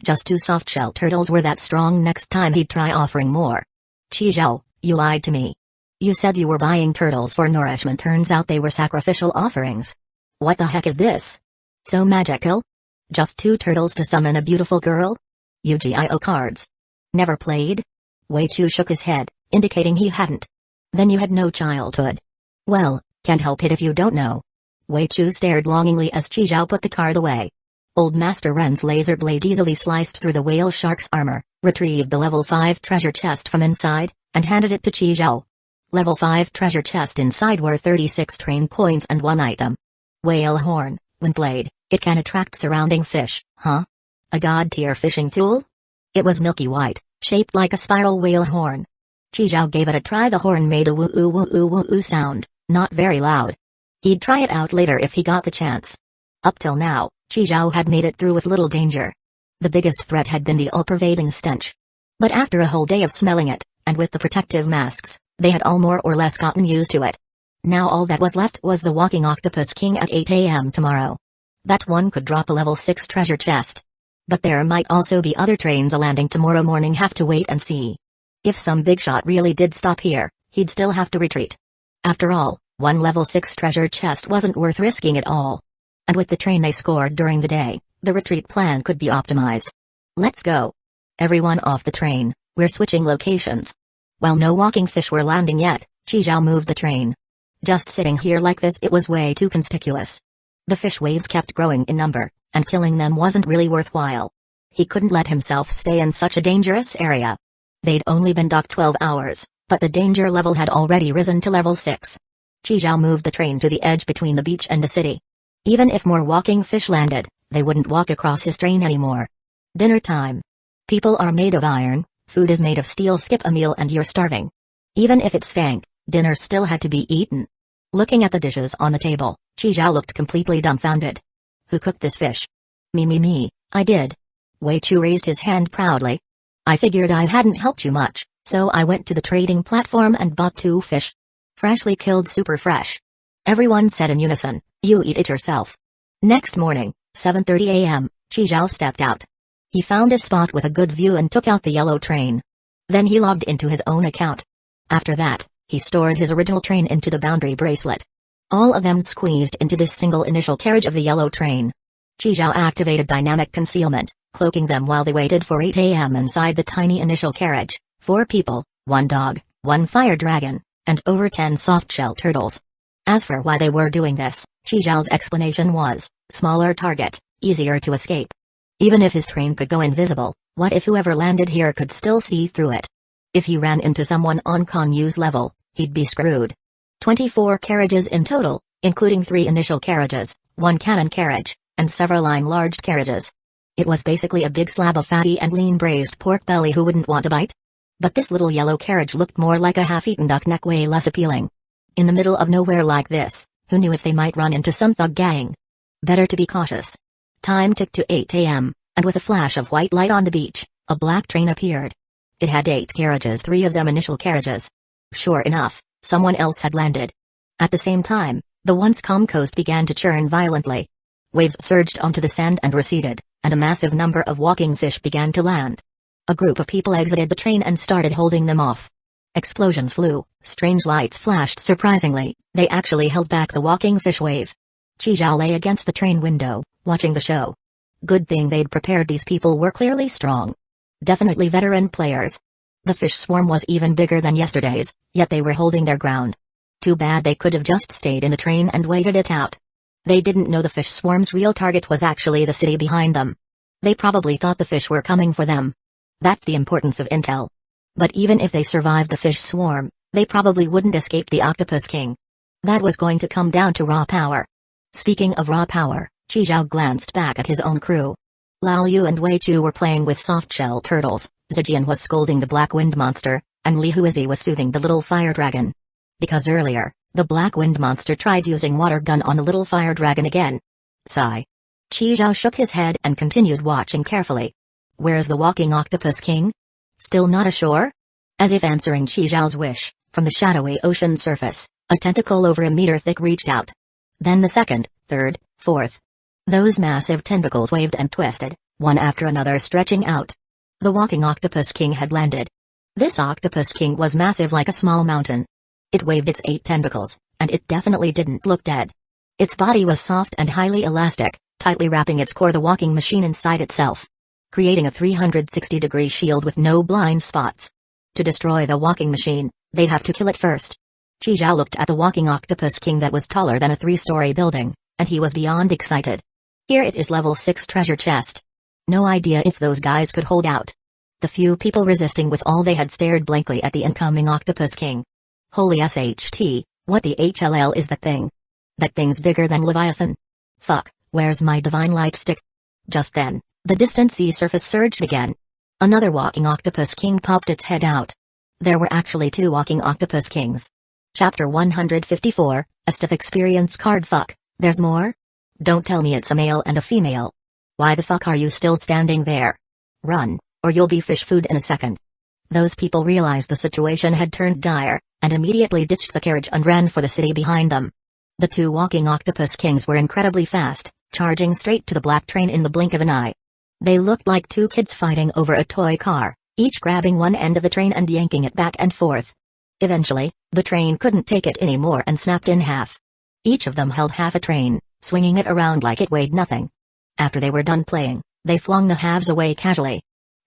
Just 2 softshell turtles were that strong. Next time he'd try offering more. Qi Zhao, you lied to me. You said you were buying turtles for nourishment. Turns out they were sacrificial offerings. What the heck is this? So magical? Just 2 turtles to summon a beautiful girl? Yu-Gi-Oh cards. Never played? Wei Chu shook his head, indicating he hadn't. Then you had no childhood. Well, can't help it if you don't know. Wei Chu stared longingly as Qi Zhao put the card away. Old Master Ren's laser blade easily sliced through the whale shark's armor, retrieved the level 5 treasure chest from inside, and handed it to Qi Zhao. Level 5 treasure chest inside were 36 train coins and 1 item. Whale horn, when played, it can attract surrounding fish, huh? A god-tier fishing tool? It was milky white, shaped like a spiral whale horn. Qi Zhao gave it a try. The horn made a woo-oo woo-oo woo-oo sound, not very loud. He'd try it out later if he got the chance. Up till now, Qi Zhao had made it through with little danger. The biggest threat had been the all-pervading stench. But after a whole day of smelling it, and with the protective masks, they had all more or less gotten used to it. Now all that was left was the walking octopus king at 8 a.m. tomorrow. That one could drop a level 6 treasure chest. But there might also be other trains landing tomorrow morning. Have to wait and see. If some big shot really did stop here, he'd still have to retreat. After all, one level 6 treasure chest wasn't worth risking at all. And with the train they scored during the day, the retreat plan could be optimized. Let's go. Everyone off the train, we're switching locations. While no walking fish were landing yet, Qi Zhao moved the train. Just sitting here like this, it was way too conspicuous. The fish waves kept growing in number, and killing them wasn't really worthwhile. He couldn't let himself stay in such a dangerous area. They'd only been docked 12 hours, but the danger level had already risen to level 6. Qi Zhao moved the train to the edge between the beach and the city. Even if more walking fish landed, they wouldn't walk across his train anymore. Dinner time. People are made of iron, food is made of steel. Skip a meal and you're starving. Even if it stank, dinner still had to be eaten. Looking at the dishes on the table, Qi Zhao looked completely dumbfounded. Who cooked this fish? Me, I did. Wei Chu raised his hand proudly. I figured I hadn't helped you much, so I went to the trading platform and bought 2 fish. Freshly killed, super fresh. Everyone said in unison, you eat it yourself. Next morning, 7:30 a.m., Qi Zhao stepped out. He found a spot with a good view and took out the yellow train. Then he logged into his own account. After that, he stored his original train into the boundary bracelet. All of them squeezed into this single initial carriage of the yellow train. Qi Zhao activated dynamic concealment, cloaking them while they waited for 8 a.m. inside the tiny initial carriage. 4 people, 1 dog, 1 fire dragon, and over 10 softshell turtles. As for why they were doing this, Qi Zhao's explanation was, smaller target, easier to escape. Even if his train could go invisible, what if whoever landed here could still see through it? If he ran into someone on Konyu's level, he'd be screwed. 24 carriages in total, including 3 initial carriages, 1 cannon carriage, and several enlarged carriages. It was basically a big slab of fatty and lean braised pork belly. Who wouldn't want a bite? But this little yellow carriage looked more like a half-eaten duck neck, way less appealing. In the middle of nowhere like this, who knew if they might run into some thug gang? Better to be cautious. Time ticked to 8 a.m., and with a flash of white light on the beach, a black train appeared. It had 8 carriages, 3 of them initial carriages. Sure enough, someone else had landed. At the same time, the once calm coast began to churn violently. Waves surged onto the sand and receded, and a massive number of walking fish began to land. A group of people exited the train and started holding them off. Explosions flew, strange lights flashed. Surprisingly, they actually held back the walking fish wave. Chizhao lay against the train window, watching the show. Good thing they'd prepared. These people were clearly strong. Definitely veteran players. The fish swarm was even bigger than yesterday's, yet they were holding their ground. Too bad they could have just stayed in the train and waited it out. They didn't know the fish swarm's real target was actually the city behind them. They probably thought the fish were coming for them. That's the importance of intel. But even if they survived the fish swarm, they probably wouldn't escape the Octopus King. That was going to come down to raw power. Speaking of raw power, Chizhao glanced back at his own crew. Lao Yu and Wei Chu were playing with soft-shell turtles, Zijian was scolding the black wind monster, and Li Huizi was soothing the little fire dragon. Because earlier, the black wind monster tried using water gun on the little fire dragon again. Sigh. Chizhao shook his head and continued watching carefully. Where's the walking Octopus King? Still not ashore? As if answering Chizhao's wish, from the shadowy ocean surface, a tentacle over a meter thick reached out. Then the second, third, fourth. Those massive tentacles waved and twisted, one after another stretching out. The walking Octopus King had landed. This Octopus King was massive like a small mountain. It waved its 8 tentacles, and it definitely didn't look dead. Its body was soft and highly elastic, tightly wrapping its core, the walking machine, inside itself, creating a 360-degree shield with no blind spots. To destroy the walking machine, they'd have to kill it first. Chizhao looked at the walking Octopus King that was taller than a 3-story building, and he was beyond excited. Here it is, level 6 treasure chest. No idea if those guys could hold out. The few people resisting with all they had stared blankly at the incoming Octopus King. Holy SHT, what the HLL is that thing? That thing's bigger than Leviathan. Fuck, where's my divine light stick? Just then, the distant sea surface surged again. Another walking Octopus King popped its head out. There were actually 2 walking Octopus Kings. Chapter 154, a stiff experience card. Fuck, there's more? Don't tell me it's a male and a female. Why the fuck are you still standing there? Run, or you'll be fish food in a second. Those people realized the situation had turned dire, and immediately ditched the carriage and ran for the city behind them. The 2 walking Octopus Kings were incredibly fast, charging straight to the black train in the blink of an eye. They looked like 2 kids fighting over a toy car, each grabbing one end of the train and yanking it back and forth. Eventually, the train couldn't take it anymore and snapped in half. Each of them held half a train, swinging it around like it weighed nothing. After they were done playing, they flung the halves away casually.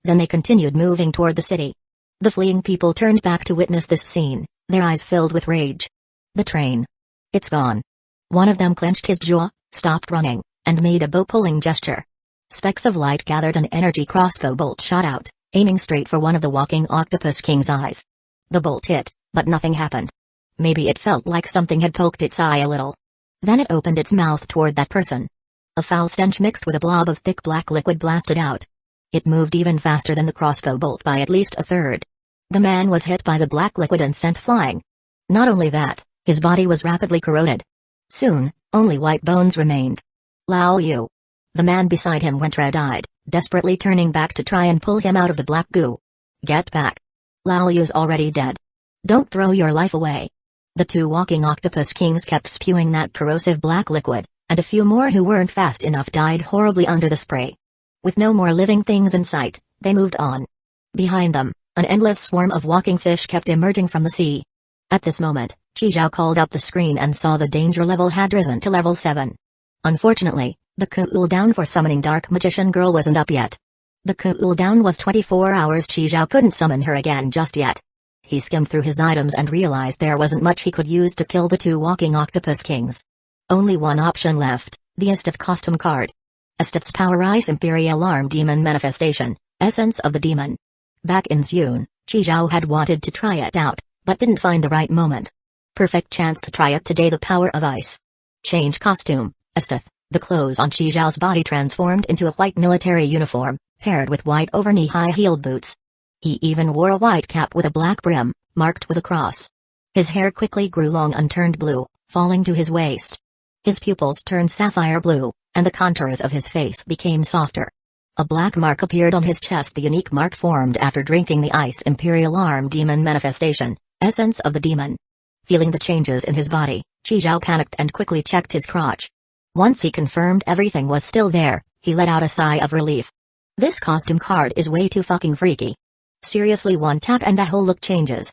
Then they continued moving toward the city. The fleeing people turned back to witness this scene, their eyes filled with rage. The train. It's gone. One of them clenched his jaw, stopped running, and made a bow-pulling gesture. Specks of light gathered, an energy crossbow bolt shot out, aiming straight for one of the walking Octopus King's eyes. The bolt hit, but nothing happened. Maybe it felt like something had poked its eye a little. Then it opened its mouth toward that person. A foul stench mixed with a blob of thick black liquid blasted out. It moved even faster than the crossbow bolt by at least a third. The man was hit by the black liquid and sent flying. Not only that, his body was rapidly corroded. Soon, only white bones remained. Lao Yu. The man beside him went red-eyed, desperately turning back to try and pull him out of the black goo. Get back. Lao Yu's already dead. Don't throw your life away. The 2 walking Octopus Kings kept spewing that corrosive black liquid, and a few more who weren't fast enough died horribly under the spray. With no more living things in sight, they moved on. Behind them, an endless swarm of walking fish kept emerging from the sea. At this moment, Chizhao called up the screen and saw the danger level had risen to level 7. Unfortunately, the cooldown for summoning Dark Magician Girl wasn't up yet. The cooldown was 24 hours. Chizhao couldn't summon her again just yet. He skimmed through his items and realized there wasn't much he could use to kill the 2 walking Octopus Kings. Only one option left, the Esteth costume card. Esteth's Power Ice Imperial Arm Demon Manifestation, Essence of the Demon. Back in June, Chizhao had wanted to try it out, but didn't find the right moment. Perfect chance to try it today, the Power of Ice. Change costume, aesthete. The clothes on Qi Zhao's body transformed into a white military uniform, paired with white over-knee high-heeled boots. He even wore a white cap with a black brim, marked with a cross. His hair quickly grew long and turned blue, falling to his waist. His pupils turned sapphire blue, and the contours of his face became softer. A black mark appeared on his chest, the unique mark formed after drinking the Ice Imperial Arm Demon Manifestation, essence of the demon. Feeling the changes in his body, Qi Zhao panicked and quickly checked his crotch. Once he confirmed everything was still there, he let out a sigh of relief. This costume card is way too fucking freaky. Seriously, one tap and the whole look changes.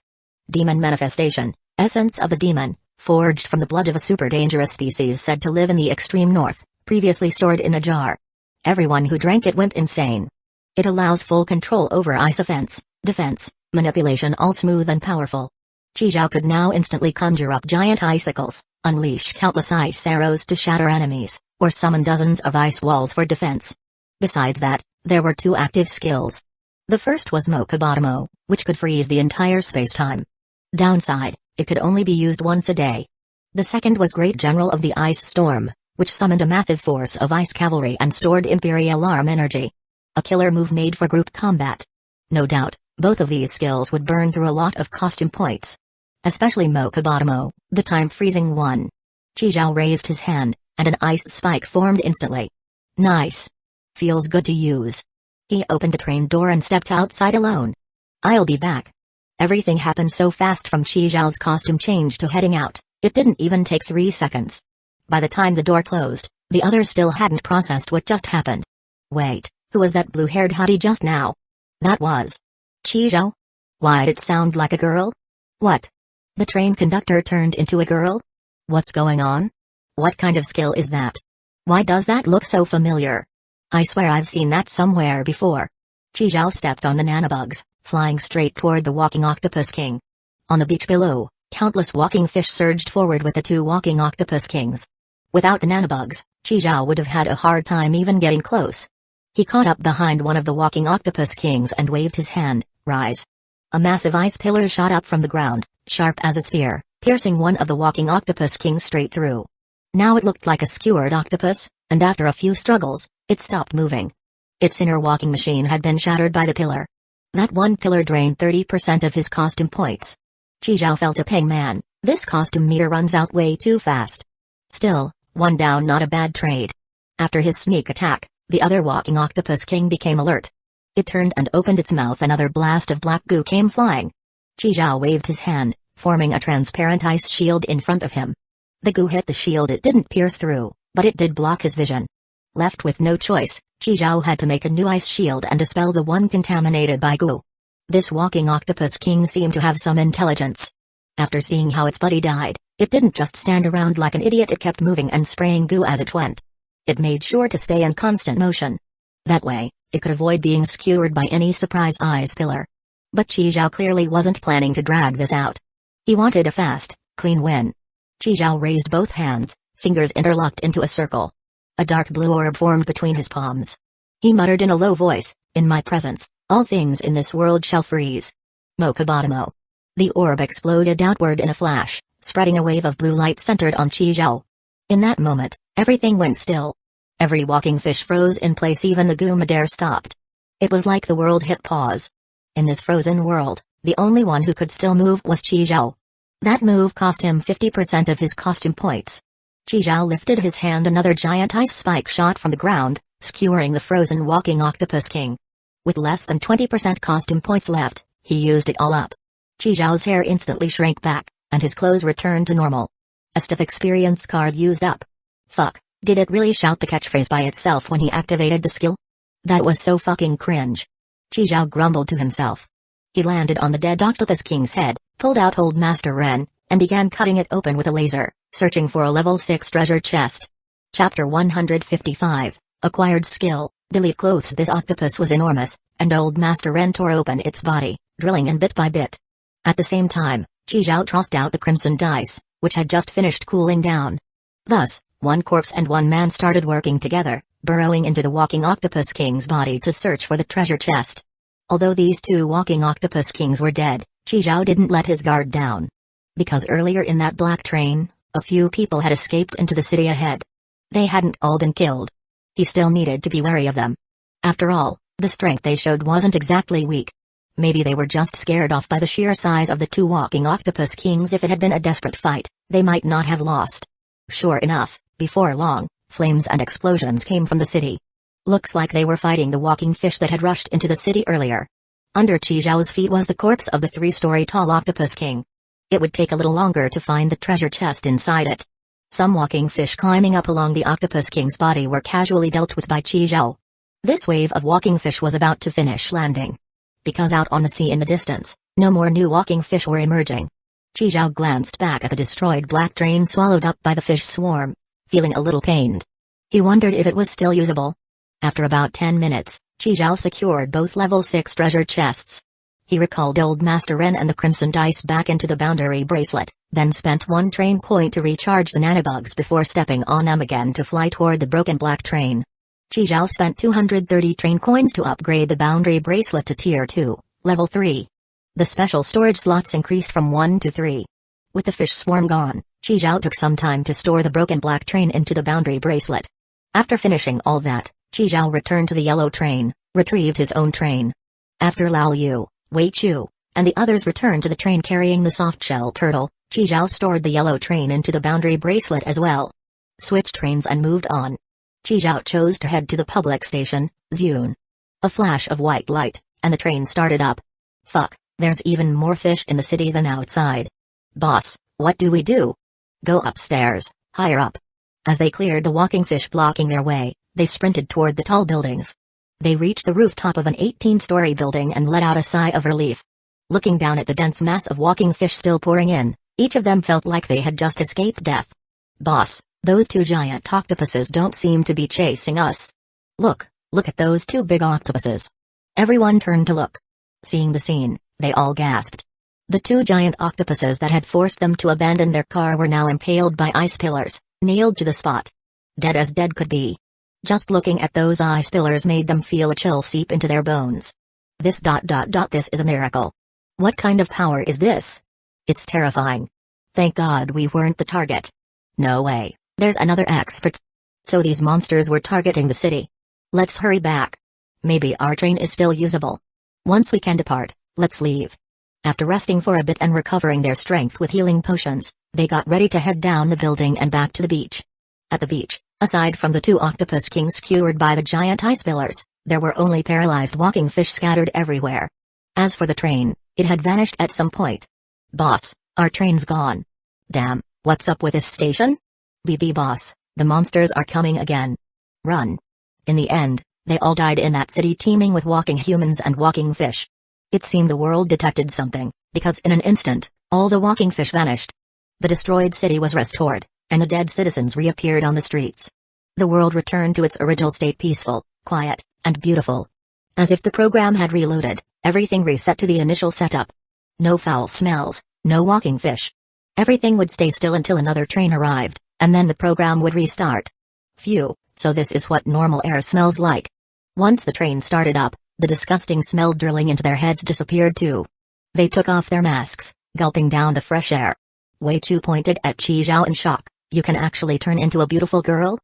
Demon Manifestation, essence of the demon, forged from the blood of a super dangerous species said to live in the extreme north, previously stored in a jar. Everyone who drank it went insane. It allows full control over ice offense, defense, manipulation, all smooth and powerful. Qi Zhao could now instantly conjure up giant icicles, unleash countless ice arrows to shatter enemies, or summon dozens of ice walls for defense. Besides that, there were two active skills. The first was Mokubatamo, which could freeze the entire space-time. Downside, it could only be used once a day. The second was Great General of the Ice Storm, which summoned a massive force of ice cavalry and stored Imperial Arm energy. A killer move made for group combat. No doubt, both of these skills would burn through a lot of costume points. Especially Mokubatamo, the time-freezing one. Qi Zhao raised his hand, and an ice spike formed instantly. Nice. Feels good to use. He opened the train door and stepped outside alone. I'll be back. Everything happened so fast from Qi Zhao's costume change to heading out, it didn't even take 3 seconds. By the time the door closed, the others still hadn't processed what just happened. Wait, who was that blue-haired hottie just now? That was Qi Zhao? Why'd it sound like a girl? What? The train conductor turned into a girl? What's going on? What kind of skill is that? Why does that look so familiar? I swear I've seen that somewhere before. Qi Zhao stepped on the nanobugs, flying straight toward the walking octopus king. On the beach below, countless walking fish surged forward with the two walking octopus kings. Without the nanobugs, Qi Zhao would have had a hard time even getting close. He caught up behind one of the walking octopus kings and waved his hand, rise. A massive ice pillar shot up from the ground, sharp as a spear, piercing one of the walking octopus kings straight through. Now it looked like a skewered octopus, and after a few struggles, it stopped moving. Its inner walking machine had been shattered by the pillar. That one pillar drained 30% of his costume points. Qi Zhao felt a pang, man, this costume meter runs out way too fast. Still, one down, not a bad trade. After his sneak attack, the other walking octopus king became alert. It turned and opened its mouth. Another blast of black goo came flying. Qi Zhao waved his hand, forming a transparent ice shield in front of him. The goo hit the shield. It didn't pierce through, but it did block his vision. Left with no choice, Qi Zhao had to make a new ice shield and dispel the one contaminated by goo. This walking octopus king seemed to have some intelligence. After seeing how its buddy died, it didn't just stand around like an idiot. It kept moving and spraying goo as it went. It made sure to stay in constant motion. That way, it could avoid being skewered by any surprise ice pillar. But Qi Zhao clearly wasn't planning to drag this out. He wanted a fast, clean win. Qi Zhao raised both hands, fingers interlocked into a circle. A dark blue orb formed between his palms. He muttered in a low voice, in my presence, all things in this world shall freeze. Mokubatamo. The orb exploded outward in a flash, spreading a wave of blue light centered on Qi Zhao. In that moment, everything went still. Every walking fish froze in place, even the goo midair stopped. It was like the world hit pause. In this frozen world, the only one who could still move was Qi Zhao. That move cost him 50% of his costume points. Qi Zhao lifted his hand. Another giant ice spike shot from the ground, skewering the frozen walking octopus king. With less than 20% costume points left, he used it all up. Qi Zhao's hair instantly shrank back, and his clothes returned to normal. A stiff experience card used up. Fuck, did it really shout the catchphrase by itself when he activated the skill? That was so fucking cringe. Qi Zhao grumbled to himself. He landed on the dead octopus king's head, pulled out Old Master Ren, and began cutting it open with a laser, searching for a level 6 treasure chest. Chapter 155, Acquired Skill, Delete Clothes. This octopus was enormous, and Old Master Ren tore open its body, drilling in bit by bit. At the same time, Qi Zhao tossed out the crimson dice, which had just finished cooling down. Thus, one corpse and one man started working together, burrowing into the walking octopus king's body to search for the treasure chest. Although these two walking octopus kings were dead, Qi Zhao didn't let his guard down. Because earlier in that black train, A few people had escaped into the city ahead. They hadn't all been killed. He still needed to be wary of them. After all, the strength they showed wasn't exactly weak. Maybe they were just scared off by the sheer size of the two walking octopus kings. If it had been a desperate fight, they might not have lost. Sure enough, before long, flames and explosions came from the city. Looks like they were fighting the walking fish that had rushed into the city earlier. Under Qi Zhao's feet was the corpse of the 3-story tall octopus king. It would take a little longer to find the treasure chest inside it. Some walking fish climbing up along the octopus king's body were casually dealt with by Qi Zhao. This wave of walking fish was about to finish landing. Because out on the sea in the distance, no more new walking fish were emerging. Qi Zhao glanced back at the destroyed black train swallowed up by the fish swarm, feeling a little pained. He wondered if it was still usable. After about 10 minutes, Qi Zhao secured both level 6 treasure chests. He recalled old Master Ren and the crimson dice back into the boundary bracelet, then spent 1 train coin to recharge the nanobugs before stepping on them again to fly toward the broken black train. Qi Zhao spent 230 train coins to upgrade the boundary bracelet to Tier 2, Level 3. The special storage slots increased from 1 to 3. With the fish swarm gone, Qi Zhao took some time to store the broken black train into the boundary bracelet. After finishing all that, Qi Zhao returned to the yellow train, retrieved his own train. After Lao Yu, Wei Chu, and the others returned to the train carrying the softshell turtle, Qi Zhao stored the yellow train into the boundary bracelet as well. Switched trains and moved on. Qi Zhao chose to head to the public station, Zune. A flash of white light, and the train started up. Fuck, there's even more fish in the city than outside. Boss, what do we do? Go upstairs, higher up. As they cleared the walking fish blocking their way, they sprinted toward the tall buildings. They reached the rooftop of an 18-story building and let out a sigh of relief. Looking down at the dense mass of walking fish still pouring in, each of them felt like they had just escaped death. Boss, those 2 giant octopuses don't seem to be chasing us. Look at those 2 big octopuses. Everyone turned to look. Seeing the scene, they all gasped. The 2 giant octopuses that had forced them to abandon their car were now impaled by ice pillars, nailed to the spot. Dead as dead could be. Just looking at those ice pillars made them feel a chill seep into their bones. This is a miracle. What kind of power is this? It's terrifying. Thank God we weren't the target. No way, there's another expert. So these monsters were targeting the city. Let's hurry back. Maybe our train is still usable. Once we can depart, let's leave. After resting for a bit and recovering their strength with healing potions, they got ready to head down the building and back to the beach. At the beach, aside from the 2 octopus kings skewered by the giant ice pillars, there were only paralyzed walking fish scattered everywhere. As for the train, it had vanished at some point. Boss, our train's gone. Damn, what's up with this station? BB boss, the monsters are coming again. Run. In the end, they all died in that city teeming with walking humans and walking fish. It seemed the world detected something, because in an instant, all the walking fish vanished. The destroyed city was restored, and the dead citizens reappeared on the streets. The world returned to its original state, peaceful, quiet, and beautiful. As if the program had reloaded, everything reset to the initial setup. No foul smells, no walking fish. Everything would stay still until another train arrived, and then the program would restart. Phew, so this is what normal air smells like. Once the train started up, the disgusting smell drilling into their heads disappeared too. They took off their masks, gulping down the fresh air. Wei Chu pointed at Qi Zhao in shock. You can actually turn into a beautiful girl?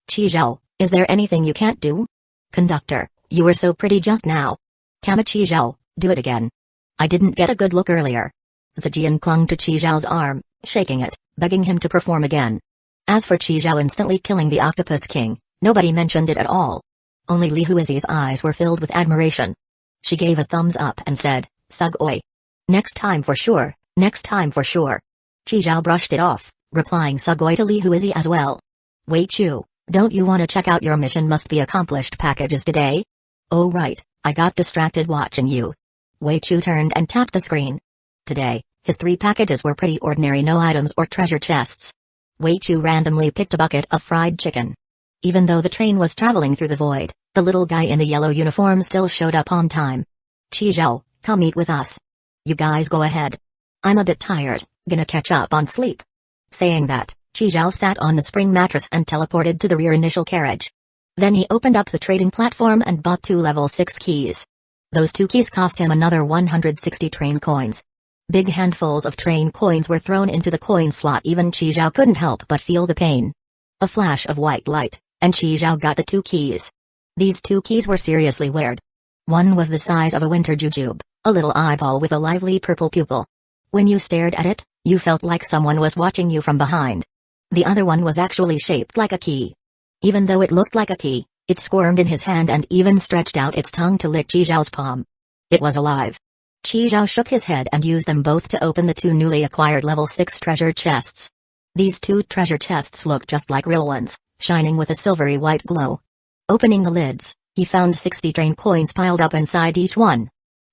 Qi Zhao, is there anything you can't do? Conductor, you were so pretty just now. Kama Qi Zhao, do it again. I didn't get a good look earlier. Zijian clung to Qi Zhao's arm, shaking it, begging him to perform again. As for Qi Zhao instantly killing the Octopus King, nobody mentioned it at all. Only Li Huizi's eyes were filled with admiration. She gave a thumbs up and said, Sugoi. Next time for sure, next time for sure. Qi Zhao brushed it off, replying Sugoi to Li Huizi as well. Wei Chu, don't you want to check out your mission must be accomplished packages today? Oh right, I got distracted watching you. Wei Chu turned and tapped the screen. Today, his 3 packages were pretty ordinary, no items or treasure chests. Wei Chu randomly picked a bucket of fried chicken. Even though the train was traveling through the void, the little guy in the yellow uniform still showed up on time. Qi Zhao, come eat with us. You guys go ahead. I'm a bit tired, gonna catch up on sleep. Saying that, Qi Zhao sat on the spring mattress and teleported to the rear initial carriage. Then he opened up the trading platform and bought 2 level 6 keys. Those 2 keys cost him another 160 train coins. Big handfuls of train coins were thrown into the coin slot. Even Qi Zhao couldn't help but feel the pain. A flash of white light, and Qi Zhao got the 2 keys. These 2 keys were seriously weird. One was the size of a winter jujube, a little eyeball with a lively purple pupil. When you stared at it, you felt like someone was watching you from behind. The other one was actually shaped like a key. Even though it looked like a key, it squirmed in his hand and even stretched out its tongue to lick Qi Zhao's palm. It was alive. Qi Zhao shook his head and used them both to open the 2 newly acquired level 6 treasure chests. These 2 treasure chests looked just like real ones, shining with a silvery white glow. Opening the lids, he found 60 train coins piled up inside each one.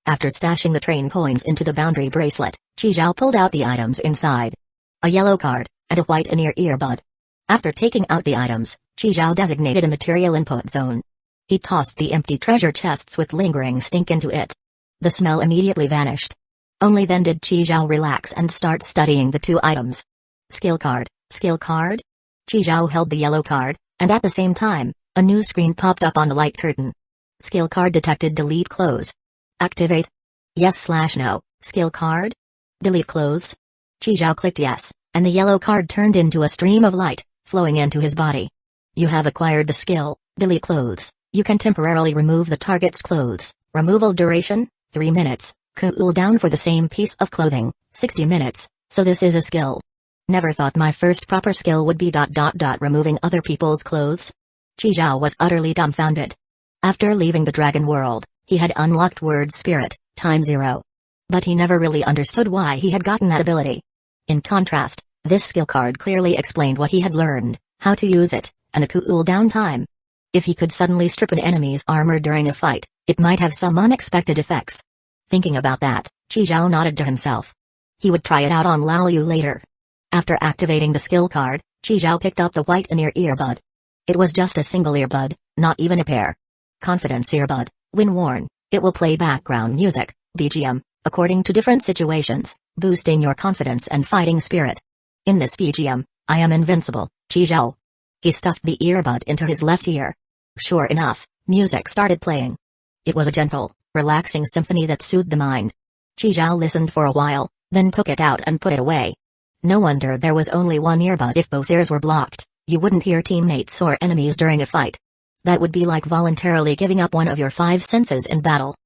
After stashing the train coins into the boundary bracelet, Qi Zhao pulled out the items inside. A yellow card, and a white in-ear earbud. After taking out the items, Qi Zhao designated a material input zone. He tossed the empty treasure chests with lingering stink into it. The smell immediately vanished. Only then did Qi Zhao relax and start studying the 2 items. Skill card, skill card? Qi Zhao held the yellow card, and at the same time, a new screen popped up on the light curtain. Skill card detected. Delete clothes. Activate. Yes/no. Skill card? Delete clothes? Qi Zhao clicked yes, and the yellow card turned into a stream of light, flowing into his body. You have acquired the skill, delete clothes. You can temporarily remove the target's clothes. Removal duration, 3 minutes. Cool down for the same piece of clothing, 60 minutes, so this is a skill. Never thought my first proper skill would be ... removing other people's clothes. Qi Zhao was utterly dumbfounded. After leaving the dragon world, he had unlocked word spirit, ×0. But he never really understood why he had gotten that ability. In contrast, this skill card clearly explained what he had learned, how to use it, and the cooldown time. If he could suddenly strip an enemy's armor during a fight, it might have some unexpected effects. Thinking about that, Qi Zhao nodded to himself. He would try it out on Lao Yu later. After activating the skill card, Qi Zhao picked up the white in-ear earbud. It was just a single earbud, not even a pair. Confidence earbud. When worn, it will play background music, BGM, according to different situations, boosting your confidence and fighting spirit. In this BGM, I am invincible, Qi Zhao. He stuffed the earbud into his left ear. Sure enough, music started playing. It was a gentle, relaxing symphony that soothed the mind. Qi Zhao listened for a while, then took it out and put it away. No wonder there was only one earbud. If both ears were blocked, you wouldn't hear teammates or enemies during a fight. That would be like voluntarily giving up one of your 5 senses in battle.